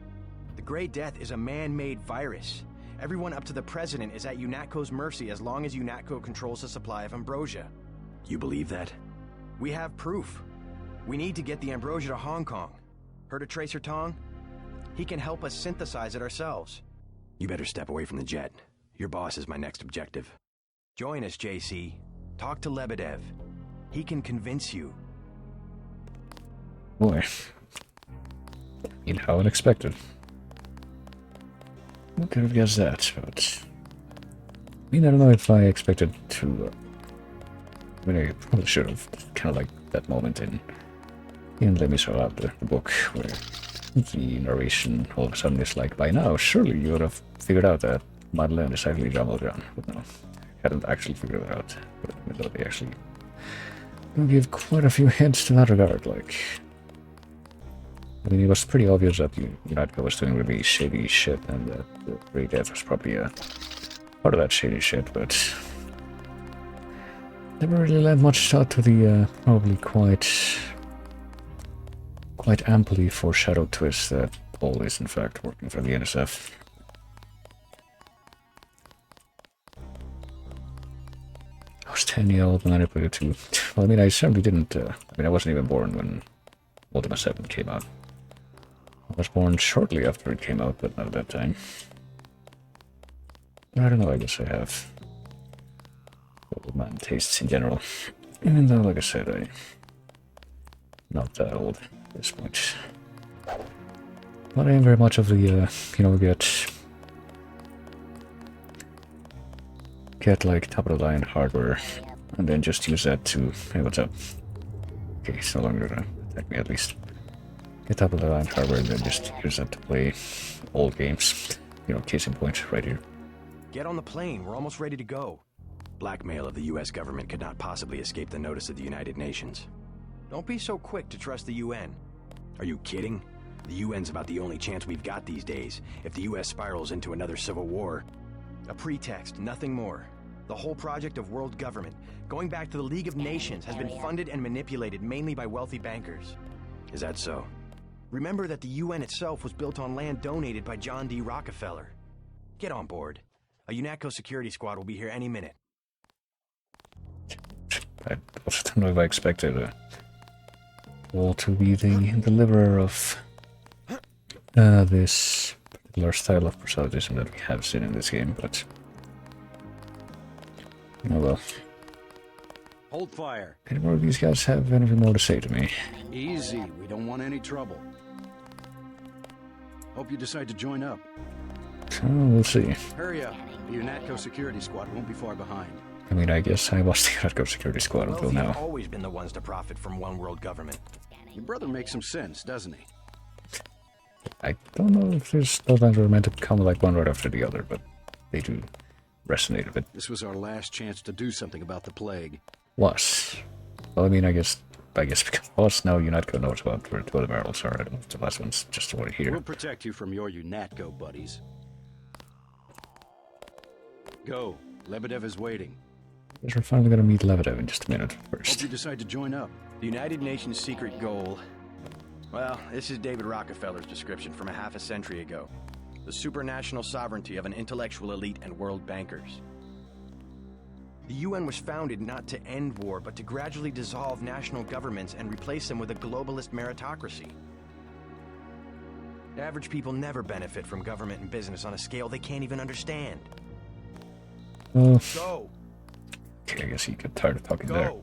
The Grey Death is a man-made virus. Everyone up to the President is at UNATCO's mercy as long as UNATCO controls the supply of ambrosia. You believe that? We have proof. We need to get the ambrosia to Hong Kong. Heard of Tracer Tong? He can help us synthesize it ourselves. You better step away from the jet. Your boss is my next objective. Join us, JC. Talk to Lebedev. He can convince you. Boy. How unexpected. I could have guessed that, but... I mean, I don't know if I expected to... I mean, I probably should have. Kind of like that moment in Let Me Show Out the book, where the narration all of a sudden is like, by now, surely you would have figured out that Madeleine is actually Ramaljan, but no, hadn't actually figured it out. But though they actually do give quite a few hints to that regard, like... I mean, it was pretty obvious that United was doing really shady shit, and that the Great Death was probably a part of that shady shit, but... Never really lent much thought to the probably quite amply foreshadowed twist that Paul is in fact working for the NSF. I was 10 years old when I played it too. Well, I mean, I certainly didn't. I mean, I wasn't even born when Ultima 7 came out. I was born shortly after it came out, but not at that time. I don't know, I guess I have old man tastes in general. Even though, like I said, I'm not that old at this point. But I am very much of the, you know, get like top-of-the-line hardware, and then just use that to... Hey, what's up? Okay, it's no longer gonna attack me, at least. Get top-of-the-line hardware, and then just use that to play old games. You know, case in point, right here. Get on the plane. We're almost ready to go. Blackmail of the US government could not possibly escape the notice of the United Nations. Don't be so quick to trust the UN. Are you kidding? The UN's about the only chance we've got these days. If the US spirals into another civil war... A pretext, nothing more. The whole project of world government, going back to the League of Nations, has been funded and manipulated mainly by wealthy bankers. Is that so? Remember that the UN itself was built on land donated by John D. Rockefeller. Get on board. A UNATCO security squad will be here any minute. I also don't know if I expected Paul to be the deliverer of this particular style of proselytism that we have seen in this game, but... Oh well. Hold fire. Any more of these guys have anything more to say to me? Easy, we don't want any trouble. Hope you decide to join up. So, we'll see. Hurry up. The UNATCO security squad won't be far behind. I mean, I guess I was the UNATCO security squad until now. Wealthy have always been the ones to profit from one world government. Your brother makes some sense, doesn't he? I don't know if those lines were meant to come like one right after the other, but they do resonate a bit. This was our last chance to do something about the plague. Was. Well, I mean, I guess because now UNATCO knows about where the barrels are. I don't know if the last one's just over here. We'll protect you from your UNATCO buddies. Go. Lebedev is waiting. Guess we're finally gonna meet Lebedev in just a minute first. Hope you decide to join up. The United Nations' secret goal... Well, this is David Rockefeller's description from a half a century ago. The supranational sovereignty of an intellectual elite and world bankers. The UN was founded not to end war, but to gradually dissolve national governments and replace them with a globalist meritocracy. Average people never benefit from government and business on a scale they can't even understand. Go! Okay, I guess you get tired of talking there.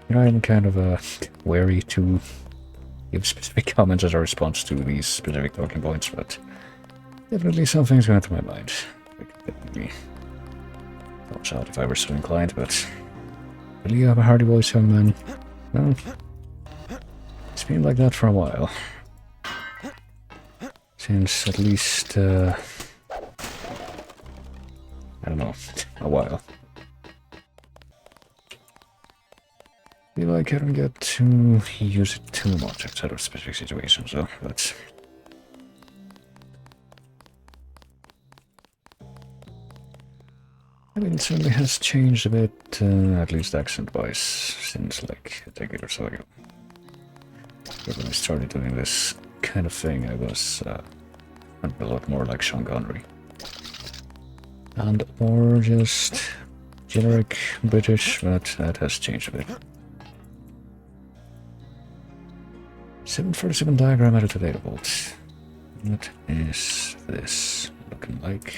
You know, I'm kind of wary to give specific comments as a response to these specific talking points, but definitely something's going through my mind. I could definitely watch out if I were so inclined, but will you have a hearty voice, young man? Well, it's been like that for a while. Since at least, I don't know, a while. Feel like I don't get to use it too much outside of specific situations, though, but... I mean, it certainly has changed a bit, at least accent-wise, since like a decade or so ago. But when I started doing this kind of thing, I was a lot more like Sean Connery. And more just generic British, but that has changed a bit. 747 diagram added available. What is this looking like?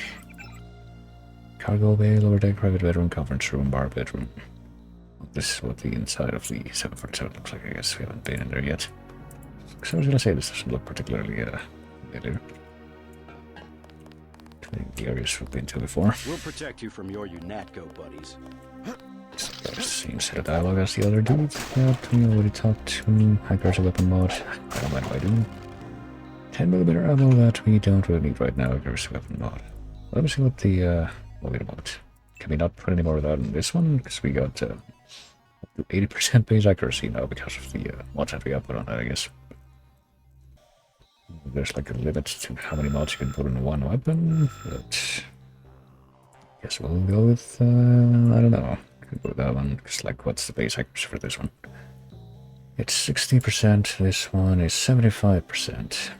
Cargo bay, lower deck, private bedroom, conference room, bar bedroom. This is what the inside of the 747 looks like. I guess we haven't been in there yet. So I was gonna say this doesn't look particularly familiar. The areas we've been to before. We'll protect you from your UNATCO buddies. Same set of dialogue as the other dude. Yeah, we already talked to Hackers a weapon mod. I don't mind if I do. 10mm ammo that we don't really need right now. There's a weapon mod. Let me see what the, well, wait a moment. Can we not put any more of that in this one? Because we got 80% base accuracy now because of the mods that we have put on that, I guess. There's like a limit to how many mods you can put in one weapon, but I guess we'll go with, I don't know. Could go with that one, because like, what's the base accuracy for this one? It's 60%, this one is 75%.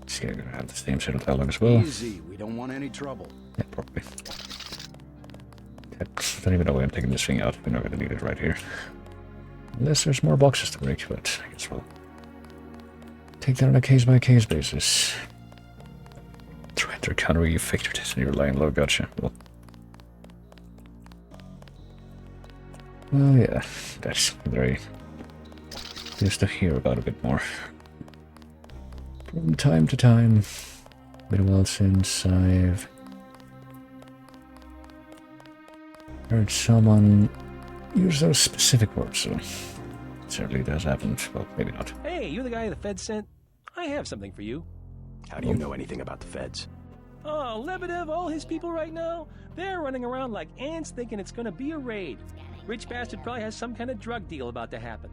It's gonna have the same sort of dialogue as well. Easy, we don't want any trouble. Yeah, probably. I don't even know why I'm taking this thing out. We're not gonna need it right here. Unless there's more boxes to break, but I guess we'll take that on a case-by-case basis. Traitor counter, you factored this in your line low, gotcha. Well, yeah, that's very used to hear about a bit more. From time to time, been a while since I've heard someone use those specific words, so it certainly does happen. Well, maybe not. Hey, you the guy the Fed sent? I have something for you. How do you know anything about the feds? Oh, Lebedev, all his people right now, they're running around like ants thinking it's gonna be a raid. Rich bastard probably has some kind of drug deal about to happen.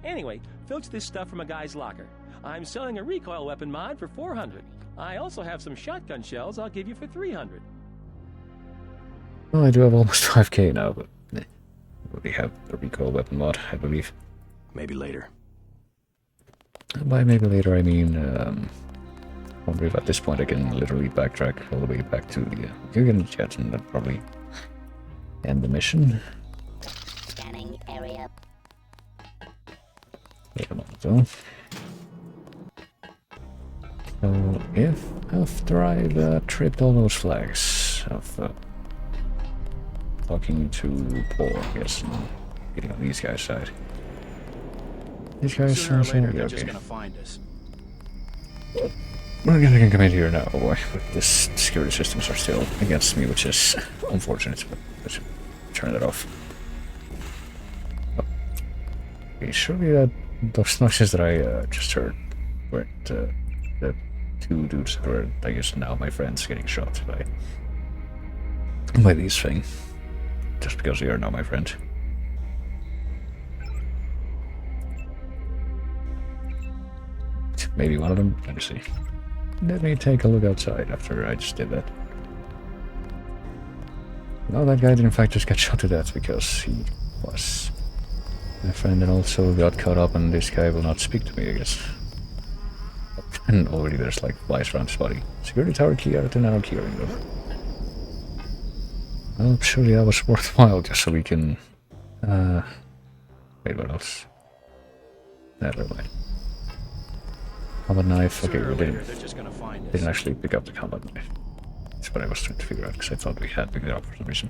Anyway, filch this stuff from a guy's locker. I'm selling a recoil weapon mod for 400. I also have some shotgun shells I'll give you for 300. Well, I do have almost 5k now, but we already have the recoil weapon mod, I believe. Maybe later. By maybe later, I mean, I wonder if at this point I can literally backtrack all the way back to the Guggen jet and then probably end the mission. Scanning area. Wait a moment, though. So, if after I've tripped all those flags of talking to Paul, I guess, and getting on these guys' side. These guys Sooner or sound later, they're okay. just gonna find us. We're gonna come in here now, boy. But this security systems are still against me, which is unfortunate, but let's turn that off. Oh. Okay, surely that those noises that I just heard weren't the two dudes that were, I guess, now my friends getting shot by these things. Just because they are now my friend. Maybe one of them. Let me see. Let me take a look outside after I just did that. No, that guy did in fact just get shot to death because he was my friend and also got caught up and this guy will not speak to me, I guess. And already there's like flies around his body. Security tower key out and now keyring though. Well, surely that was worthwhile just so we can wait, what else? Never mind. Combat knife, okay, we didn't actually pick up the combat knife. That's what I was trying to figure out, because I thought we had picked it up for some reason.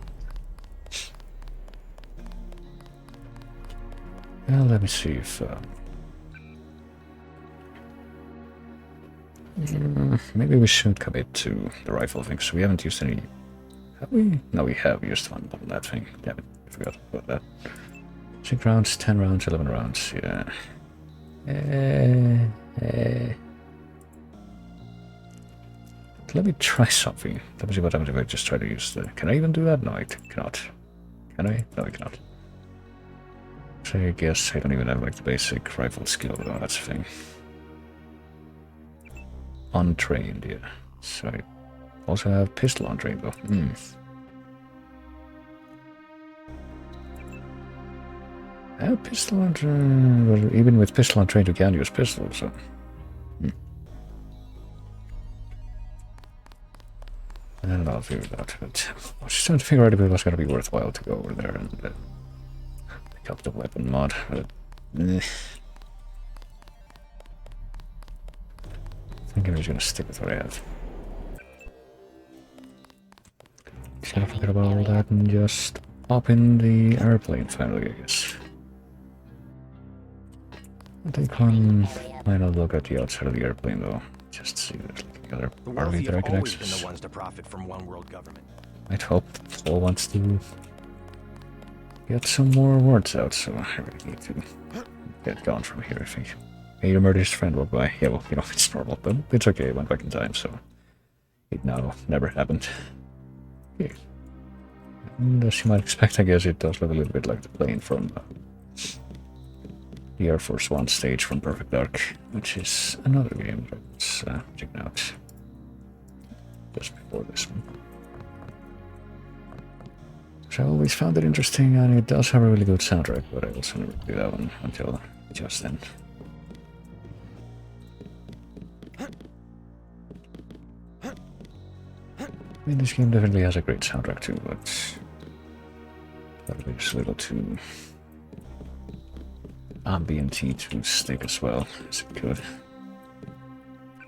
Well, let me see if... maybe we should commit to the rifle thing, so we haven't used any... Have we? No, we have used one on that thing. Damn it, I forgot about that. 6 rounds, 10 rounds, 11 rounds, yeah. Let me try something. Let me see what happens if I just try to use the... Can I even do that? No, I cannot. Can I? No, I cannot. So I guess I don't even have like the basic rifle skill. No, that's the thing. Untrained, yeah. So I also have pistol untrained though. I have pistol untrained, but even with pistol untrained you can use pistols, so... I don't know, I'll figure it out, but I was just trying to figure out if it was going to be worthwhile to go over there and pick up the weapon mod, but... I think I'm just going to stick with what I have. Just gotta forget about all that and just hop in the airplane finally, I guess. I'll take one final look at the outside of the airplane though, just to see if there's like any other The RV wealthy that I have can always access. been the ones to profit from one world government. I'd hope Paul wants to get some more words out, so I really need to get going from here, I think. Hey, your murderous friend walked by. Yeah, well, you know, it's normal, but it's okay, I went back in time, so it now never happened. Okay. And as you might expect, I guess it does look a little bit like the plane from the Air Force One stage from Perfect Dark, which is another game that's checking out just before this one. So I always found it interesting, and it does have a really good soundtrack, but I also never played that one until just then. I mean, this game definitely has a great soundtrack too, but probably just a little too ambient-y to stick as well as it could.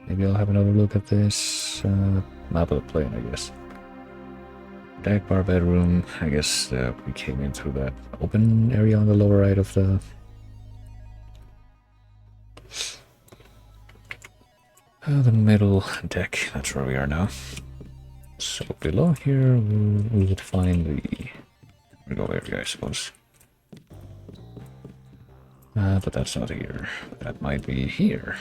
Maybe I'll have another look at this map of the plane, I guess. Deck, bar, bedroom. I guess we came in through that open area on the lower right of the middle deck. That's where we are now. So below here we would find the window area, I suppose. But that's not here. That might be here.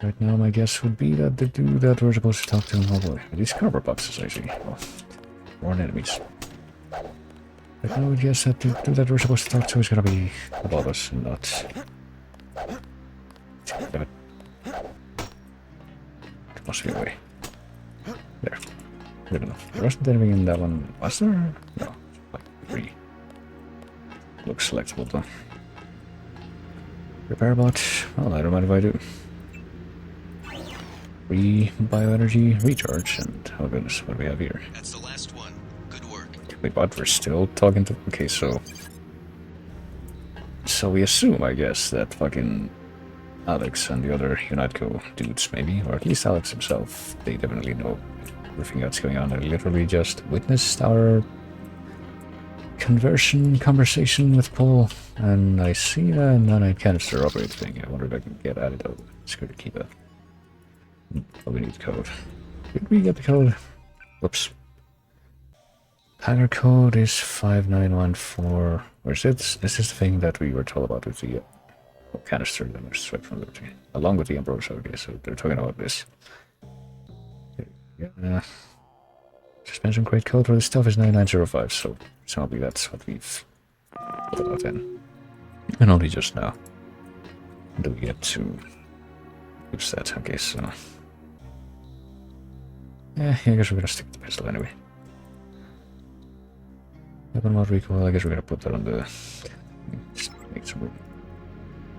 Right now, my guess would be that the dude that we're supposed to talk to in the hallway. These cardboard boxes, I see. Oh, more enemies. Right now, I would guess that the dude that we're supposed to talk to is gonna be above us and not. There must be a way. There. Good enough. There wasn't anything in that one, was there? No. Like 3. Looks selectable though. Repair bot. Well, I don't mind if I do. Free bioenergy recharge, and oh goodness, what do we have here? That's the last one. Good work. Wait, but we're still talking to. Okay, so we assume, I guess, that fucking Alex and the other UNITCO dudes, maybe, or at least Alex himself, they definitely know everything that's going on. They literally just witnessed our conversion conversation with Paul, and I see a nanite canister operate thing. I wonder if I can get at it. Oh, it's good to keep it. Oh, we need code. Did we get the code? Whoops. Hanger code is 5914. Where's it? This is the thing that we were told about with the canister that was swept from Liberty, along with the Ambrosia. Okay, so they're talking about this. Yeah. Suspension crate code for this stuff is 9905, so presumably that's what we've put about in. And only just now do we get to use that. Okay, so yeah, I guess we're gonna stick with the pistol anyway. Weapon mod recoil, I guess we're gonna put that on the. Just make some room.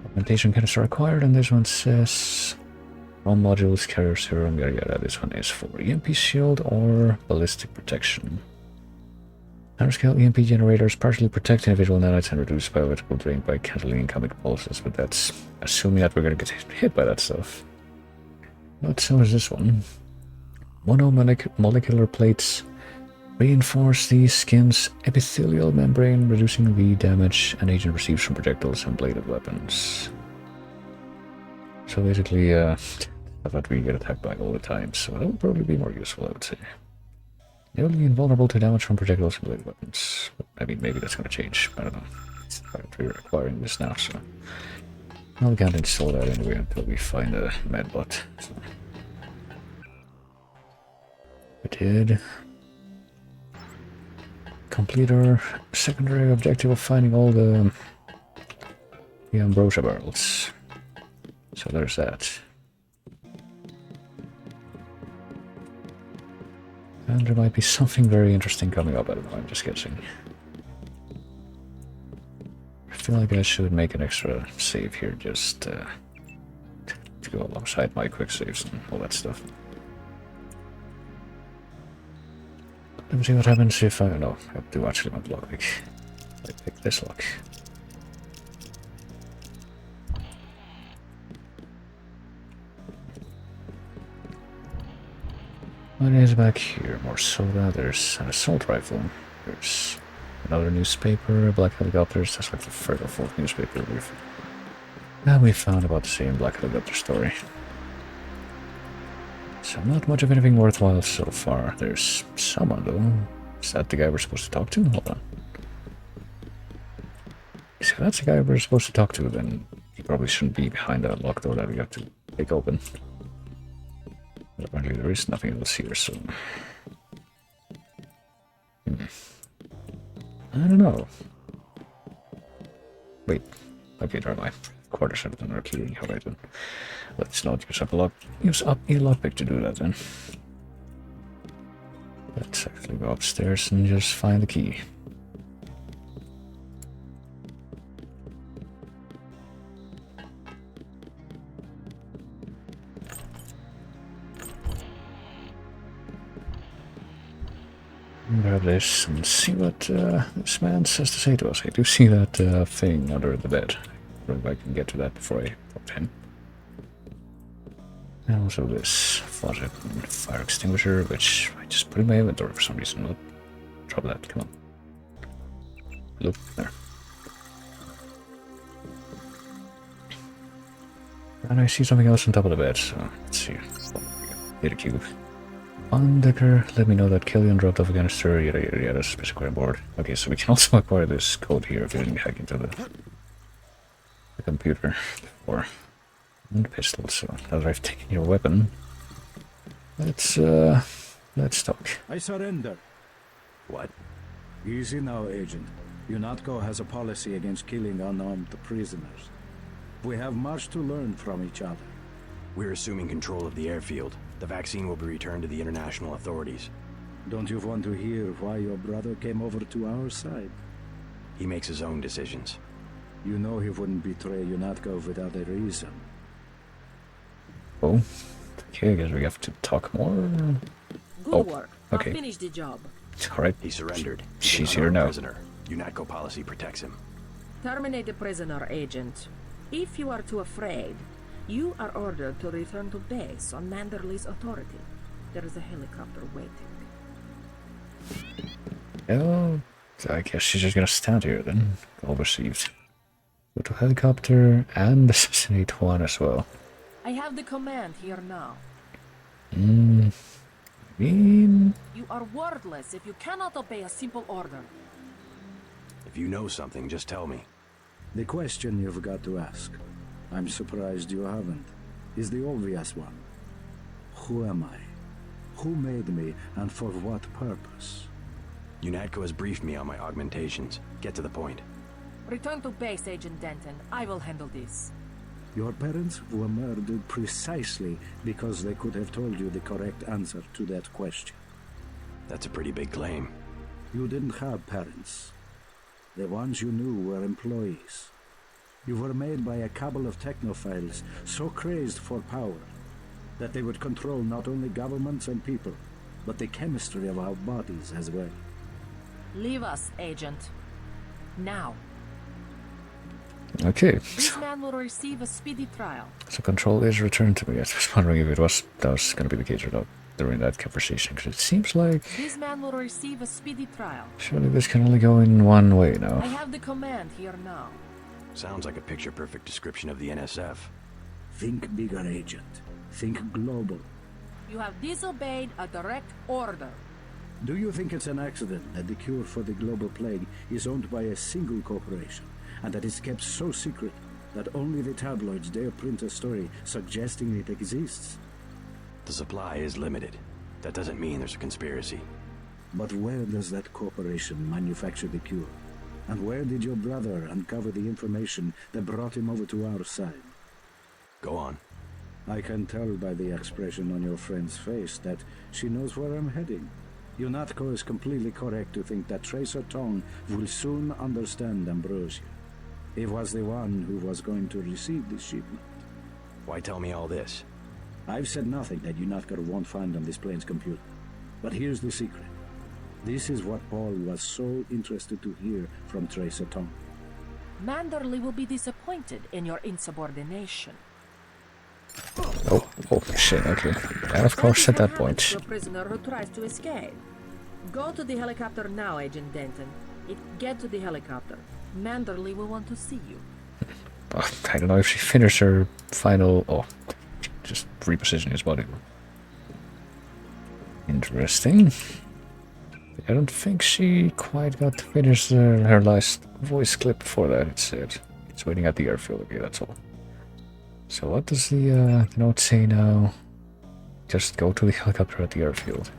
Augmentation canister acquired, and this one says all modules, carrier serum, yada yada. This one is for EMP shield or ballistic protection. Nanoscale EMP generators partially protect individual nanites and reduce bioelectrical drain by canceling incoming pulses, but that's assuming that we're gonna get hit by that stuff. But so is this one. Monomolecular plates reinforce the skin's epithelial membrane, reducing the damage an agent receives from projectiles and bladed weapons. So basically, I thought we get attacked by all the time, so that would probably be more useful, I would say. Nearly invulnerable to damage from projectiles and bladed weapons. I mean, maybe that's gonna change. I don't know. We're acquiring this now, so well, we can't install that anyway until we find a medbot. So. We did complete our secondary objective of finding all the Ambrosia barrels. So there's that. And there might be something very interesting coming up, I don't know, I'm just guessing. I feel like I should make an extra save here just to go alongside my quick saves and all that stuff. Let me see what happens if I do actually want to lockpick. I pick this lock. What is back here? More soda, there's an assault rifle, there's another newspaper, black helicopters, that's like the third or fourth newspaper we've And we found about the same black helicopter story. So not much of anything worthwhile so far. There's someone though. Is that the guy we're supposed to talk to? Hold on. If that's the guy we're supposed to talk to, then he probably shouldn't be behind that locked door that we have to take open. But apparently there is nothing else here, so... I don't know. Wait. Okay, never mind. Quarters of them are keying. How right then. Let's not use up a lockpick to do that then. Let's actually go upstairs and just find the key. Grab this and see what this man has to say to us. I do see that thing under the bed. I don't know if I can get to that before I pop him. And also this faucet and fire extinguisher, which I just put in my inventory for some reason. Look, drop that, come on. Look, there. And I see something else on top of the bed, so let's see. Hit a cube. On Decker, let me know that Killian dropped off a canister, yada yada yada, special board. Okay, so we can also acquire this code here if you didn't hack into the computer before. And pistol, so now that I've taken your weapon, let's talk. I surrender. What? Easy now, Agent. UNATCO has a policy against killing unarmed prisoners. We have much to learn from each other. We're assuming control of the airfield. The vaccine will be returned to the international authorities. Don't you want to hear why your brother came over to our side? He makes his own decisions. You know he wouldn't betray UNATCO without a reason. Oh, okay, I guess we have to talk more. Good work. Okay. I'll finish the job. Alright. He surrendered. She's here now. Prisoner. UNATCO policy protects him. Terminate the prisoner, Agent. If you are too afraid, you are ordered to return to base on Manderley's authority. There is a helicopter waiting. Oh, I guess she's just gonna stand here then. All received. Go to helicopter and assassinate one as well. I have the command here now. You are wordless if you cannot obey a simple order. If you know something, just tell me. The question you've got to ask, I'm surprised you haven't, is the obvious one. Who am I? Who made me, and for what purpose? UNATCO has briefed me on my augmentations. Get to the point. Return to base, Agent Denton. I will handle this. Your parents were murdered precisely because they could have told you the correct answer to that question. That's a pretty big claim. You didn't have parents. The ones you knew were employees. You were made by a cabal of technophiles so crazed for power that they would control not only governments and people, but the chemistry of our bodies as well. Leave us, Agent. Now. Okay. This man will receive a speedy trial. So control is returned to me. I was wondering if that was going to be the case or not during that conversation, because it seems like... This man will receive a speedy trial. Surely this can only go in one way now. I have the command here now. Sounds like a picture-perfect description of the NSF. Think bigger, Agent. Think global. You have disobeyed a direct order. Do you think it's an accident that the cure for the global plague is owned by a single corporation, and that it's kept so secret that only the tabloids dare print a story suggesting it exists? The supply is limited. That doesn't mean there's a conspiracy. But where does that corporation manufacture the cure? And where did your brother uncover the information that brought him over to our side? Go on. I can tell by the expression on your friend's face that she knows where I'm heading. UNATCO is completely correct to think that Tracer Tong will soon understand Ambrosia. He was the one who was going to receive this shipment. Why tell me all this? I've said nothing that UNATCO won't find on this plane's computer. But here's the secret. This is what Paul was so interested to hear from Tracer Tong. Manderley will be disappointed in your insubordination. Oh shit, okay. And of course at that point. The prisoner who tries to escape. Go to the helicopter now, Agent Denton. Get to the helicopter. Manderley will want to see you. I don't know if she finished her final... Oh, just repositioning his body. Interesting. I don't think she quite got to finish her last voice clip before that. It's waiting at the airfield. Okay, that's all. So what does the note say now? Just go to the helicopter at the airfield.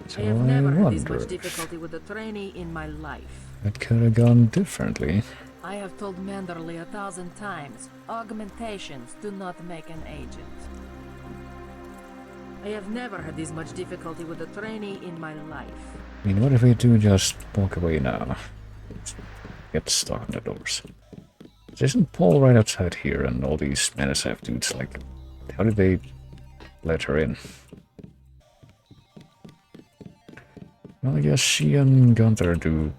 So I have never had this wonder much difficulty with a trainee in my life. it could have gone differently. I have told Manderley 1,000 times, augmentations do not make an agent. I have never had this much difficulty with a trainee in my life. I mean, what if we do just walk away now? Get stuck on the doors. Isn't Paul right outside here and all these NSF dudes, like, how did they let her in? Well, I guess she and Gunther do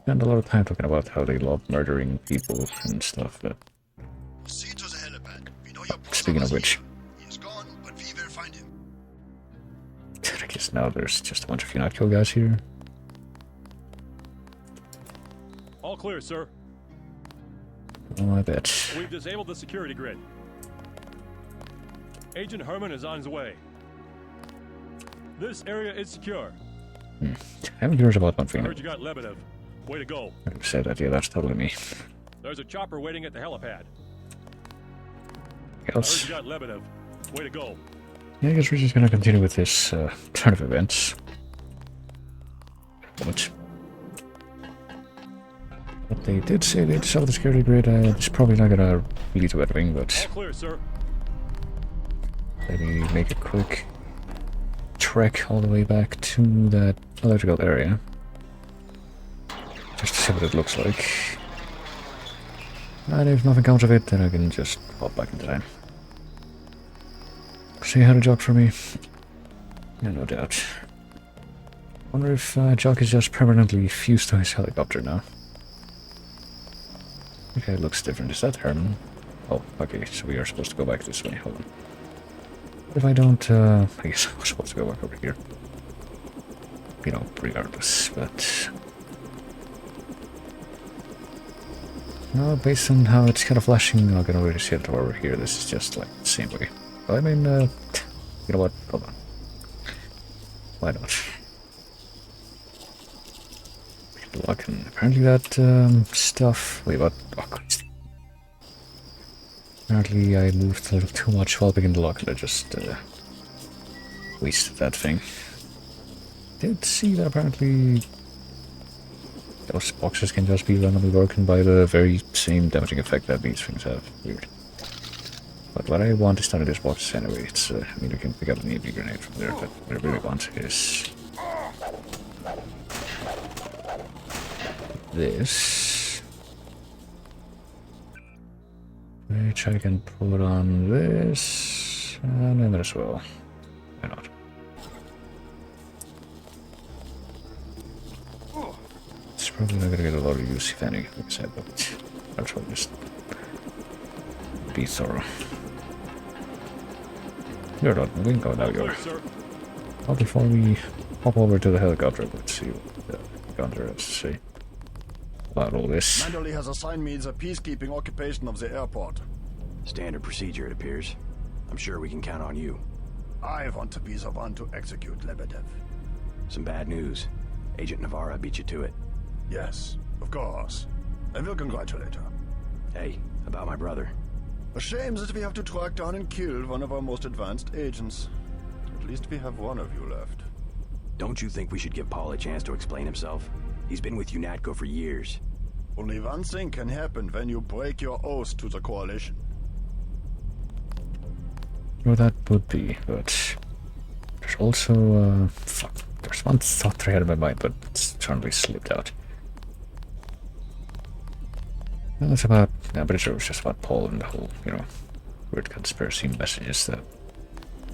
spend a lot of time talking about how they love murdering people and stuff, but... Speaking of which... I guess now there's just a bunch of UNATCO guys here. All clear, sir. Oh, I bet. We've disabled the security grid. Agent Herman is on his way. This area is secure. I haven't curious about one I thing. heard you got Lebedev. Way to go. I said that, yeah, that's totally me. There's a chopper waiting at the helipad. I heard Else, you got Lebedev. Way to go. yeah, I guess we're just gonna continue with this turn of events. But they did say they'd sell the security grid. It's probably not gonna lead to anything, but All clear, sir. let me make a quick trek all the way back to that electrical area. Just to see what it looks like. And if nothing comes of it, then I can just pop back in time. See how to jog for me? Yeah, no doubt. Wonder if Jock is just permanently fused to his helicopter now. Okay, it looks different. Is that Herman? Oh, okay, so we are supposed to go back this way. Hold on. What if I don't, I guess I'm supposed to go back over here. You know, regardless, but... No, based on how it's kind of flashing, I'm not gonna really see it over here. This is just like the same way. But I mean, you know what? Hold on. Why not? Look, and apparently that stuff. Wait, what? Oh, Christ. Apparently, I moved a little too much while picking the lock, and I just wasted that thing. Did see that apparently those boxes can just be randomly broken by the very same damaging effect that these things have. Weird. But what I want is none of these boxes anyway. It's, I mean, you can pick up an EV grenade from there, but what I really want is this, which I can put on this, and then as well. Why not? It's probably not gonna get a lot of use, if any, like I said, but I'll try to just be thorough. You're not moving. Oh, now you're. Well, before we hop over to the helicopter, let's see what Gunther has to say about all this. Manderley has assigned me the peacekeeping occupation of the airport. Standard procedure, it appears. I'm sure we can count on you. I want to be the one to execute Lebedev. Some bad news. Agent Navarra beat you to it. Yes, of course. I will congratulate her. Hey, about my brother. A shame that we have to track down and kill one of our most advanced agents. At least we have one of you left. Don't you think we should give Paul a chance to explain himself? He's been with UNATCO for years. Only one thing can happen when you break your oath to the Coalition. Well, that would be, but there's also, fuck, there's one thought I had in my mind, but it's suddenly slipped out. Well, it's about, I'm pretty sure it was just about Paul and the whole, you know, weird conspiracy messages that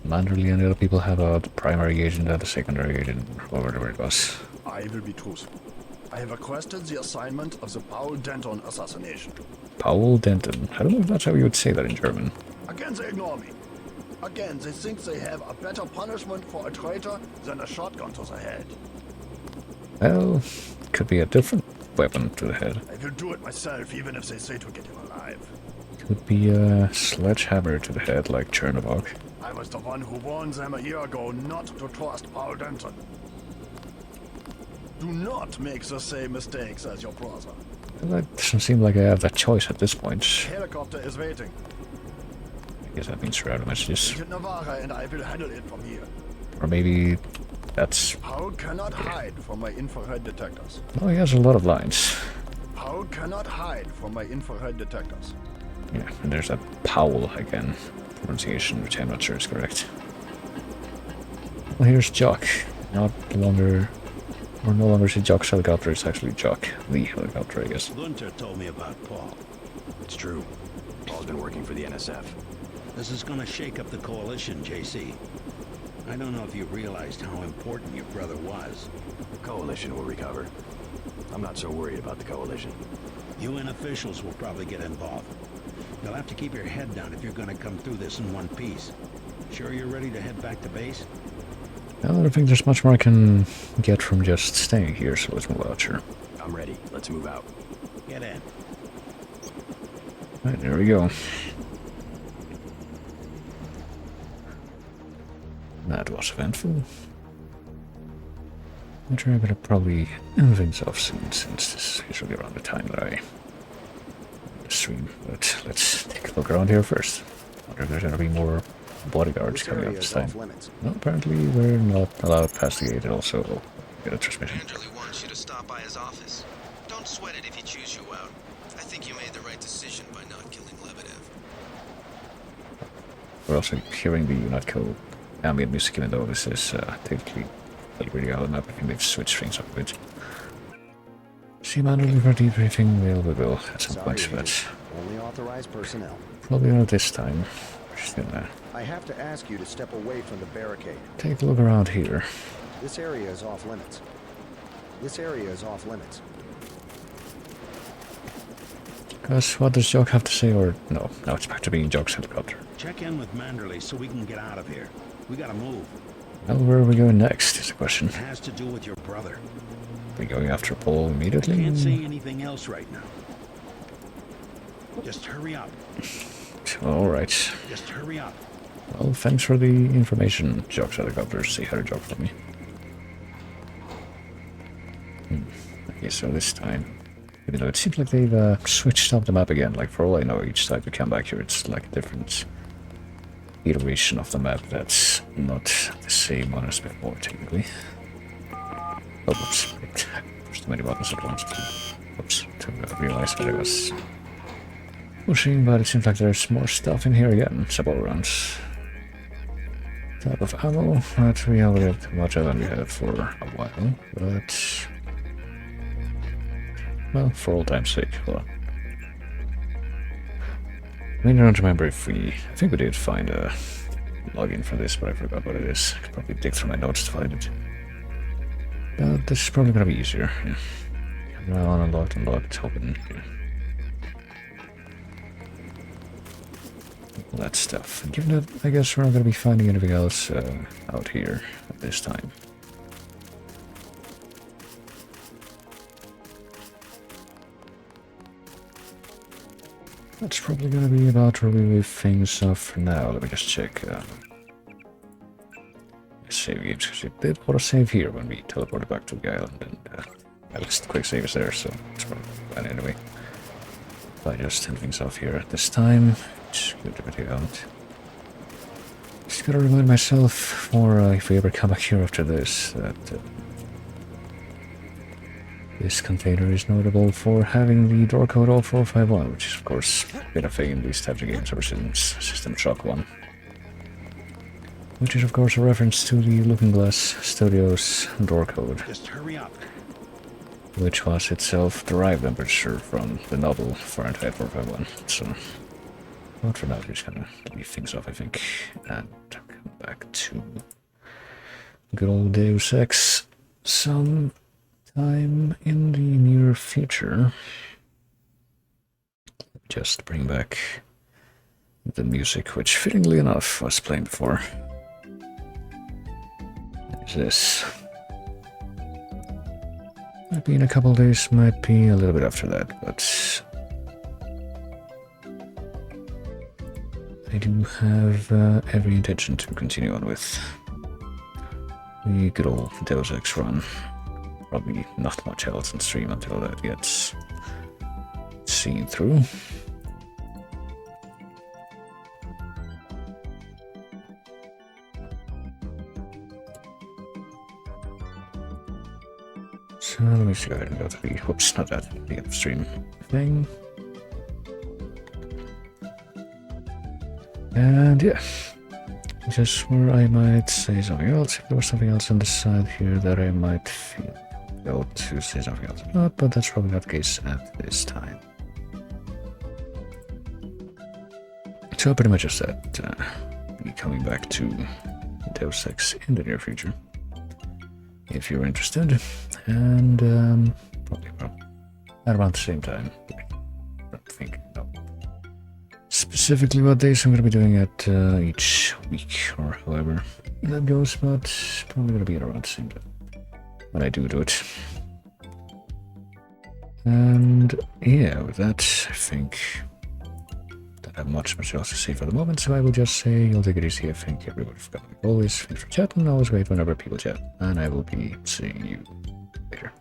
Manderley and the other people have about the primary agent and the secondary agent, or whatever it was. I will be truthful. I have requested the assignment of the Paul Denton assassination. Paul Denton? I don't know if that's how you would say that in German. Again, they ignore me. Again, they think they have a better punishment for a traitor than a shotgun to the head. Well, could be a different weapon to the head. I will do it myself, even if they say to get him alive. Could be a sledgehammer to the head, like Chernobog. I was the one who warned them a year ago not to trust Paul Denton. Do not make the same mistakes as your brother. Well, that doesn't seem like I have that choice at this point. The helicopter is waiting. I guess that means router messages. Get Navarra and I will handle it from here. Or maybe that's... Paul cannot hide from my infrared detectors. Oh, he has a lot of lines. Paul cannot hide from my infrared detectors. Yeah, and there's that Powell again. Pronunciation, which I'm not sure is correct. Well, here's Jock. No longer is it Jock's helicopter, it's actually Jock, the helicopter, I guess. Gunter told me about Paul. It's true. Paul's been working for the NSF. This is gonna shake up the coalition, JC. I don't know if you realized how important your brother was. The coalition will recover. I'm not so worried about the coalition. UN officials will probably get involved. You'll have to keep your head down if you're gonna come through this in one piece. Sure you're ready to head back to base? I don't think there's much more I can get from just staying here, so let's move out, sure. I'm ready. Let's move out. Get in. Right, there we go. That was eventful. I'm sure I'm gonna probably end things off soon, since this is usually around the time that I stream. But let's take a look around here first. I wonder if there's gonna be more bodyguards coming up this time. No, apparently we're not allowed past the gate. It also get a transmission. Manderley wants you to stop by his office. Don't sweat it if he chews you out. I think you made the right decision by not killing Lebedev. We're also hearing the UNATCO ambient music, even though this is technically a really out of the map. I think they've switched things up a bit. See Manderley for debriefing. Well, we will at some point, but only authorized personnel. Probably not this time. We're just gonna I have to ask you to step away from the barricade. take a look around here. This area is off limits. This area is off limits. Because what does Jock have to say, or no? Now it's back to being Jock's helicopter. Check in with Manderley so we can get out of here. We gotta move. Well, where are we going next is the question. It has to do with your brother. Are we going after Paul I immediately? can't say anything else right now. Just hurry up. Alright. Just hurry up. Well, thanks for the information, Jock's helicopter. Say hi to Jock for me. Okay, so this time, even though it seems like they've switched up the map again, like for all I know, each time we come back here, it's like a different iteration of the map that's not the same one as before, technically. Oh, whoops. Pushed too many buttons at once. Whoops. To realize that I was pushing, but it seems like there's more stuff in here again. Several rounds. Type of ammo that we already have much of than we had for a while, but well, for all time's sake, hold on. I mean, I don't remember if I think we did find a login for this, but I forgot what it is. I could probably dig through my notes to find it. But this is probably gonna be easier. Yeah. Camera on, unlocked, open. Yeah. All that stuff. And given that, I guess we're not gonna be finding anything else out here at this time. That's probably gonna be about where we leave things off for now. Let me just check save games, because it did auto-save here when we teleported back to the island, and at least the quick save is there, so it's probably fine anyway. If I just end things off here at this time, it's good to get out. Just gotta remind myself for if we ever come back here after this, that this container is notable for having the door code 0451, which is of course been a thing in these types of games ever since System Shock 1. Which is of course a reference to the Looking Glass Studios door code. Just hurry up. Which was itself derived, I'm pretty sure, from the novel Fahrenheit 451. So, but for now, we're just gonna leave things off, I think, and come back to good old Deus Ex some time in the near future. Just bring back the music, which fittingly enough was playing before. What is this? Might be in a couple days, might be a little bit after that, but I do have every intention to continue on with the good old Deus Ex run. Probably not much else on stream until that gets seen through. So let me just go ahead and go to the, whoops, not that, the upstream thing. And yeah, just where I might say something else. If there was something else on the side here that I might feel to say something else about, but that's probably not the case at this time. So pretty much just that, be coming back to Deus Ex in the near future, if you're interested, and probably at around the same time. I don't think specifically what days I'm going to be doing it each week, or however that goes, but probably going to be at around the same time when I do it. And yeah, with that, I think don't have much else to say for the moment, so I will just say you'll take it easy. I thank everybody for coming. Always, thanks for chatting, always great whenever people chat, and I will be seeing you later.